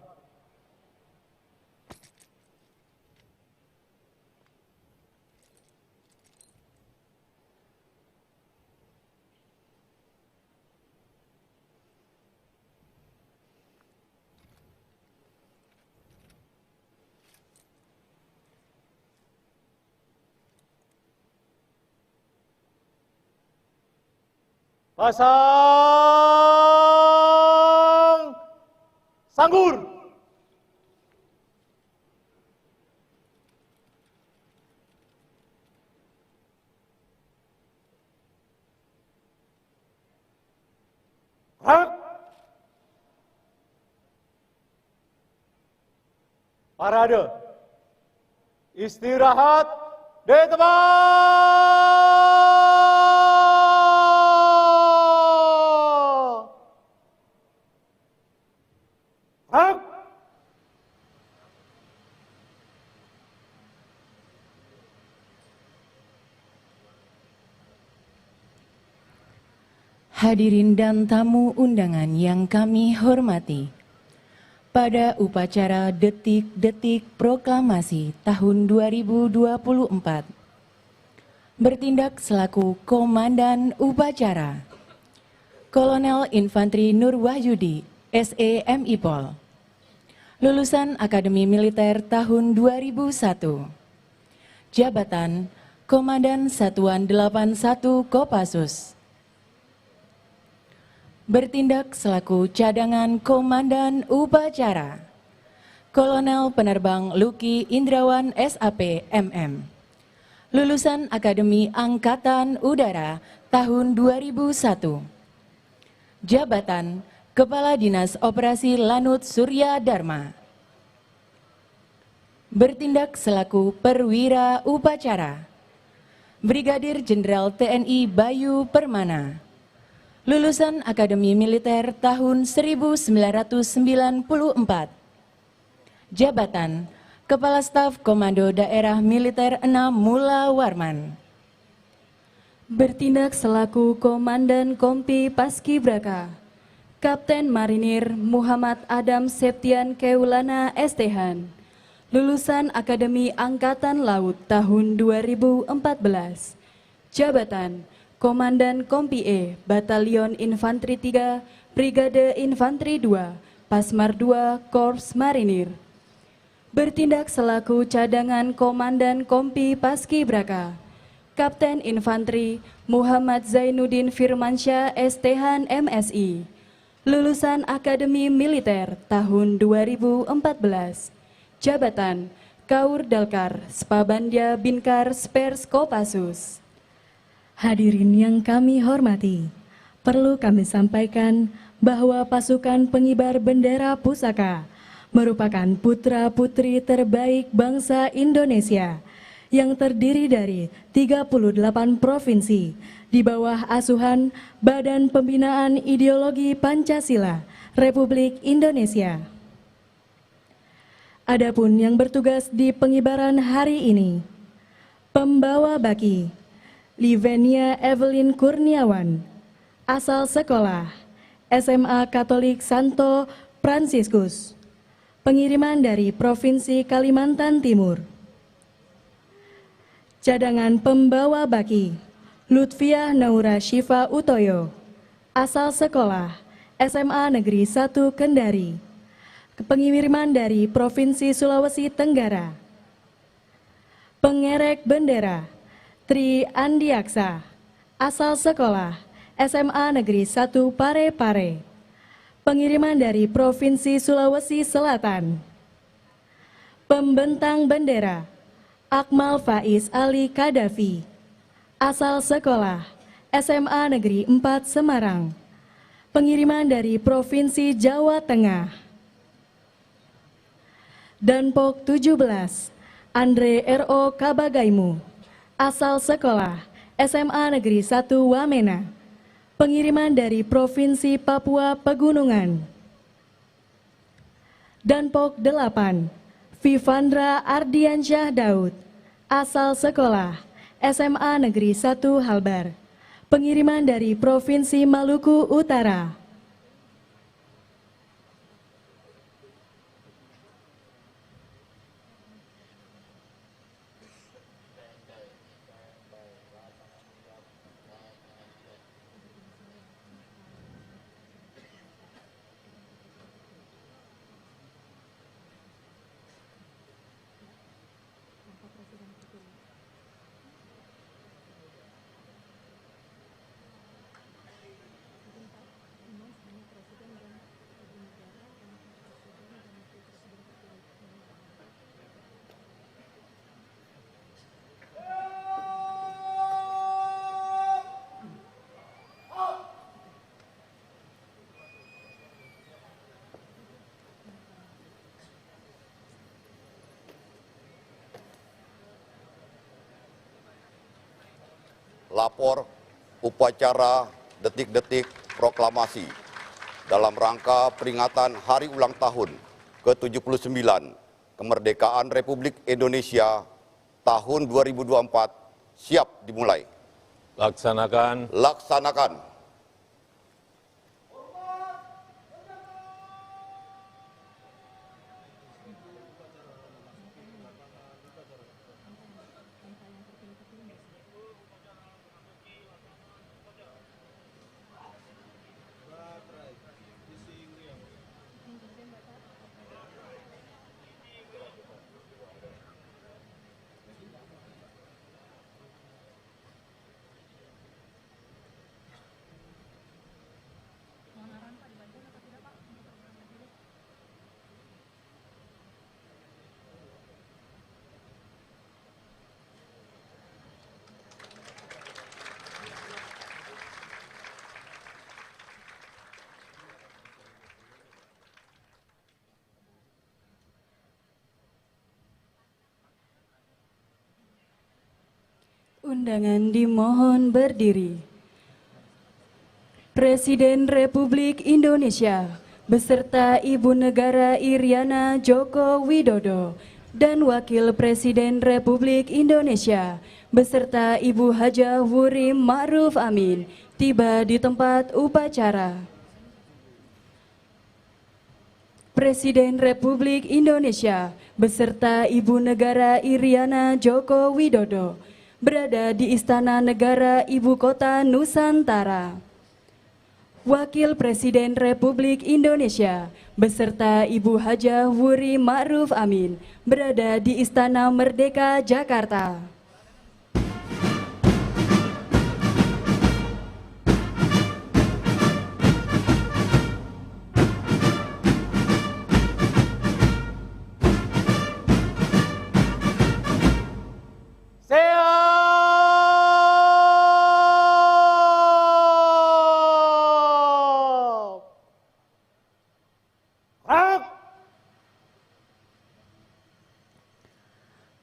[SPEAKER 6] Pasang sanggur. Gerak. Parade. Istirahat di tempat.
[SPEAKER 8] Hadirin dan tamu undangan yang kami hormati, pada upacara Detik-Detik Proklamasi tahun 2024, bertindak selaku Komandan Upacara, Kolonel Infanteri Nur Wahyudi, SEMIPOL, lulusan Akademi Militer tahun 2001, jabatan Komandan Satuan 81 Kopassus, bertindak selaku cadangan Komandan Upacara, Kolonel Penerbang Luki Indrawan SAP MM, lulusan Akademi Angkatan Udara tahun 2001, jabatan Kepala Dinas Operasi Lanut Surya Dharma, bertindak selaku Perwira Upacara, Brigadir Jenderal TNI Bayu Permana, lulusan Akademi Militer tahun 1994, jabatan Kepala Staf Komando Daerah Militer 6 Mula Warman,
[SPEAKER 2] bertindak selaku Komandan Kompi Paskibraka, Kapten Marinir Muhammad Adam Septian Keulana STH, lulusan Akademi Angkatan Laut tahun 2014, jabatan Komandan Kompi E, Batalion Infanteri 3, Brigade Infanteri 2, Pasmar 2, Korps Marinir, bertindak selaku cadangan Komandan Kompi Paskibraka, Kapten Infanteri Muhammad Zainuddin Firmansyah STH MSI, lulusan Akademi Militer tahun 2014, jabatan Kaur Dalkar Spabandia Binkar Spers Kopassus. Hadirin yang kami hormati, perlu kami sampaikan bahwa pasukan pengibar bendera pusaka merupakan putra-putri terbaik bangsa Indonesia yang terdiri dari 38 provinsi di bawah asuhan Badan Pembinaan Ideologi Pancasila Republik Indonesia. Adapun yang bertugas di pengibaran hari ini, pembawa baki Livenia Evelyn Kurniawan, asal sekolah SMA Katolik Santo Fransiskus, pengiriman dari Provinsi Kalimantan Timur. Cadangan pembawa baki Lutfiah Naura Syifa Utoyo, asal sekolah SMA Negeri 1 Kendari, pengiriman dari Provinsi Sulawesi Tenggara. Pengerek bendera Tri Andiaksa, asal sekolah SMA Negeri 1 Parepare, pengiriman dari Provinsi Sulawesi Selatan. Pembentang bendera Akmal Faiz Ali Kadafi, asal sekolah SMA Negeri 4 Semarang, pengiriman dari Provinsi Jawa Tengah. Danpok 17 Andre R.O. Kabagaimu, asal sekolah SMA Negeri 1 Wamena, pengiriman dari Provinsi Papua Pegunungan. Danpok 8 Vivandra Ardiansyah Daud, asal sekolah SMA Negeri 1 Halbar, pengiriman dari Provinsi Maluku Utara.
[SPEAKER 15] lapor upacara detik-detik proklamasi dalam rangka peringatan Hari Ulang Tahun ke-79 Kemerdekaan Republik Indonesia tahun 2024 siap dimulai.
[SPEAKER 16] Laksanakan.
[SPEAKER 15] Laksanakan.
[SPEAKER 2] Undangan dimohon berdiri. Presiden Republik Indonesia beserta Ibu Negara Iriana Joko Widodo dan Wakil Presiden Republik Indonesia beserta Ibu Hajah Wuri Ma'ruf Amin tiba di tempat upacara. Presiden Republik Indonesia beserta Ibu Negara Iriana Joko Widodo berada di Istana Negara Ibu Kota Nusantara. Wakil Presiden Republik Indonesia beserta Ibu Hajah Wuri Ma'ruf Amin berada di Istana Merdeka Jakarta.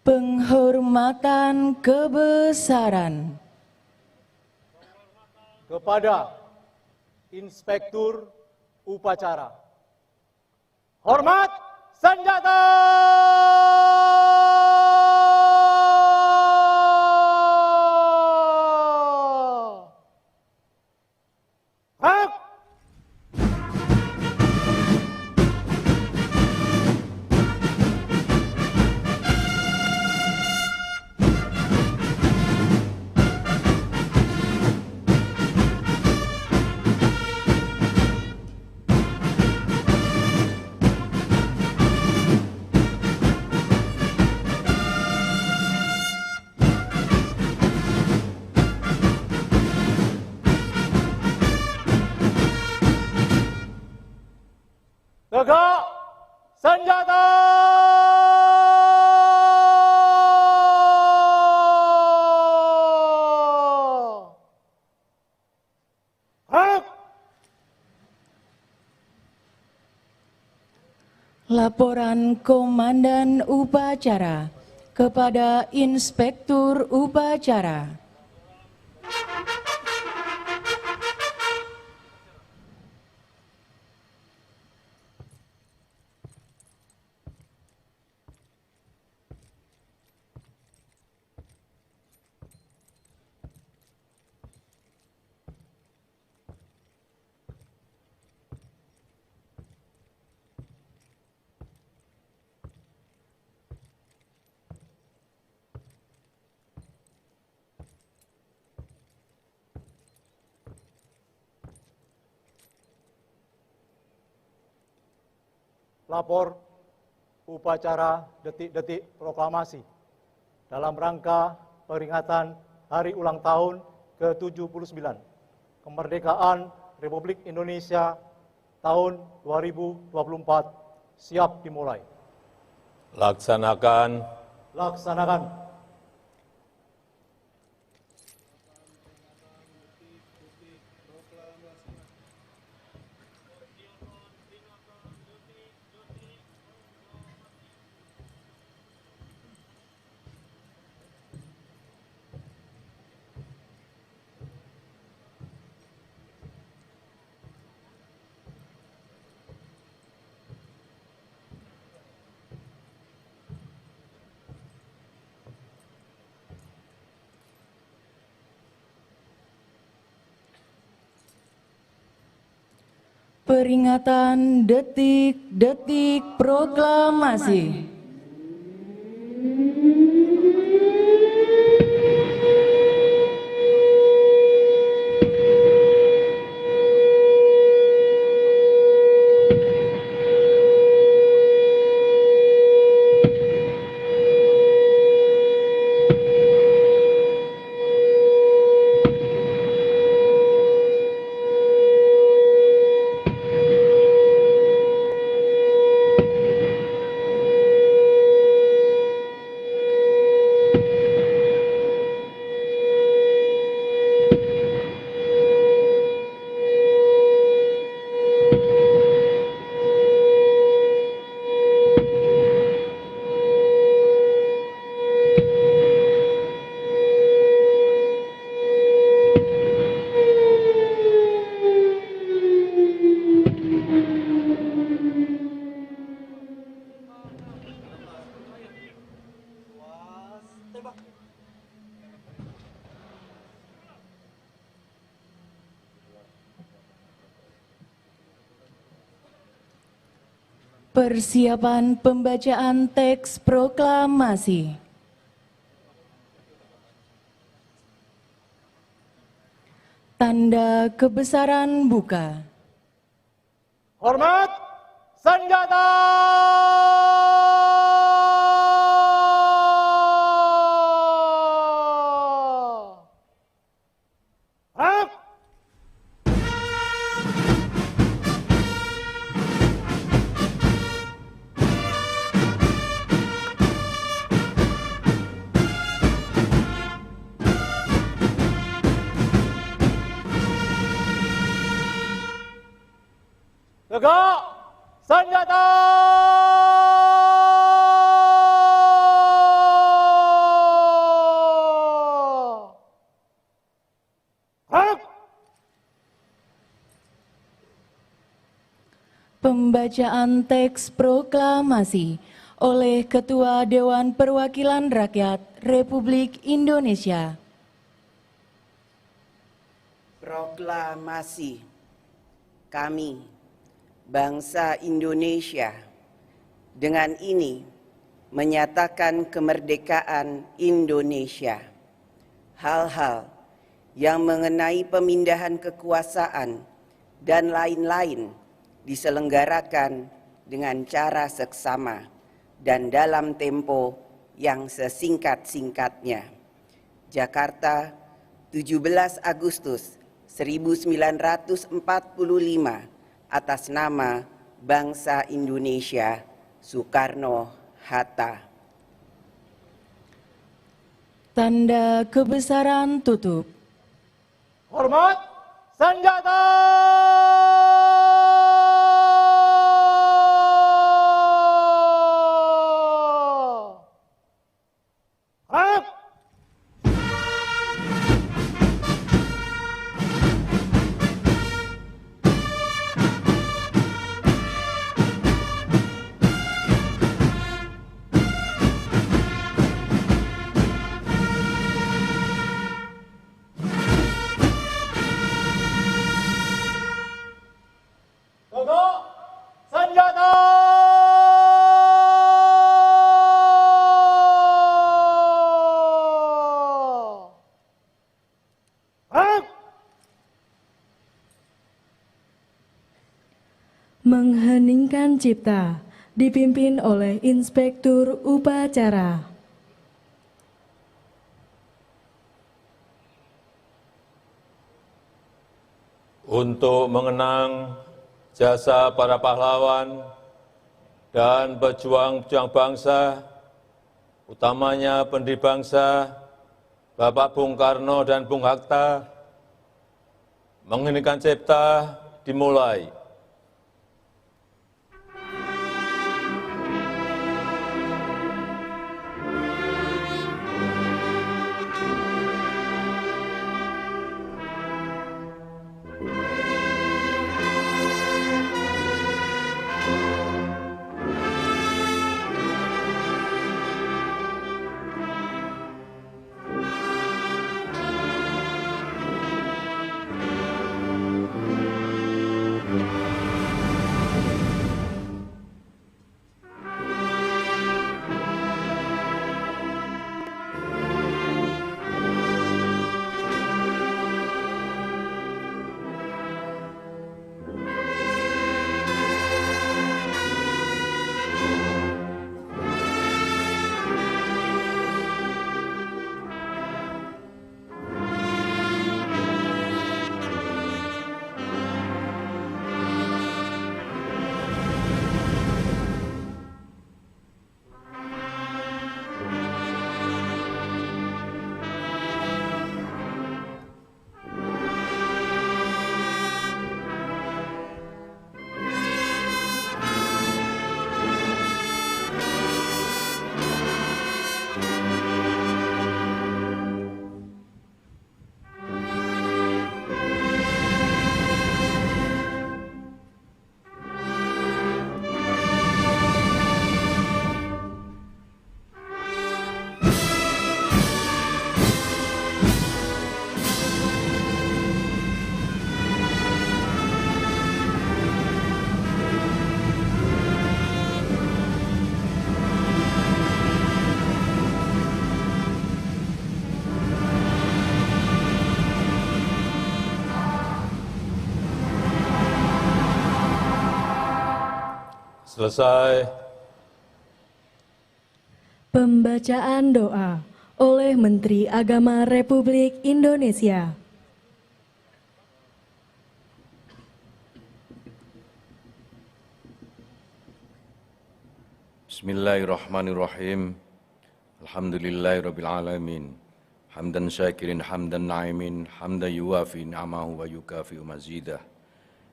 [SPEAKER 8] Penghormatan kebesaran
[SPEAKER 6] kepada Inspektur Upacara. Hormat senjata! Tegak senjata!
[SPEAKER 8] Laporan Komandan Upacara kepada Inspektur Upacara.
[SPEAKER 6] Lapor upacara detik-detik proklamasi dalam rangka peringatan Hari Ulang Tahun ke-79 Kemerdekaan Republik Indonesia tahun 2024 siap dimulai.
[SPEAKER 16] Laksanakan.
[SPEAKER 6] Laksanakan.
[SPEAKER 8] Peringatan detik-detik proklamasi. Persiapan pembacaan teks proklamasi. Tanda kebesaran buka.
[SPEAKER 6] Hormat senjata. Tegak senjata.
[SPEAKER 8] Pembacaan teks proklamasi oleh Ketua Dewan Perwakilan Rakyat Republik Indonesia.
[SPEAKER 17] Proklamasi. Kami, bangsa Indonesia, dengan ini menyatakan kemerdekaan Indonesia. Hal-hal yang mengenai pemindahan kekuasaan dan lain-lain diselenggarakan dengan cara seksama dan dalam tempo yang sesingkat-singkatnya. Jakarta, 17 Agustus 1945, atas nama bangsa Indonesia, Soekarno-Hatta.
[SPEAKER 8] Tanda kebesaran tutup.
[SPEAKER 6] Hormat senjata.
[SPEAKER 2] Mengheningkan cipta dipimpin oleh Inspektur Upacara.
[SPEAKER 16] Untuk mengenang jasa para pahlawan dan pejuang-pejuang bangsa, utamanya pendiri bangsa Bapak Bung Karno dan Bung Hatta, mengheningkan cipta dimulai. Selesai.
[SPEAKER 2] Pembacaan doa oleh Menteri Agama Republik Indonesia.
[SPEAKER 18] Bismillahirrahmanirrahim. Alhamdulillahirabbil alamin. Hamdan syakirin hamdan na'imin, hamdan yuwafi ni'amahu wa yukafi mazidah.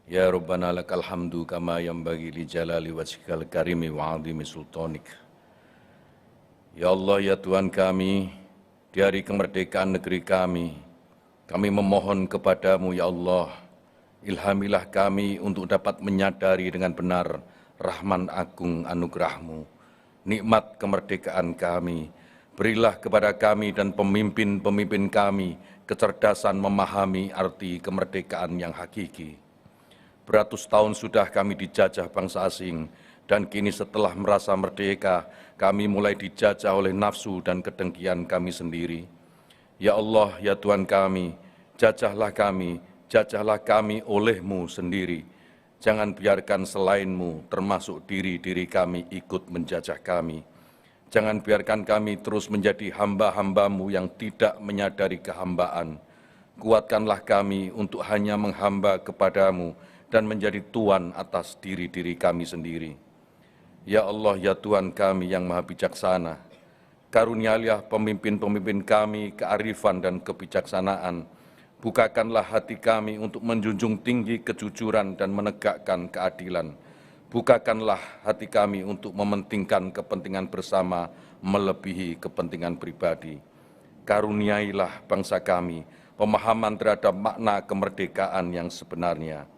[SPEAKER 18] Ya Rabbana lakal hamdu kama yanbaghi li jalali wajhikal karimi wa 'azimi sultanik. Ya Allah, ya Tuhan kami, di hari kemerdekaan negeri kami memohon kepadamu ya Allah, ilhamilah kami untuk dapat menyadari dengan benar rahman agung anugerahmu, nikmat kemerdekaan kami. Berilah kepada kami dan pemimpin-pemimpin kami kecerdasan memahami arti kemerdekaan yang hakiki. Beratus tahun sudah kami dijajah bangsa asing, dan kini setelah merasa merdeka, kami mulai dijajah oleh nafsu dan kedengkian kami sendiri. Ya Allah, ya Tuhan kami, jajahlah kami oleh-Mu sendiri. Jangan biarkan selain-Mu, termasuk diri-diri kami, ikut menjajah kami. Jangan biarkan kami terus menjadi hamba-hamba-Mu yang tidak menyadari kehambaan. Kuatkanlah kami untuk hanya menghamba kepada-Mu dan menjadi Tuhan atas diri-diri kami sendiri. Ya Allah, ya Tuhan kami yang maha bijaksana, karunialah pemimpin-pemimpin kami kearifan dan kebijaksanaan. Bukakanlah hati kami untuk menjunjung tinggi kejujuran dan menegakkan keadilan. Bukakanlah hati kami untuk mementingkan kepentingan bersama melebihi kepentingan pribadi. Karuniailah bangsa kami pemahaman terhadap makna kemerdekaan yang sebenarnya.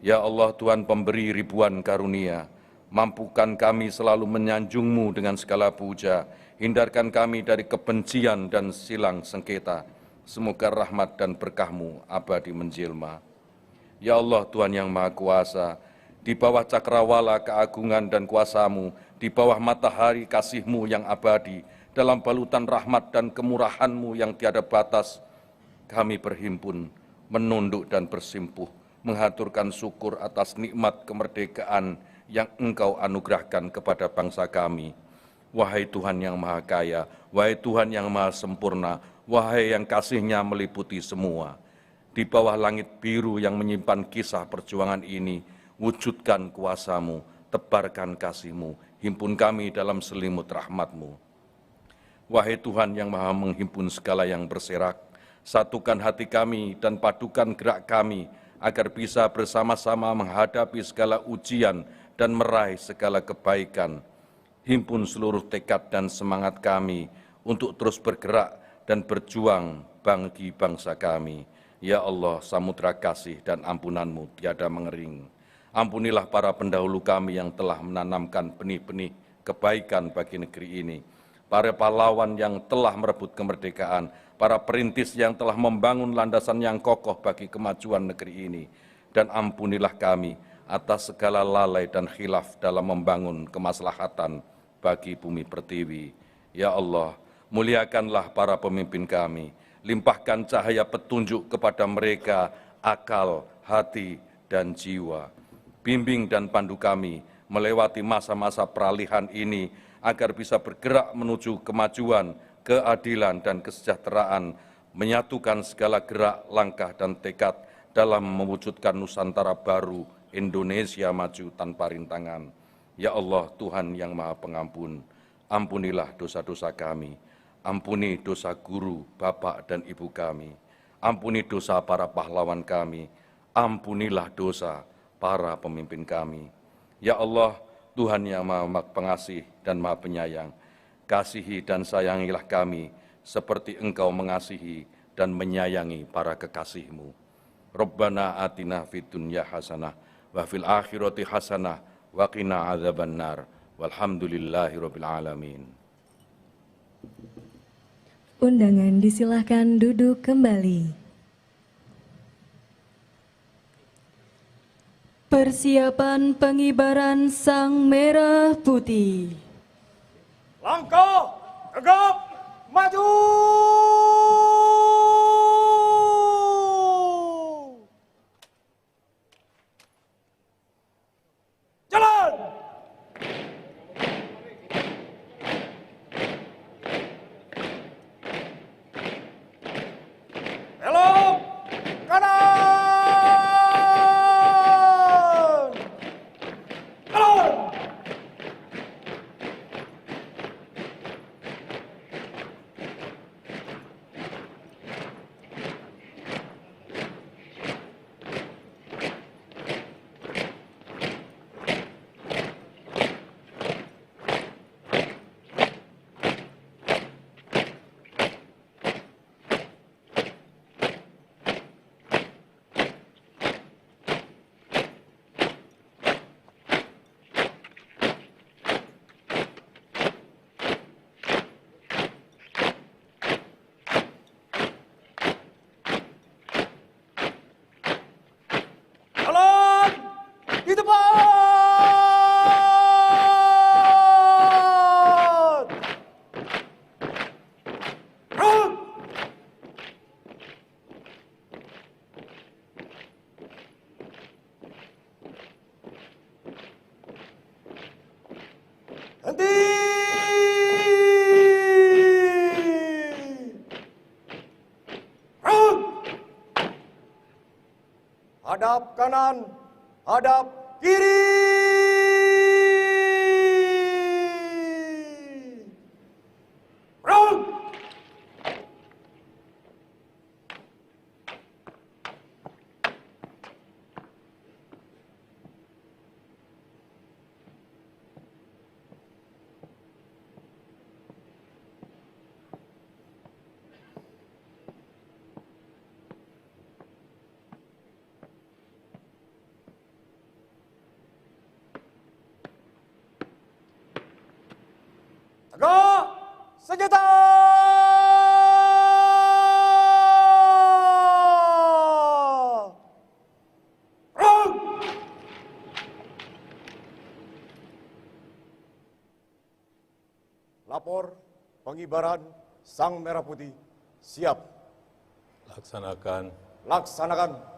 [SPEAKER 18] Ya Allah, Tuhan pemberi ribuan karunia, mampukan kami selalu menyanjung-Mu dengan segala puja, hindarkan kami dari kebencian dan silang sengketa. Semoga rahmat dan berkah-Mu abadi menjelma. Ya Allah, Tuhan yang Maha Kuasa, di bawah cakrawala keagungan dan kuasa-Mu, di bawah matahari kasih-Mu yang abadi, dalam balutan rahmat dan kemurahan-Mu yang tiada batas, kami berhimpun, menunduk dan bersimpuh, menghaturkan syukur atas nikmat kemerdekaan yang Engkau anugerahkan kepada bangsa kami. Wahai Tuhan yang Maha Kaya, wahai Tuhan yang Maha Sempurna, wahai yang kasih-Nya meliputi semua. Di bawah langit biru yang menyimpan kisah perjuangan ini, wujudkan kuasa-Mu, tebarkan kasih-Mu, himpun kami dalam selimut rahmat-Mu. Wahai Tuhan yang Maha menghimpun segala yang berserak, satukan hati kami dan padukan gerak kami, agar bisa bersama-sama menghadapi segala ujian dan meraih segala kebaikan. Himpun seluruh tekad dan semangat kami untuk terus bergerak dan berjuang bagi bangsa kami. Ya Allah, samudra kasih dan ampunan-Mu tiada mengering. Ampunilah para pendahulu kami yang telah menanamkan benih-benih kebaikan bagi negeri ini. Para pahlawan yang telah merebut kemerdekaan, para perintis yang telah membangun landasan yang kokoh bagi kemajuan negeri ini. Dan ampunilah kami atas segala lalai dan khilaf dalam membangun kemaslahatan bagi bumi pertiwi. Ya Allah, muliakanlah para pemimpin kami, limpahkan cahaya petunjuk kepada mereka, akal, hati, dan jiwa. Bimbing dan pandu kami melewati masa-masa peralihan ini, agar bisa bergerak menuju kemajuan, keadilan, dan kesejahteraan, menyatukan segala gerak, langkah, dan tekad dalam mewujudkan Nusantara baru, Indonesia maju tanpa rintangan. Ya Allah, Tuhan yang Maha Pengampun, ampunilah dosa-dosa kami, ampuni dosa guru, bapak, dan ibu kami, ampuni dosa para pahlawan kami, ampunilah dosa para pemimpin kami. Ya Allah, Tuhan yang Maha Pengasih dan Maha Penyayang, kasihi dan sayangilah kami seperti Engkau mengasihi dan menyayangi para kekasih-Mu. Rabbana atina fid dunya hasanah wa fil akhirati hasanah wa qina adzabannar. Walhamdulillahirabbil alamin.
[SPEAKER 2] Undangan disilahkan duduk kembali. Persiapan pengibaran Sang Merah Putih.
[SPEAKER 6] Langkah tegap maju. Jalan. hadap kanan, hadap kiri. Gerak. Tegak senjata. Gerak. Lapor pengibaran Sang Merah Putih siap.
[SPEAKER 16] Laksanakan.
[SPEAKER 6] Laksanakan.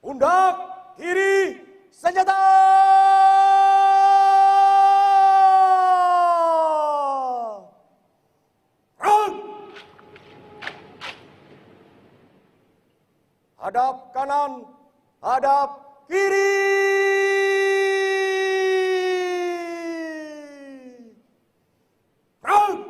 [SPEAKER 6] Pundak kiri senjata. Gerak. Hadap kanan, hadap kiri. Gerak.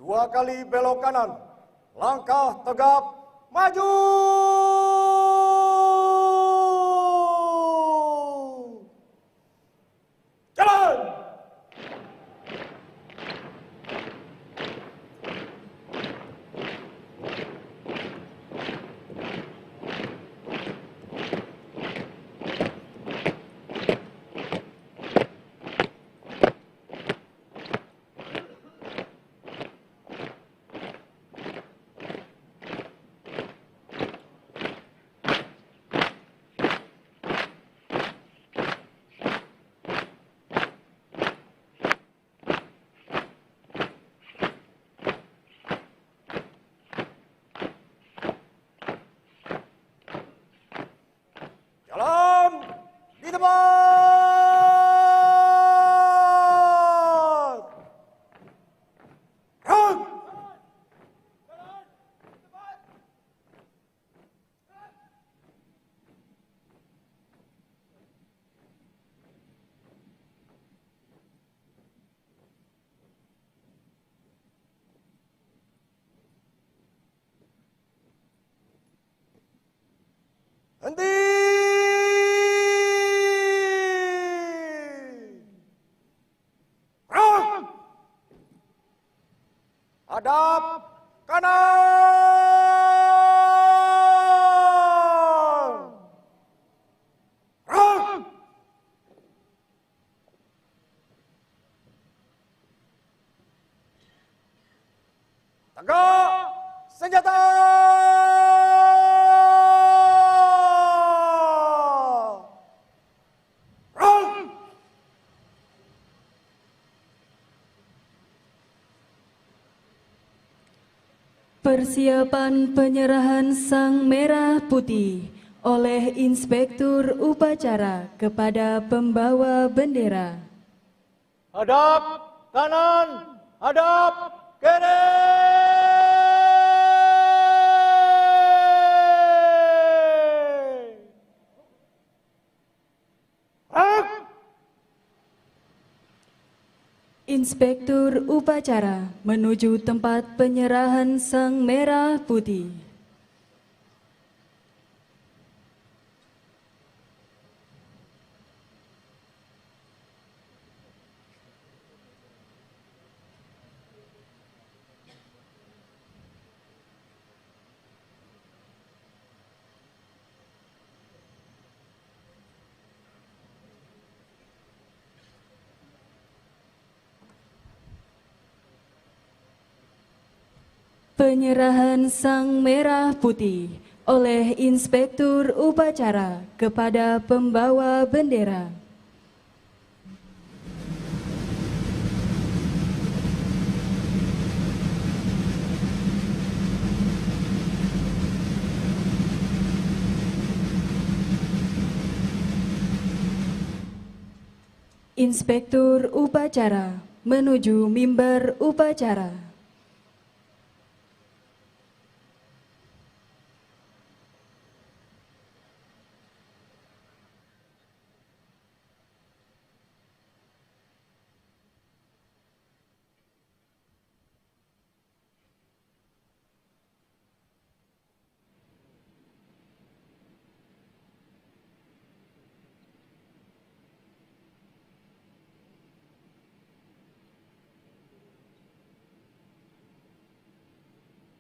[SPEAKER 6] Dua kali belok kanan, langkah tegap, maju. Jalan. Jalan di tempat. Gerak. Henti. Gerak. Hadap kanan. Gerak. Tegak senjata.
[SPEAKER 2] Persiapan penyerahan Sang Merah Putih oleh Inspektur Upacara kepada pembawa bendera.
[SPEAKER 6] Hadap kanan, hadap kiri.
[SPEAKER 2] Inspektur upacara menuju tempat penyerahan sang merah putih. Penyerahan sang merah putih oleh Inspektur upacara kepada pembawa bendera. Inspektur upacara menuju mimbar upacara.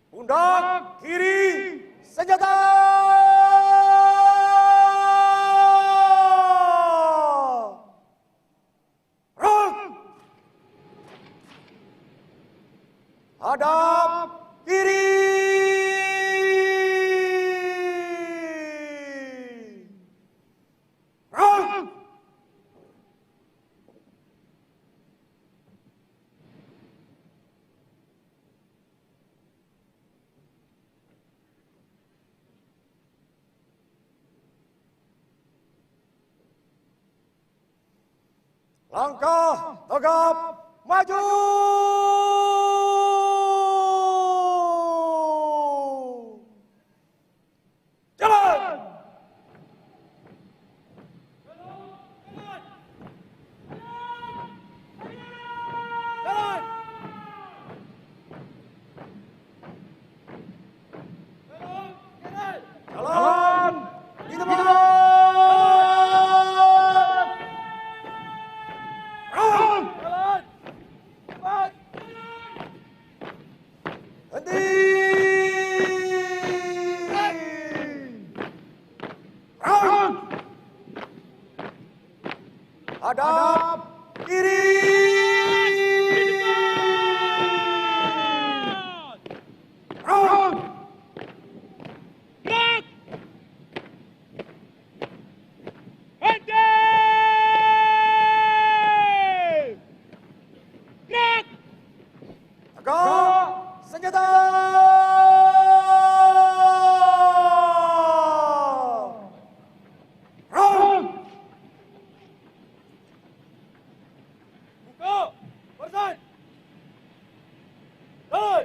[SPEAKER 6] Pundak kiri, senjata! Ruk! Hadap kiri! Ruk! Langkah tegap maju. Jalan. Jalan. Jalan. Di depan. Hadap kiri. Run. Gerak. Henti. Gerak. Tegak. Senjata. Run. Buka. Barisan. Hai.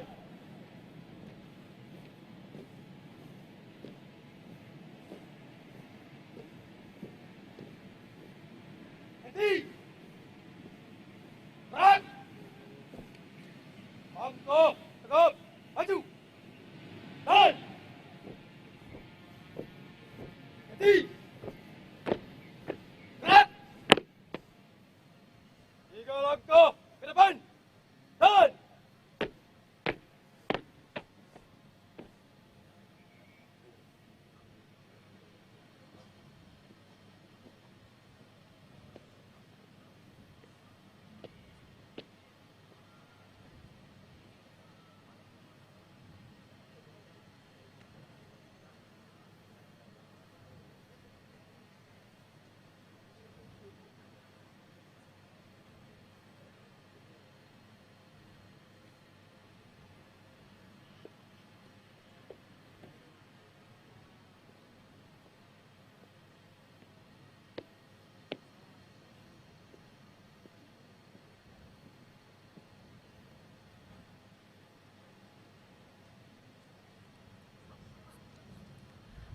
[SPEAKER 6] Henti. Gerak. Bangko. Tegap. Maju. Hai. Henti. Gerak. 3 langkah ke depan. Dan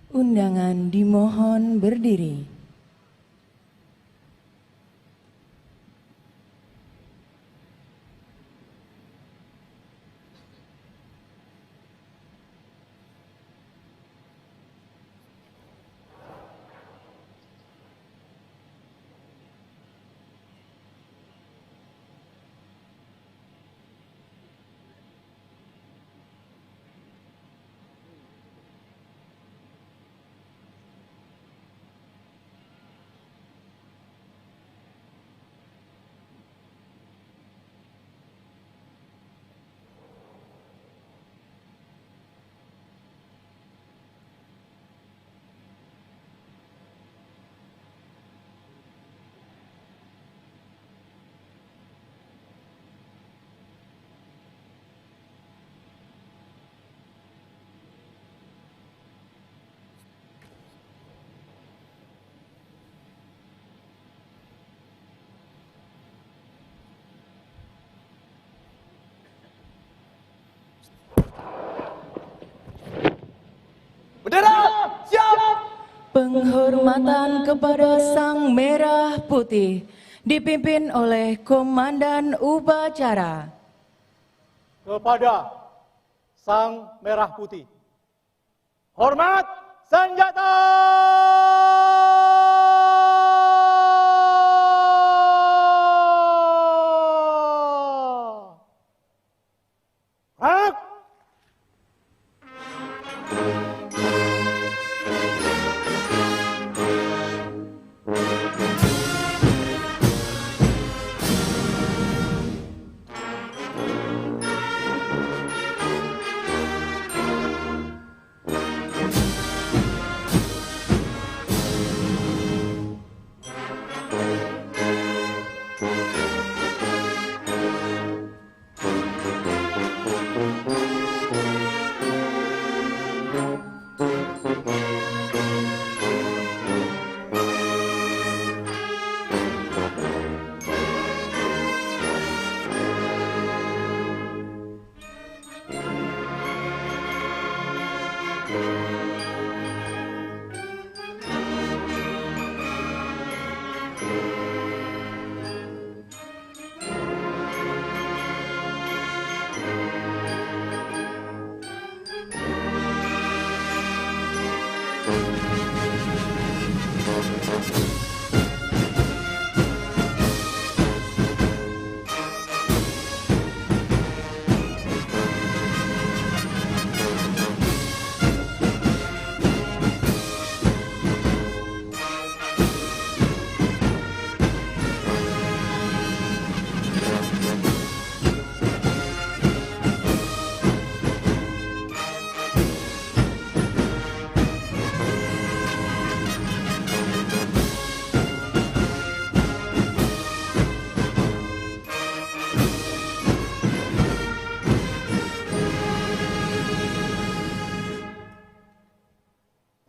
[SPEAKER 8] Undangan dimohon berdiri. Penghormatan kepada Sang Merah Putih dipimpin oleh Komandan Upacara.
[SPEAKER 6] Kepada Sang Merah Putih. Hormat senjata! Gerak!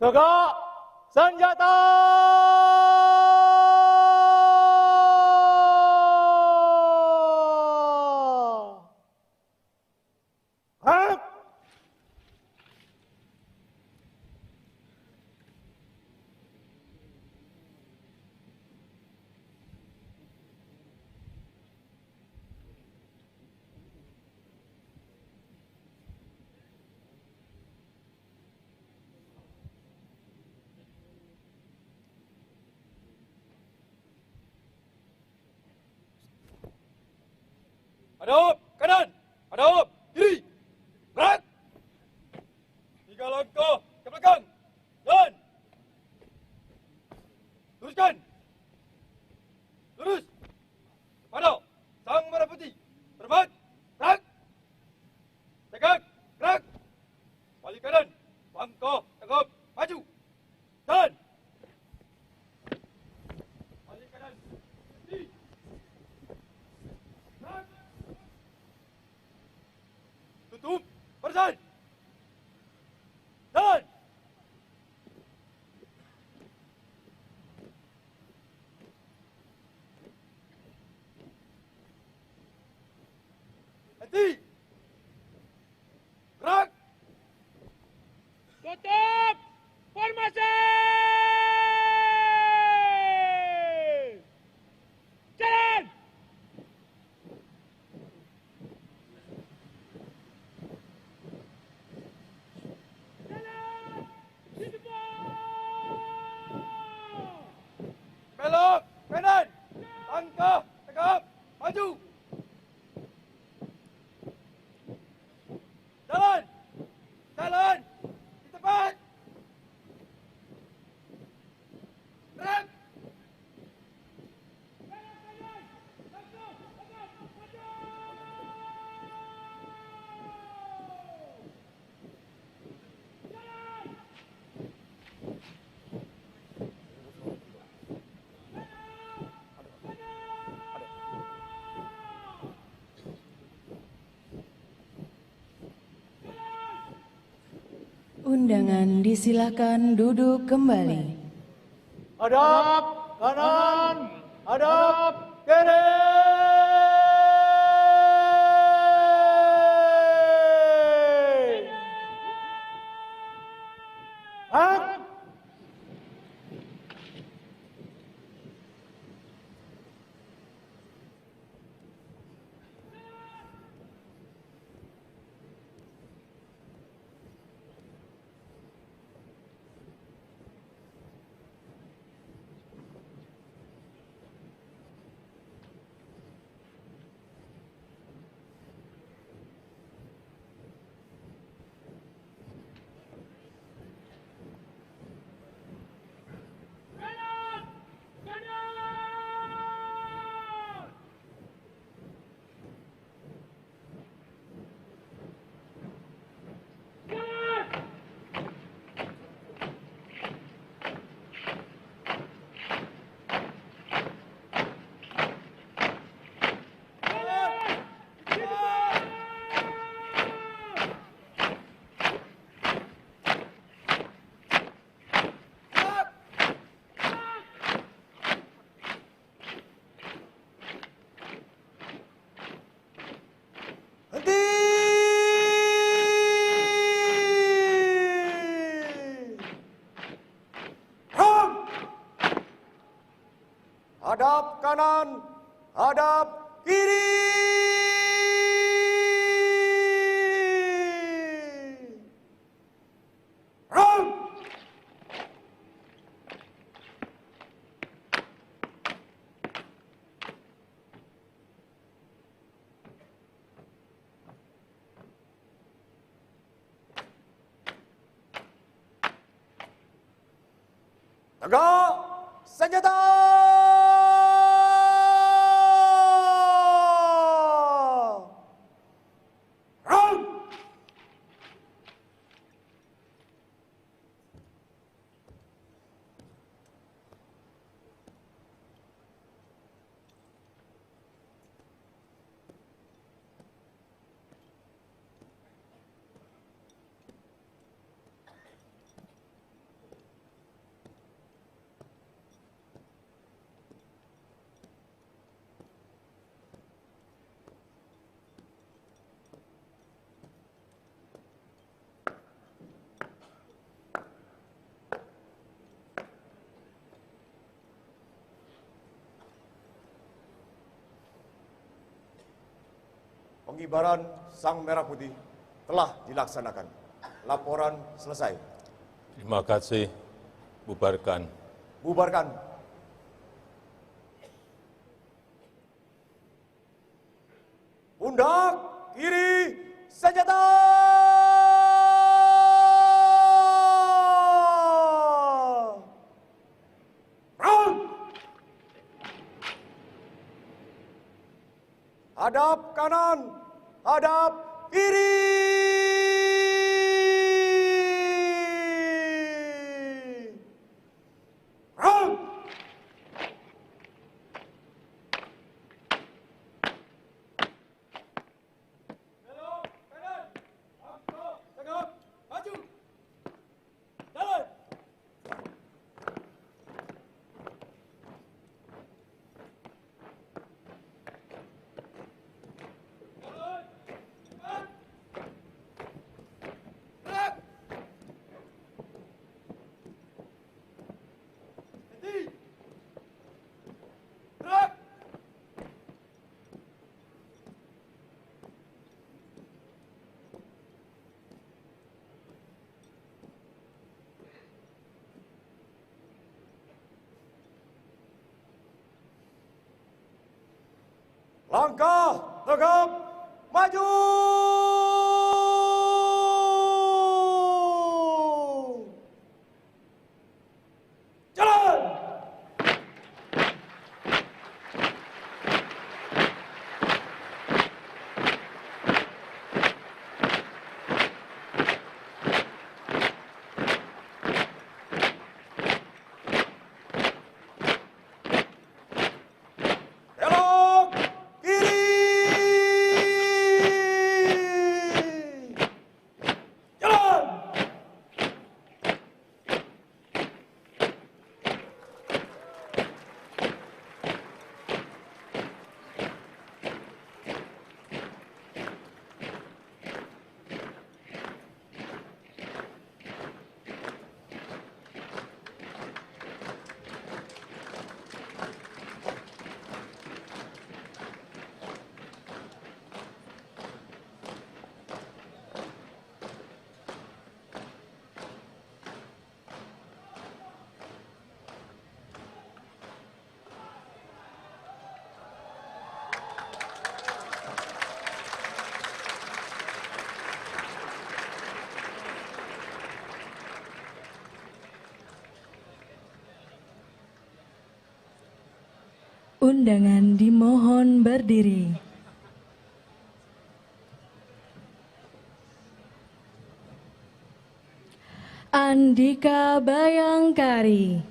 [SPEAKER 6] Tegak senjata! Gerak!
[SPEAKER 7] Hadap kanan, hadap kiri, gerak. 3 langkah ke belakang, jalan. Luruskan. Lurus. Pada Sang Merah Putih. Hormat, gerak. Tegak, gerak. Balik kanan, langkah tegap, maju. Jalan. Balik kanan, kiri. Gerak. Tutup, barisan. Jalan. Henti. Gerak. Tutup, formasi. Jalan. Belok kanan, langkah tegap, maju. Jalan, jalan, di tempat. Gerak.
[SPEAKER 8] Undangan disilakan duduk kembali.
[SPEAKER 6] Hadap kanan, hadap kiri. Gerak. hadap kanan, hadap kiri. Run! Tegak senjata! Run! Pengibaran Sang Merah Putih telah dilaksanakan. Laporan selesai.
[SPEAKER 16] Terima kasih. Bubarkan.
[SPEAKER 6] Bubarkan. Pundak kiri senjata! Run! Hadap kanan, hadap kiri. Run! Langkah tegap maju. Jalan.
[SPEAKER 2] Undangan dimohon berdiri. Andika Bayangkari.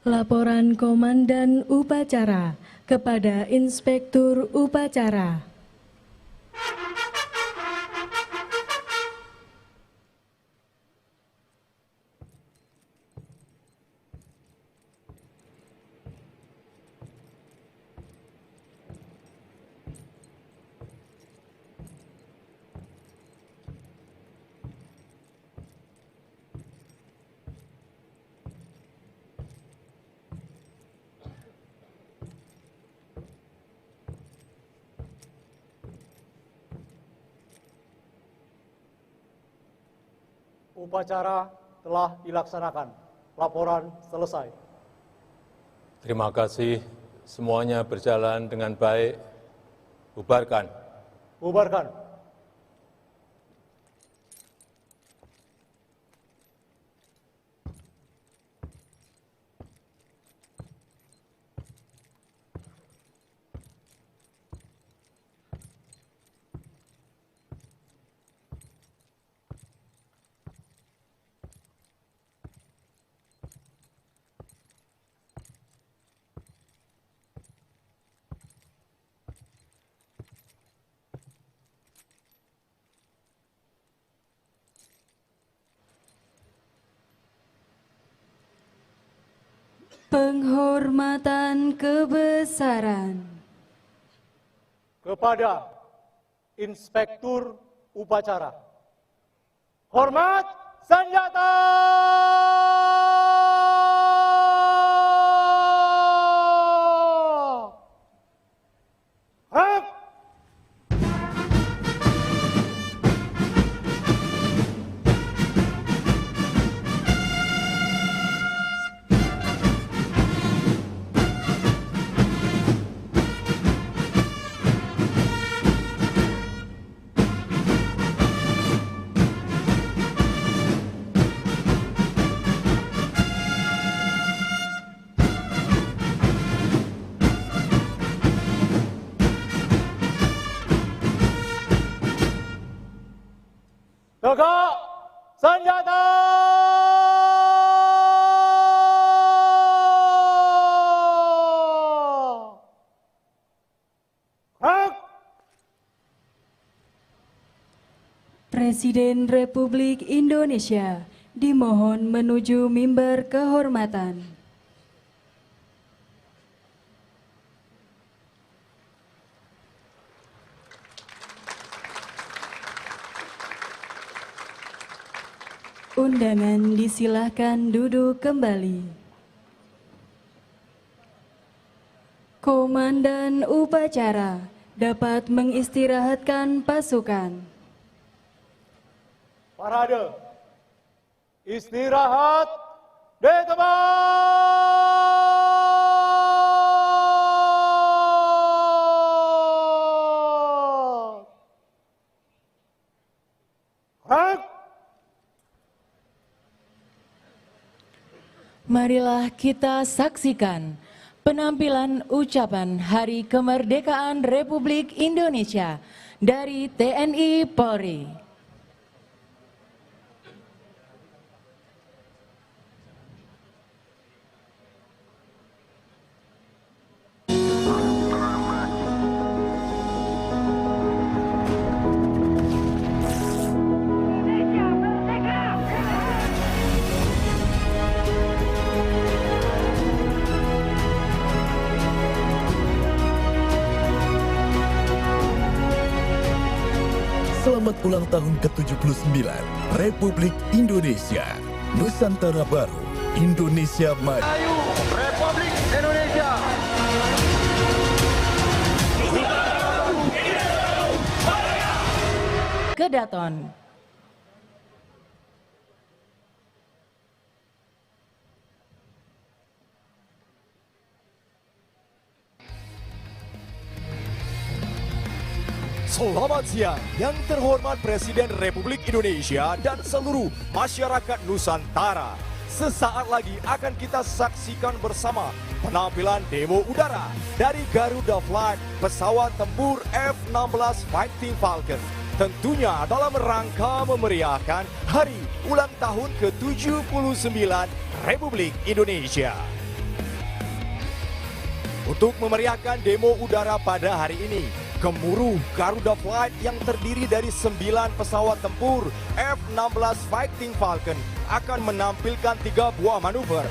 [SPEAKER 2] Laporan Komandan Upacara kepada Inspektur Upacara.
[SPEAKER 6] Upacara telah dilaksanakan. Laporan selesai.
[SPEAKER 16] Terima kasih. Semuanya berjalan dengan baik. Bubarkan.
[SPEAKER 6] Bubarkan.
[SPEAKER 8] Penghormatan kebesaran
[SPEAKER 6] kepada Inspektur Upacara. Hormat senjata! Rep! Tegak senjata! Rep!
[SPEAKER 8] Presiden Republik Indonesia dimohon menuju mimbar kehormatan. Undangan disilahkan duduk kembali. Komandan upacara dapat mengistirahatkan pasukan.
[SPEAKER 6] Parade. Istirahat di tempat. Rep!
[SPEAKER 8] Marilah kita saksikan penampilan ucapan Hari Kemerdekaan Republik Indonesia dari TNI Polri.
[SPEAKER 5] Selamat ulang tahun ke-79 Republik Indonesia. Nusantara baru, Indonesia maju.
[SPEAKER 7] Ayo Republik Indonesia.
[SPEAKER 8] Kedaton.
[SPEAKER 20] Selamat siang yang terhormat Presiden Republik Indonesia dan seluruh masyarakat Nusantara. Sesaat lagi akan kita saksikan bersama penampilan demo udara dari Garuda Flight, pesawat tempur F-16 Fighting Falcon. Tentunya dalam rangka memeriahkan hari ulang tahun ke-79 Republik Indonesia. Untuk memeriahkan demo udara pada hari ini, gemuruh Garuda Flight yang terdiri dari 9 pesawat tempur F-16 Fighting Falcon akan menampilkan 3 buah manuver.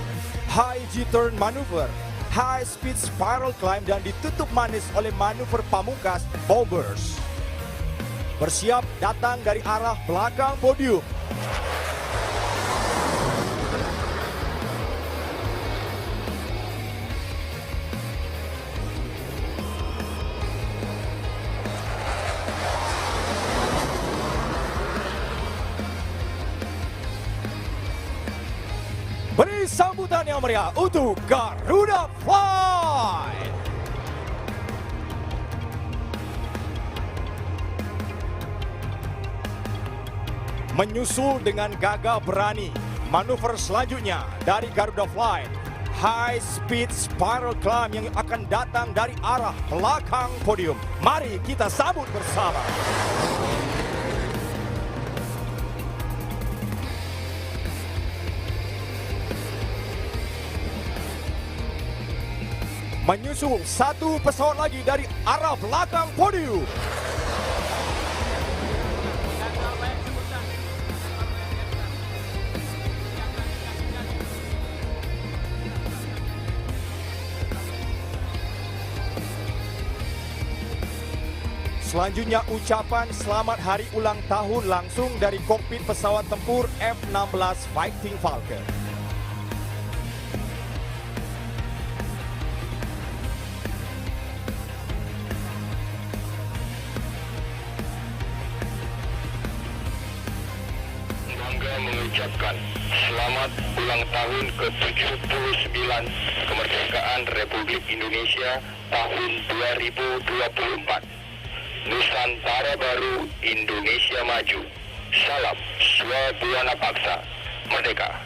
[SPEAKER 20] High G-turn manuver, high speed spiral climb, dan ditutup manis oleh manuver pamungkas bombers. Bersiap datang dari arah belakang podium. Beri sambutan yang meriah untuk Garuda Flight. Menyusul dengan gagah berani, manuver selanjutnya dari Garuda Flight, high speed spiral climb yang akan datang dari arah belakang podium. Mari kita sambut bersama. Menyusul satu pesawat lagi dari arah belakang podium. Selanjutnya ucapan selamat hari ulang tahun langsung dari kokpit pesawat tempur F-16 Fighting Falcon.
[SPEAKER 7] Bangga mengucapkan selamat ulang tahun ke-79 kemerdekaan Republik Indonesia tahun 2024. Nusantara Baru, Indonesia Maju. Salam Swabuana Paksa, Merdeka.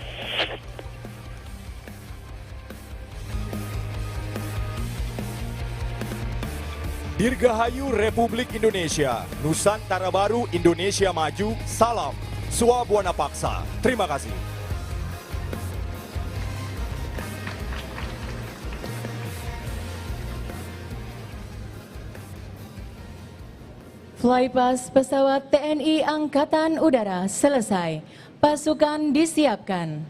[SPEAKER 20] Dirgahayu Republik Indonesia, Nusantara Baru, Indonesia Maju. Salam Swabuana Paksa. Terima kasih.
[SPEAKER 8] Flypass pesawat TNI Angkatan Udara selesai. Pasukan disiapkan.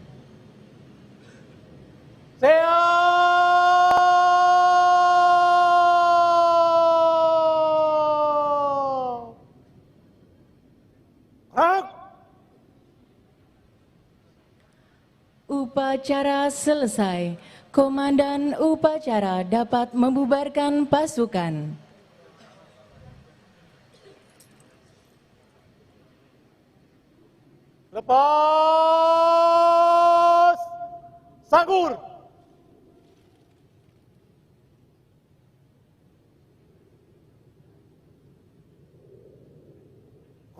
[SPEAKER 8] Upacara selesai. Komandan upacara dapat membubarkan pasukan.
[SPEAKER 6] Lepas sanggur.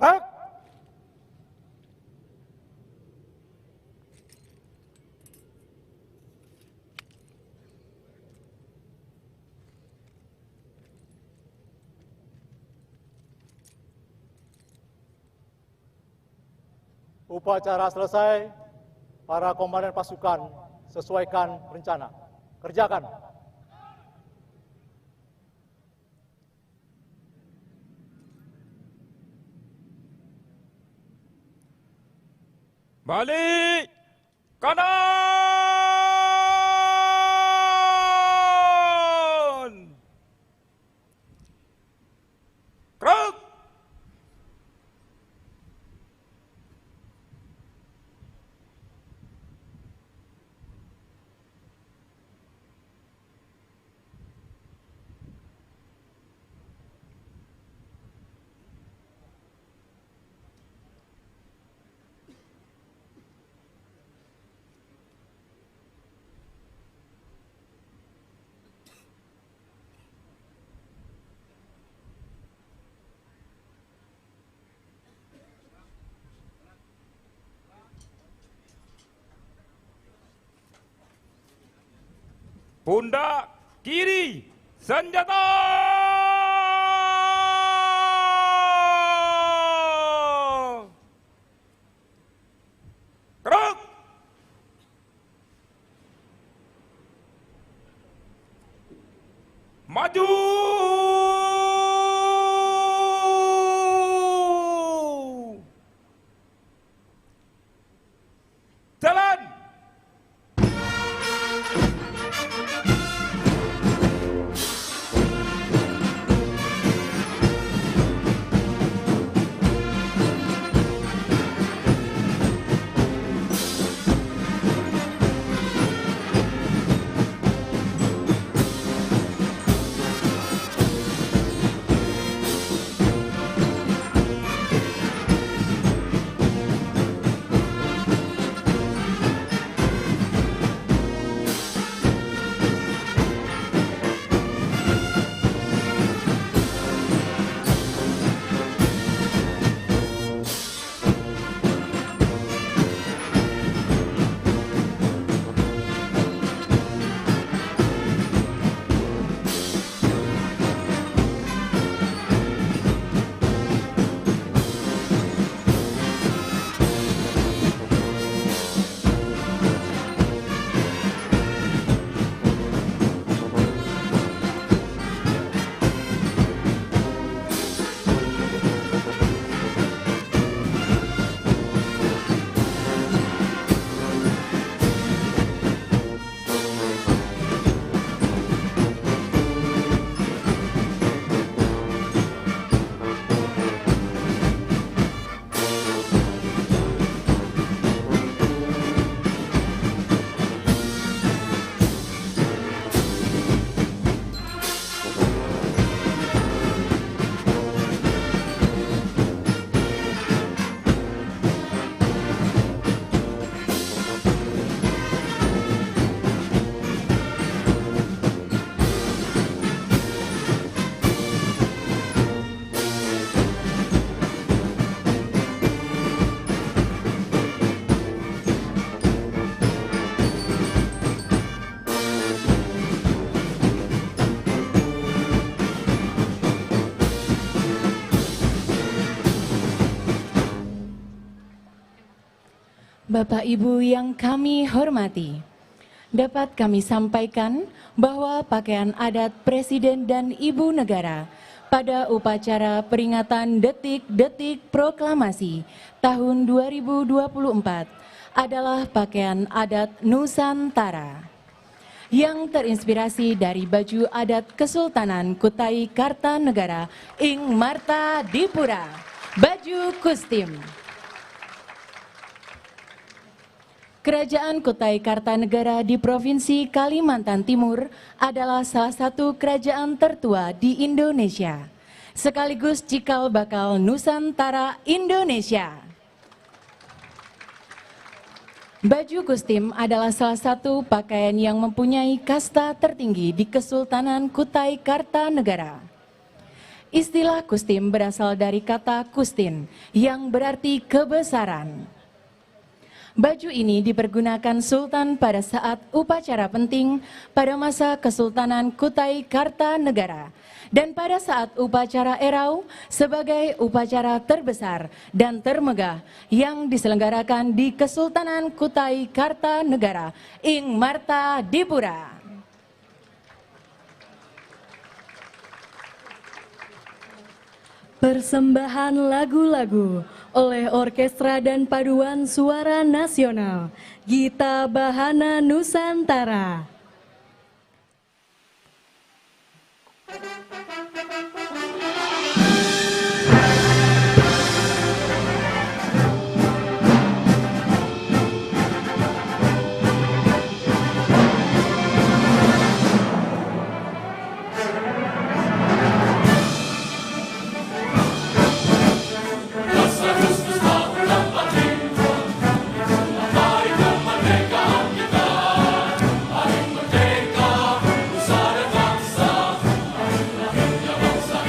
[SPEAKER 6] Gerak. Upacara selesai, para komandan pasukan sesuaikan rencana. Kerjakan.
[SPEAKER 2] Balik kanan. Gerak. Pundak kiri, senjata! Gerak!
[SPEAKER 21] Maju! Jalan!
[SPEAKER 8] Bapak Ibu yang kami hormati, dapat kami sampaikan bahwa pakaian adat Presiden dan Ibu Negara pada upacara peringatan detik-detik proklamasi tahun 2024 adalah pakaian adat Nusantara yang terinspirasi dari baju adat Kesultanan Kutai Kartanegara ing Marta Dipura, baju kustim. Kerajaan Kutai Kartanegara di Provinsi Kalimantan Timur adalah salah satu kerajaan tertua di Indonesia, sekaligus cikal bakal Nusantara Indonesia. Baju kustim adalah salah satu pakaian yang mempunyai kasta tertinggi di Kesultanan Kutai Kartanegara. Istilah kustim berasal dari kata kustin yang berarti kebesaran. Baju ini dipergunakan Sultan pada saat upacara penting pada masa Kesultanan Kutai Kartanegara dan pada saat upacara erau sebagai upacara terbesar dan termegah yang diselenggarakan di Kesultanan Kutai Kartanegara ing Marta Dipura.
[SPEAKER 2] Persembahan lagu-lagu oleh Orkestra dan Paduan Suara Nasional Gita Bahana Nusantara.
[SPEAKER 21] Bangsa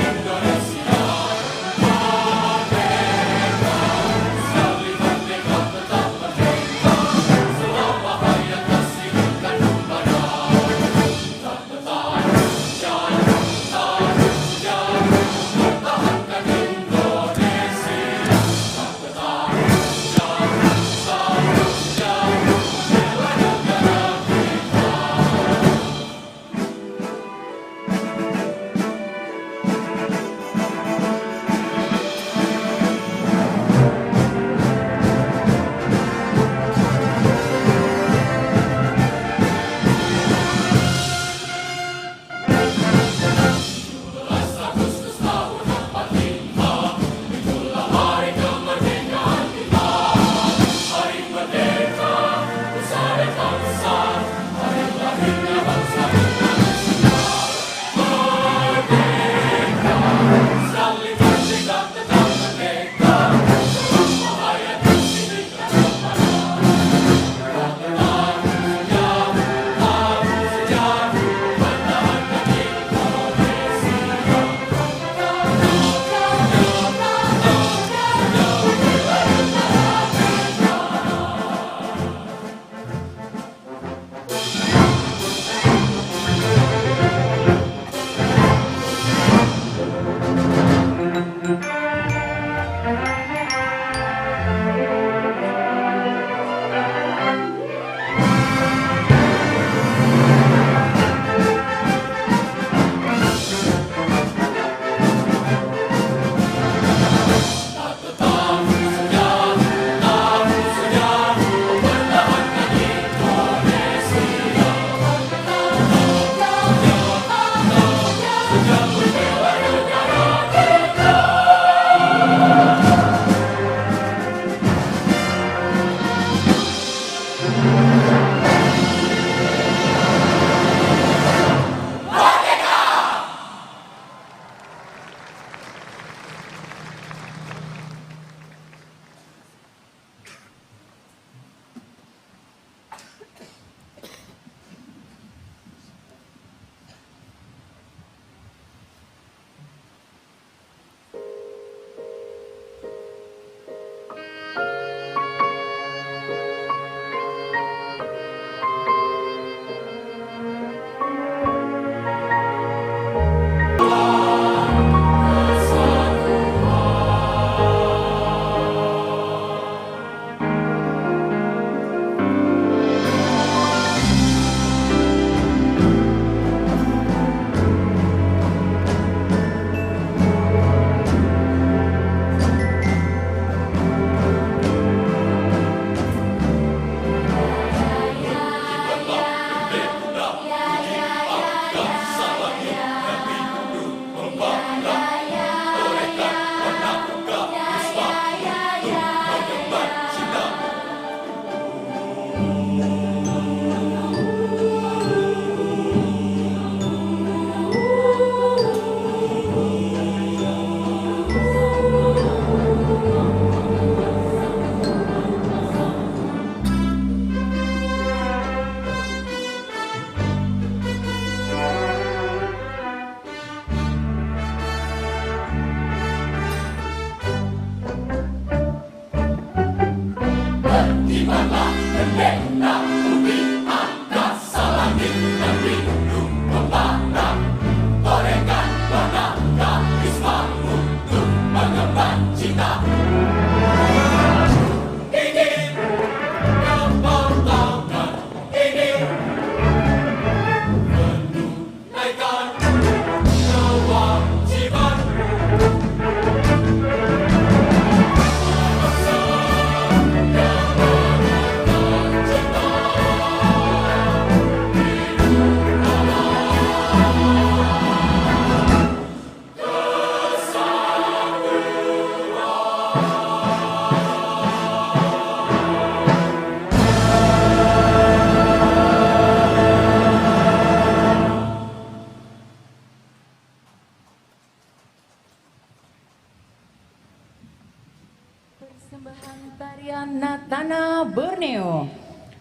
[SPEAKER 8] Borneo.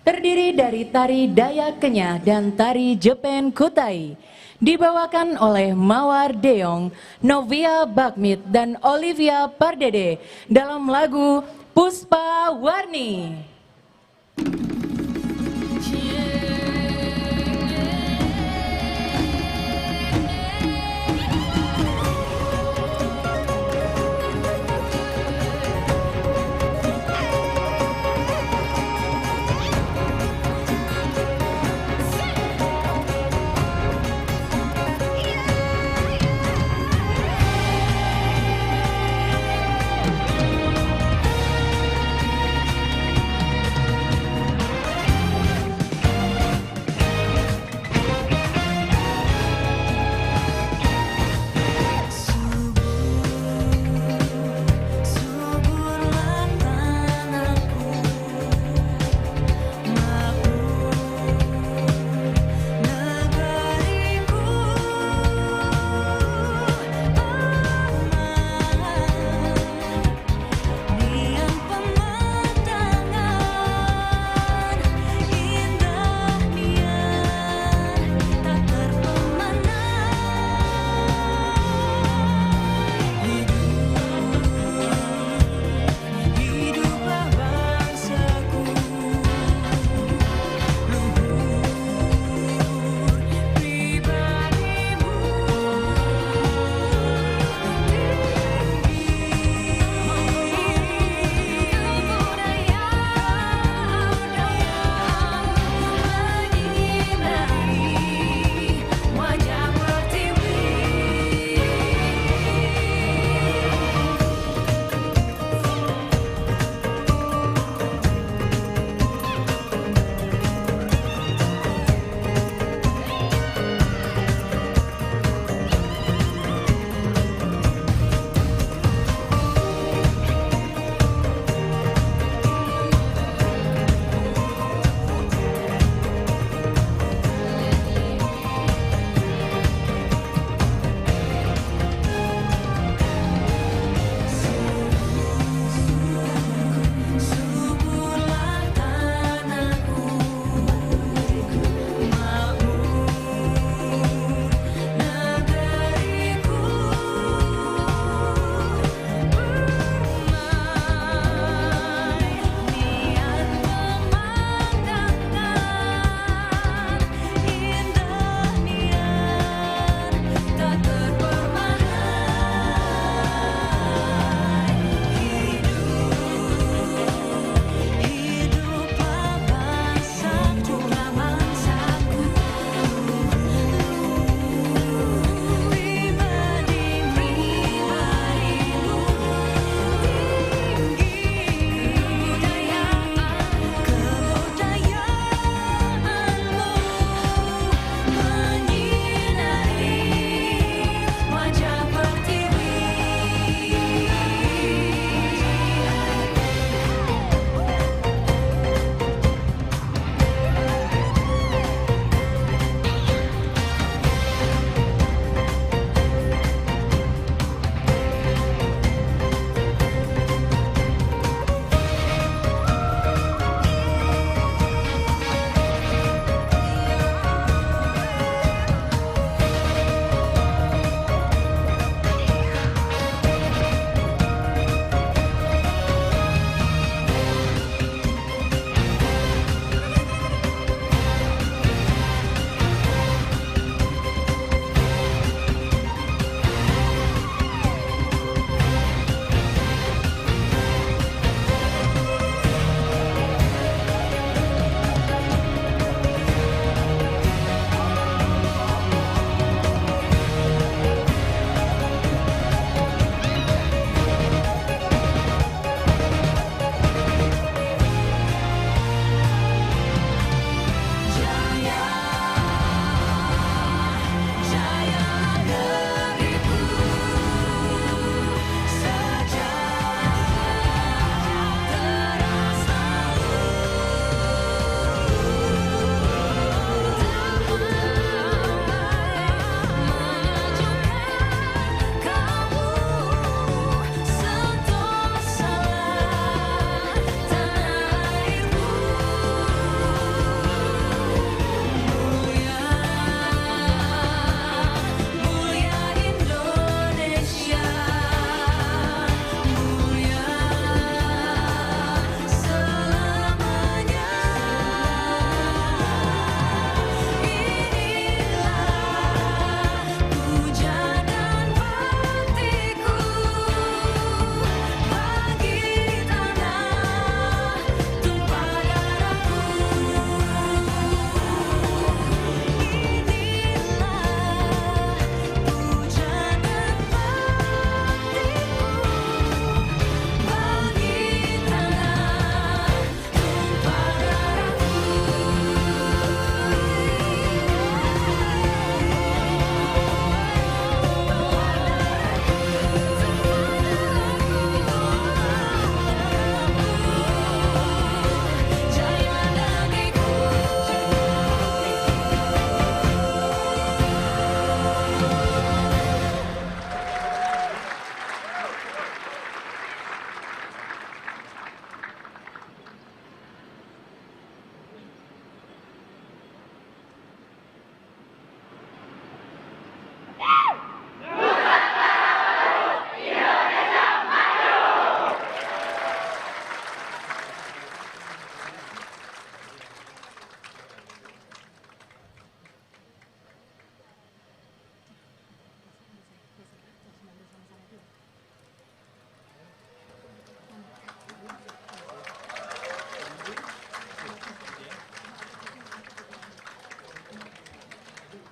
[SPEAKER 8] Terdiri dari tari Dayak Kenyah dan tari Jepen Kutai. Dibawakan oleh Mawar Deong, Novia Bakmit, dan Olivia Pardede dalam lagu Puspa Warni.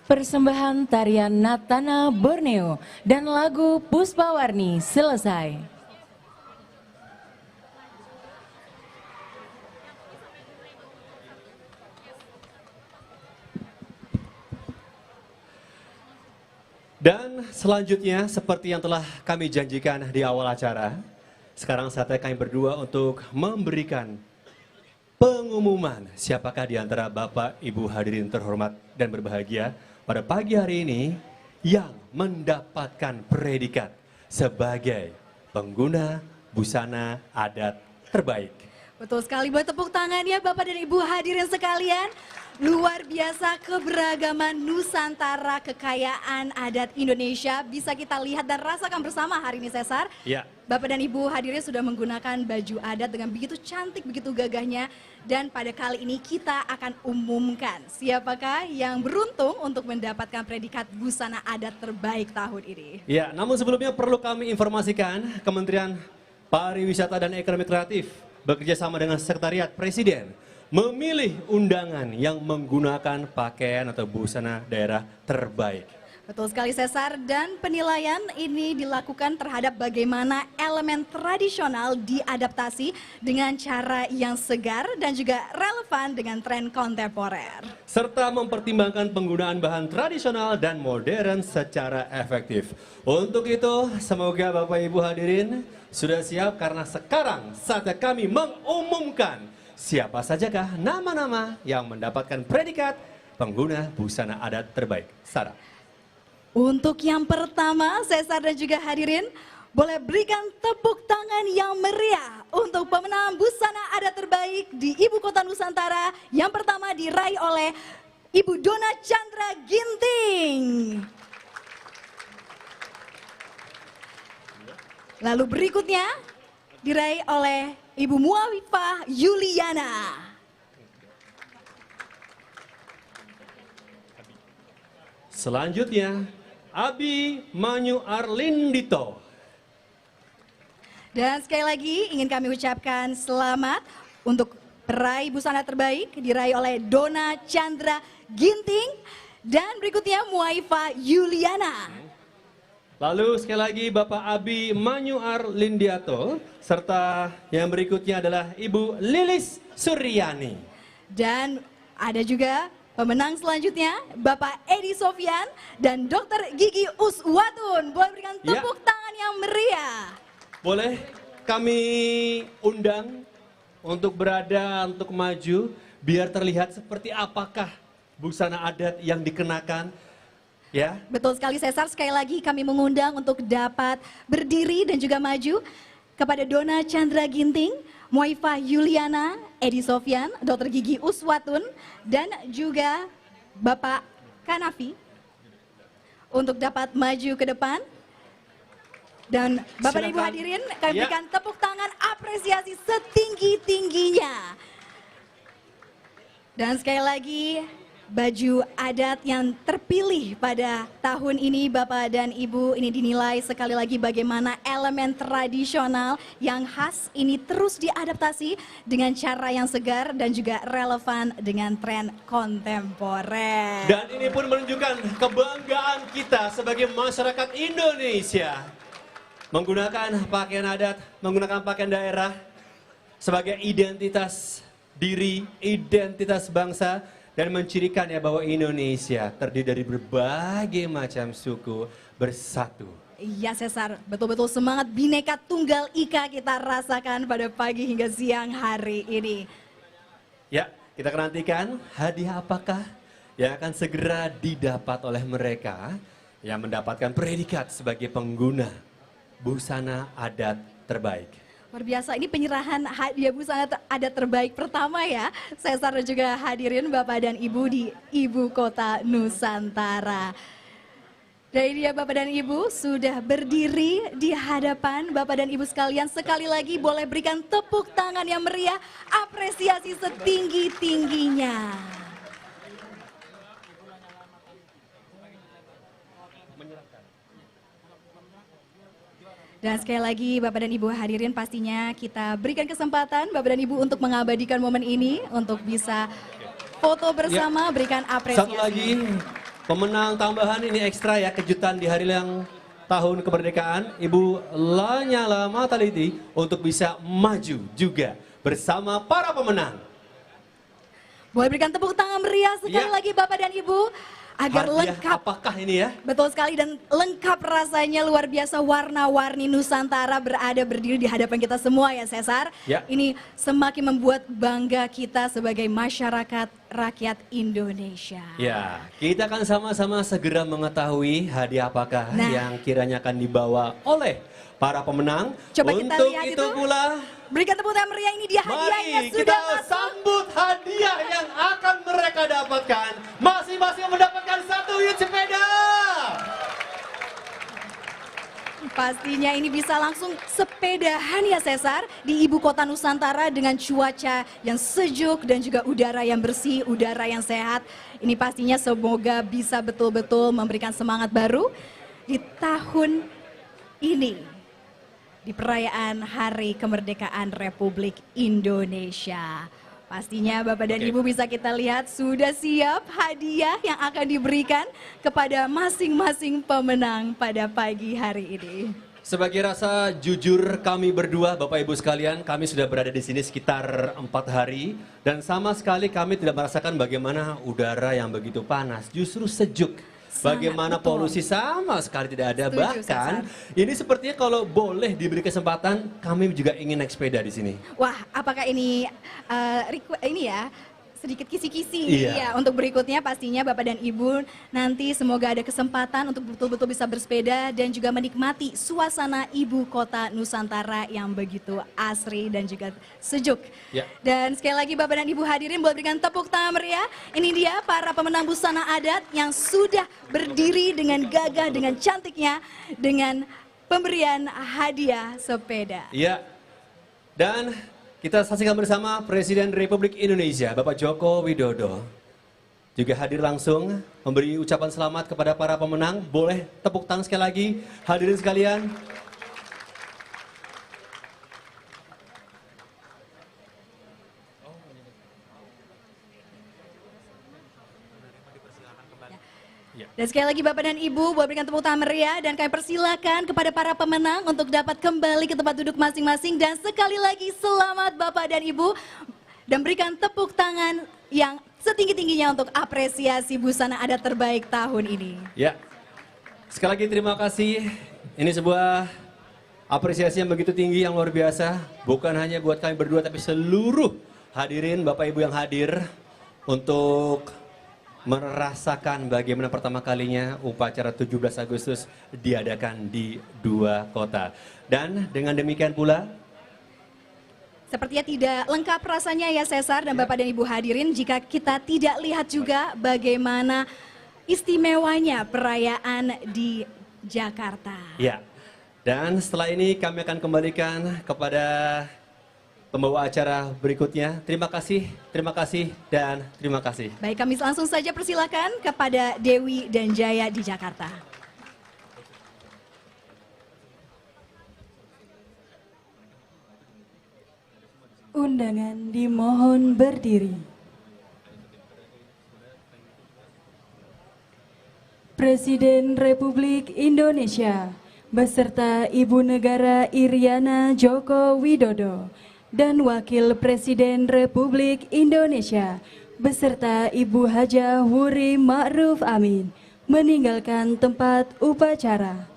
[SPEAKER 8] Persembahan tarian Natana Borneo dan lagu Puspawarni selesai.
[SPEAKER 14] Dan selanjutnya seperti yang telah kami janjikan di awal acara, sekarang saatnya kami berdua untuk memberikan pengumuman siapakah di antara Bapak Ibu hadirin terhormat dan berbahagia pada pagi hari ini yang mendapatkan predikat sebagai pengguna busana adat terbaik.
[SPEAKER 13] Betul sekali, buat tepuk tangan ya Bapak dan Ibu hadirin sekalian. Luar biasa keberagaman Nusantara, kekayaan adat Indonesia bisa kita lihat dan rasakan bersama hari ini Cesar.
[SPEAKER 14] Ya.
[SPEAKER 13] Bapak dan Ibu hadirin sudah menggunakan baju adat dengan begitu cantik, begitu gagahnya. Dan pada kali ini kita akan umumkan siapakah yang beruntung untuk mendapatkan predikat busana adat terbaik tahun ini.
[SPEAKER 14] Ya, namun sebelumnya perlu kami informasikan Kementerian Pariwisata dan Ekonomi Kreatif bekerja sama dengan Sekretariat Presiden memilih undangan yang menggunakan pakaian atau busana daerah terbaik.
[SPEAKER 13] Betul sekali Cesar, dan penilaian ini dilakukan terhadap bagaimana elemen tradisional diadaptasi dengan cara yang segar dan juga relevan dengan tren kontemporer.
[SPEAKER 14] Serta mempertimbangkan penggunaan bahan tradisional dan modern secara efektif. Untuk itu, semoga Bapak Ibu hadirin sudah siap karena sekarang saatnya kami mengumumkan siapa sajakah nama-nama yang mendapatkan predikat pengguna busana adat terbaik. Sarah.
[SPEAKER 13] Untuk yang pertama, Cesar dan juga hadirin, boleh berikan tepuk tangan yang meriah untuk pemenang busana adat terbaik di Ibu Kota Nusantara. Yang pertama diraih oleh Ibu Dona Chandra Ginting. Lalu berikutnya diraih oleh Ibu Muawifah Yuliana.
[SPEAKER 14] Selanjutnya, Abi Manyu Arlindito.
[SPEAKER 13] Dan sekali lagi ingin kami ucapkan selamat untuk peraih busana terbaik diraih oleh Dona Chandra Ginting. Dan berikutnya Muawifah Yuliana.
[SPEAKER 14] Lalu sekali lagi Bapak Abi Manyu Arlindiato, serta yang berikutnya adalah Ibu Lilis Suryani.
[SPEAKER 13] Dan ada juga pemenang selanjutnya Bapak Edi Sofyan dan Dr. Gigi Uswatun. Boleh berikan tepuk tangan yang meriah.
[SPEAKER 14] Boleh kami undang untuk berada, untuk maju, biar terlihat seperti apakah busana adat yang dikenakan. Ya.
[SPEAKER 13] Betul sekali Cesar, sekali lagi kami mengundang untuk dapat berdiri dan juga maju kepada Dona Chandra Ginting, Muawifah Yuliana, Edi Sofyan, Dr. Gigi Uswatun, dan juga Bapak Kanafi untuk dapat maju ke depan. Dan Bapak dan Ibu hadirin, kami berikan tepuk tangan apresiasi setinggi-tingginya. Dan sekali lagi, baju adat yang terpilih pada tahun ini Bapak dan Ibu ini dinilai sekali lagi bagaimana elemen tradisional yang khas ini terus diadaptasi dengan cara yang segar dan juga relevan dengan tren kontemporer.
[SPEAKER 14] Dan ini pun menunjukkan kebanggaan kita sebagai masyarakat Indonesia. Menggunakan pakaian adat, menggunakan pakaian daerah sebagai identitas diri, identitas bangsa. Dan mencirikan ya bahwa Indonesia terdiri dari berbagai macam suku bersatu.
[SPEAKER 13] Iya Cesar, betul-betul semangat Bhinneka Tunggal Ika kita rasakan pada pagi hingga siang hari ini.
[SPEAKER 14] Ya, kita akan nantikan hadiah apakah yang akan segera didapat oleh mereka yang mendapatkan predikat sebagai pengguna busana adat terbaik.
[SPEAKER 13] Luar biasa, ini penyerahan hadiah busana adat terbaik pertama ya. Cesar dan juga hadirin Bapak dan Ibu di Ibu Kota Nusantara. Dan dia Bapak dan Ibu sudah berdiri di hadapan Bapak dan Ibu sekalian. Sekali lagi boleh berikan tepuk tangan yang meriah, apresiasi setinggi-tingginya. Dan sekali lagi Bapak dan Ibu hadirin, pastinya kita berikan kesempatan Bapak dan Ibu untuk mengabadikan momen ini, untuk bisa foto bersama, berikan apresiasi.
[SPEAKER 14] Satu lagi, pemenang tambahan ini ekstra ya, kejutan di hari yang tahun kemerdekaan, Ibu Lanyala Mataliti untuk bisa maju juga bersama para pemenang.
[SPEAKER 13] Boleh berikan tepuk tangan meriah sekali lagi Bapak dan Ibu agar
[SPEAKER 14] Hadiah
[SPEAKER 13] lengkap.
[SPEAKER 14] Apakah ini ya?
[SPEAKER 13] Betul sekali dan lengkap rasanya, luar biasa, warna-warni Nusantara berada berdiri di hadapan kita semua ya Cesar.
[SPEAKER 14] Ya.
[SPEAKER 13] Ini semakin membuat bangga kita sebagai masyarakat rakyat Indonesia.
[SPEAKER 14] Ya, kita akan sama-sama segera mengetahui hadiah apakah yang kiranya akan dibawa oleh para pemenang.
[SPEAKER 13] Coba kita
[SPEAKER 14] Untuk
[SPEAKER 13] lihat
[SPEAKER 14] itu pula,
[SPEAKER 13] berikan tepuk tangan meriah, ini dia hadiahnya
[SPEAKER 14] mari
[SPEAKER 13] sudah
[SPEAKER 14] kita
[SPEAKER 13] masuk.
[SPEAKER 14] sambut hadiah yang akan mereka dapatkan. Masing-masing mendapatkan 1 unit sepeda.
[SPEAKER 13] Pastinya ini bisa langsung sepedahan ya Cesar di ibu kota Nusantara dengan cuaca yang sejuk dan juga udara yang bersih, udara yang sehat. Ini pastinya semoga bisa betul-betul memberikan semangat baru di tahun ini, di perayaan Hari Kemerdekaan Republik Indonesia. Pastinya Bapak dan Ibu bisa kita lihat sudah siap hadiah yang akan diberikan kepada masing-masing pemenang pada pagi hari ini.
[SPEAKER 14] Sebagai rasa jujur kami berdua, Bapak Ibu sekalian, kami sudah berada di sini sekitar 4 hari dan sama sekali kami tidak merasakan bagaimana udara yang begitu panas, justru sejuk. Bagaimana polusi sama sekali tidak ada.
[SPEAKER 13] Setuju,
[SPEAKER 14] Bahkan ini sepertinya kalau boleh diberi kesempatan, kami juga ingin naik sepeda di sini.
[SPEAKER 13] Wah, apakah ini ini ya sedikit kisi-kisi
[SPEAKER 14] Iya.
[SPEAKER 13] ya untuk berikutnya pastinya Bapak dan Ibu nanti semoga ada kesempatan untuk betul-betul bisa bersepeda dan juga menikmati suasana ibu kota Nusantara yang begitu asri dan juga sejuk.
[SPEAKER 14] Ya.
[SPEAKER 13] Dan sekali lagi Bapak dan Ibu hadirin boleh berikan tepuk tangan meriah. Ini dia para pemenang busana adat yang sudah berdiri dengan gagah, dengan cantiknya, dengan pemberian hadiah sepeda.
[SPEAKER 14] Iya. Dan kita saksikan bersama Presiden Republik Indonesia, Bapak Joko Widodo. Juga hadir langsung memberi ucapan selamat kepada para pemenang. Boleh tepuk tangan sekali lagi, hadirin sekalian.
[SPEAKER 13] Dan sekali lagi Bapak dan Ibu boleh berikan tepuk tangan meriah dan kami persilakan kepada para pemenang untuk dapat kembali ke tempat duduk masing-masing dan sekali lagi selamat Bapak dan Ibu dan berikan tepuk tangan yang setinggi-tingginya untuk apresiasi busana adat terbaik tahun ini.
[SPEAKER 14] Ya, sekali lagi terima kasih. Ini sebuah apresiasi yang begitu tinggi, yang luar biasa. Bukan hanya buat kami berdua, tapi seluruh hadirin Bapak Ibu yang hadir untuk merasakan bagaimana pertama kalinya upacara 17 Agustus diadakan di 2 kota. Dan dengan demikian pula,
[SPEAKER 13] Sepertinya tidak lengkap rasanya ya Cesar dan Bapak dan Ibu hadirin jika kita tidak lihat juga bagaimana istimewanya perayaan di Jakarta.
[SPEAKER 14] ya. Dan setelah ini kami akan kembalikan kepada pembawa acara berikutnya. Terima kasih, dan terima kasih.
[SPEAKER 13] Baik, kami langsung saja persilakan kepada Dewi dan Jaya di Jakarta.
[SPEAKER 2] Undangan dimohon berdiri. Presiden Republik Indonesia beserta Ibu Negara Iriana Joko Widodo dan Wakil Presiden Republik Indonesia beserta Ibu Hajah Wuri Ma'ruf Amin meninggalkan tempat upacara.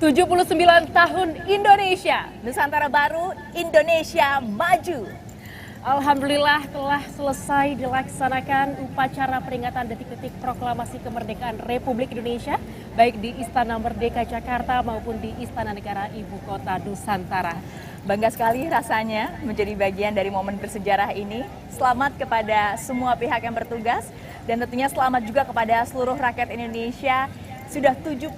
[SPEAKER 12] 79 tahun Indonesia.
[SPEAKER 4] Nusantara baru, Indonesia maju.
[SPEAKER 12] Alhamdulillah telah selesai dilaksanakan upacara peringatan detik-detik proklamasi kemerdekaan Republik Indonesia, baik di Istana Merdeka Jakarta maupun di Istana Negara Ibu Kota Nusantara.
[SPEAKER 4] Bangga sekali rasanya menjadi bagian dari momen bersejarah ini. Selamat kepada semua pihak yang bertugas dan tentunya selamat juga kepada seluruh rakyat Indonesia. Sudah 79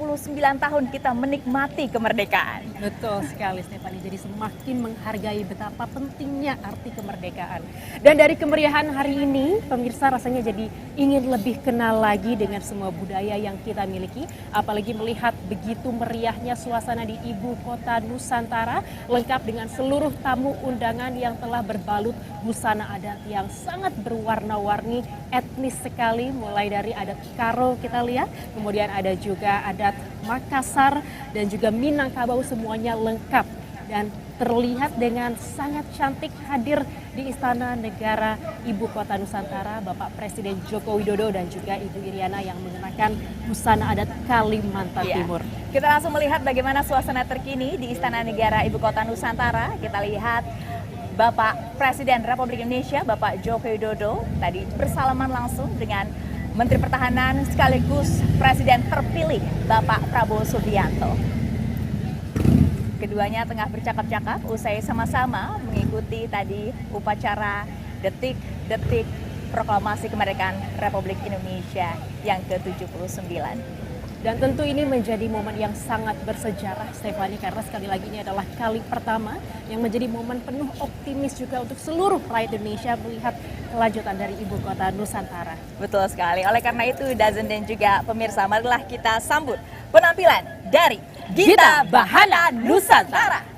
[SPEAKER 4] tahun kita menikmati kemerdekaan.
[SPEAKER 12] Betul sekali Stephanie, jadi semakin menghargai betapa pentingnya arti kemerdekaan. Dan dari kemeriahan hari ini, pemirsa rasanya jadi ingin lebih kenal lagi dengan semua budaya yang kita miliki. Apalagi melihat begitu meriahnya suasana di Ibu Kota Nusantara, lengkap dengan seluruh tamu undangan yang telah berbalut busana adat yang sangat berwarna-warni, etnis sekali, mulai dari adat Karo kita lihat, kemudian ada juga adat Makassar dan juga Minangkabau, semuanya lengkap dan terlihat dengan sangat cantik hadir di Istana Negara Ibu Kota Nusantara Bapak Presiden Joko Widodo dan juga Ibu Iriana yang mengenakan busana adat Kalimantan Timur.
[SPEAKER 4] Kita langsung melihat bagaimana suasana terkini di Istana Negara Ibu Kota Nusantara. Kita lihat Bapak Presiden Republik Indonesia Bapak Joko Widodo tadi bersalaman langsung dengan Menteri Pertahanan sekaligus Presiden terpilih Bapak Prabowo Subianto. Keduanya tengah bercakap-cakap usai sama-sama mengikuti tadi upacara detik-detik proklamasi kemerdekaan Republik Indonesia yang ke-79.
[SPEAKER 12] Dan tentu ini menjadi momen yang sangat bersejarah Stephanie, karena sekali lagi ini adalah kali pertama yang menjadi momen penuh optimis juga untuk seluruh rakyat Indonesia melihat kelanjutan dari Ibu Kota Nusantara.
[SPEAKER 4] Betul sekali, oleh karena itu Dazen dan juga pemirsa, marilah kita sambut penampilan dari Gita Bahana Nusantara.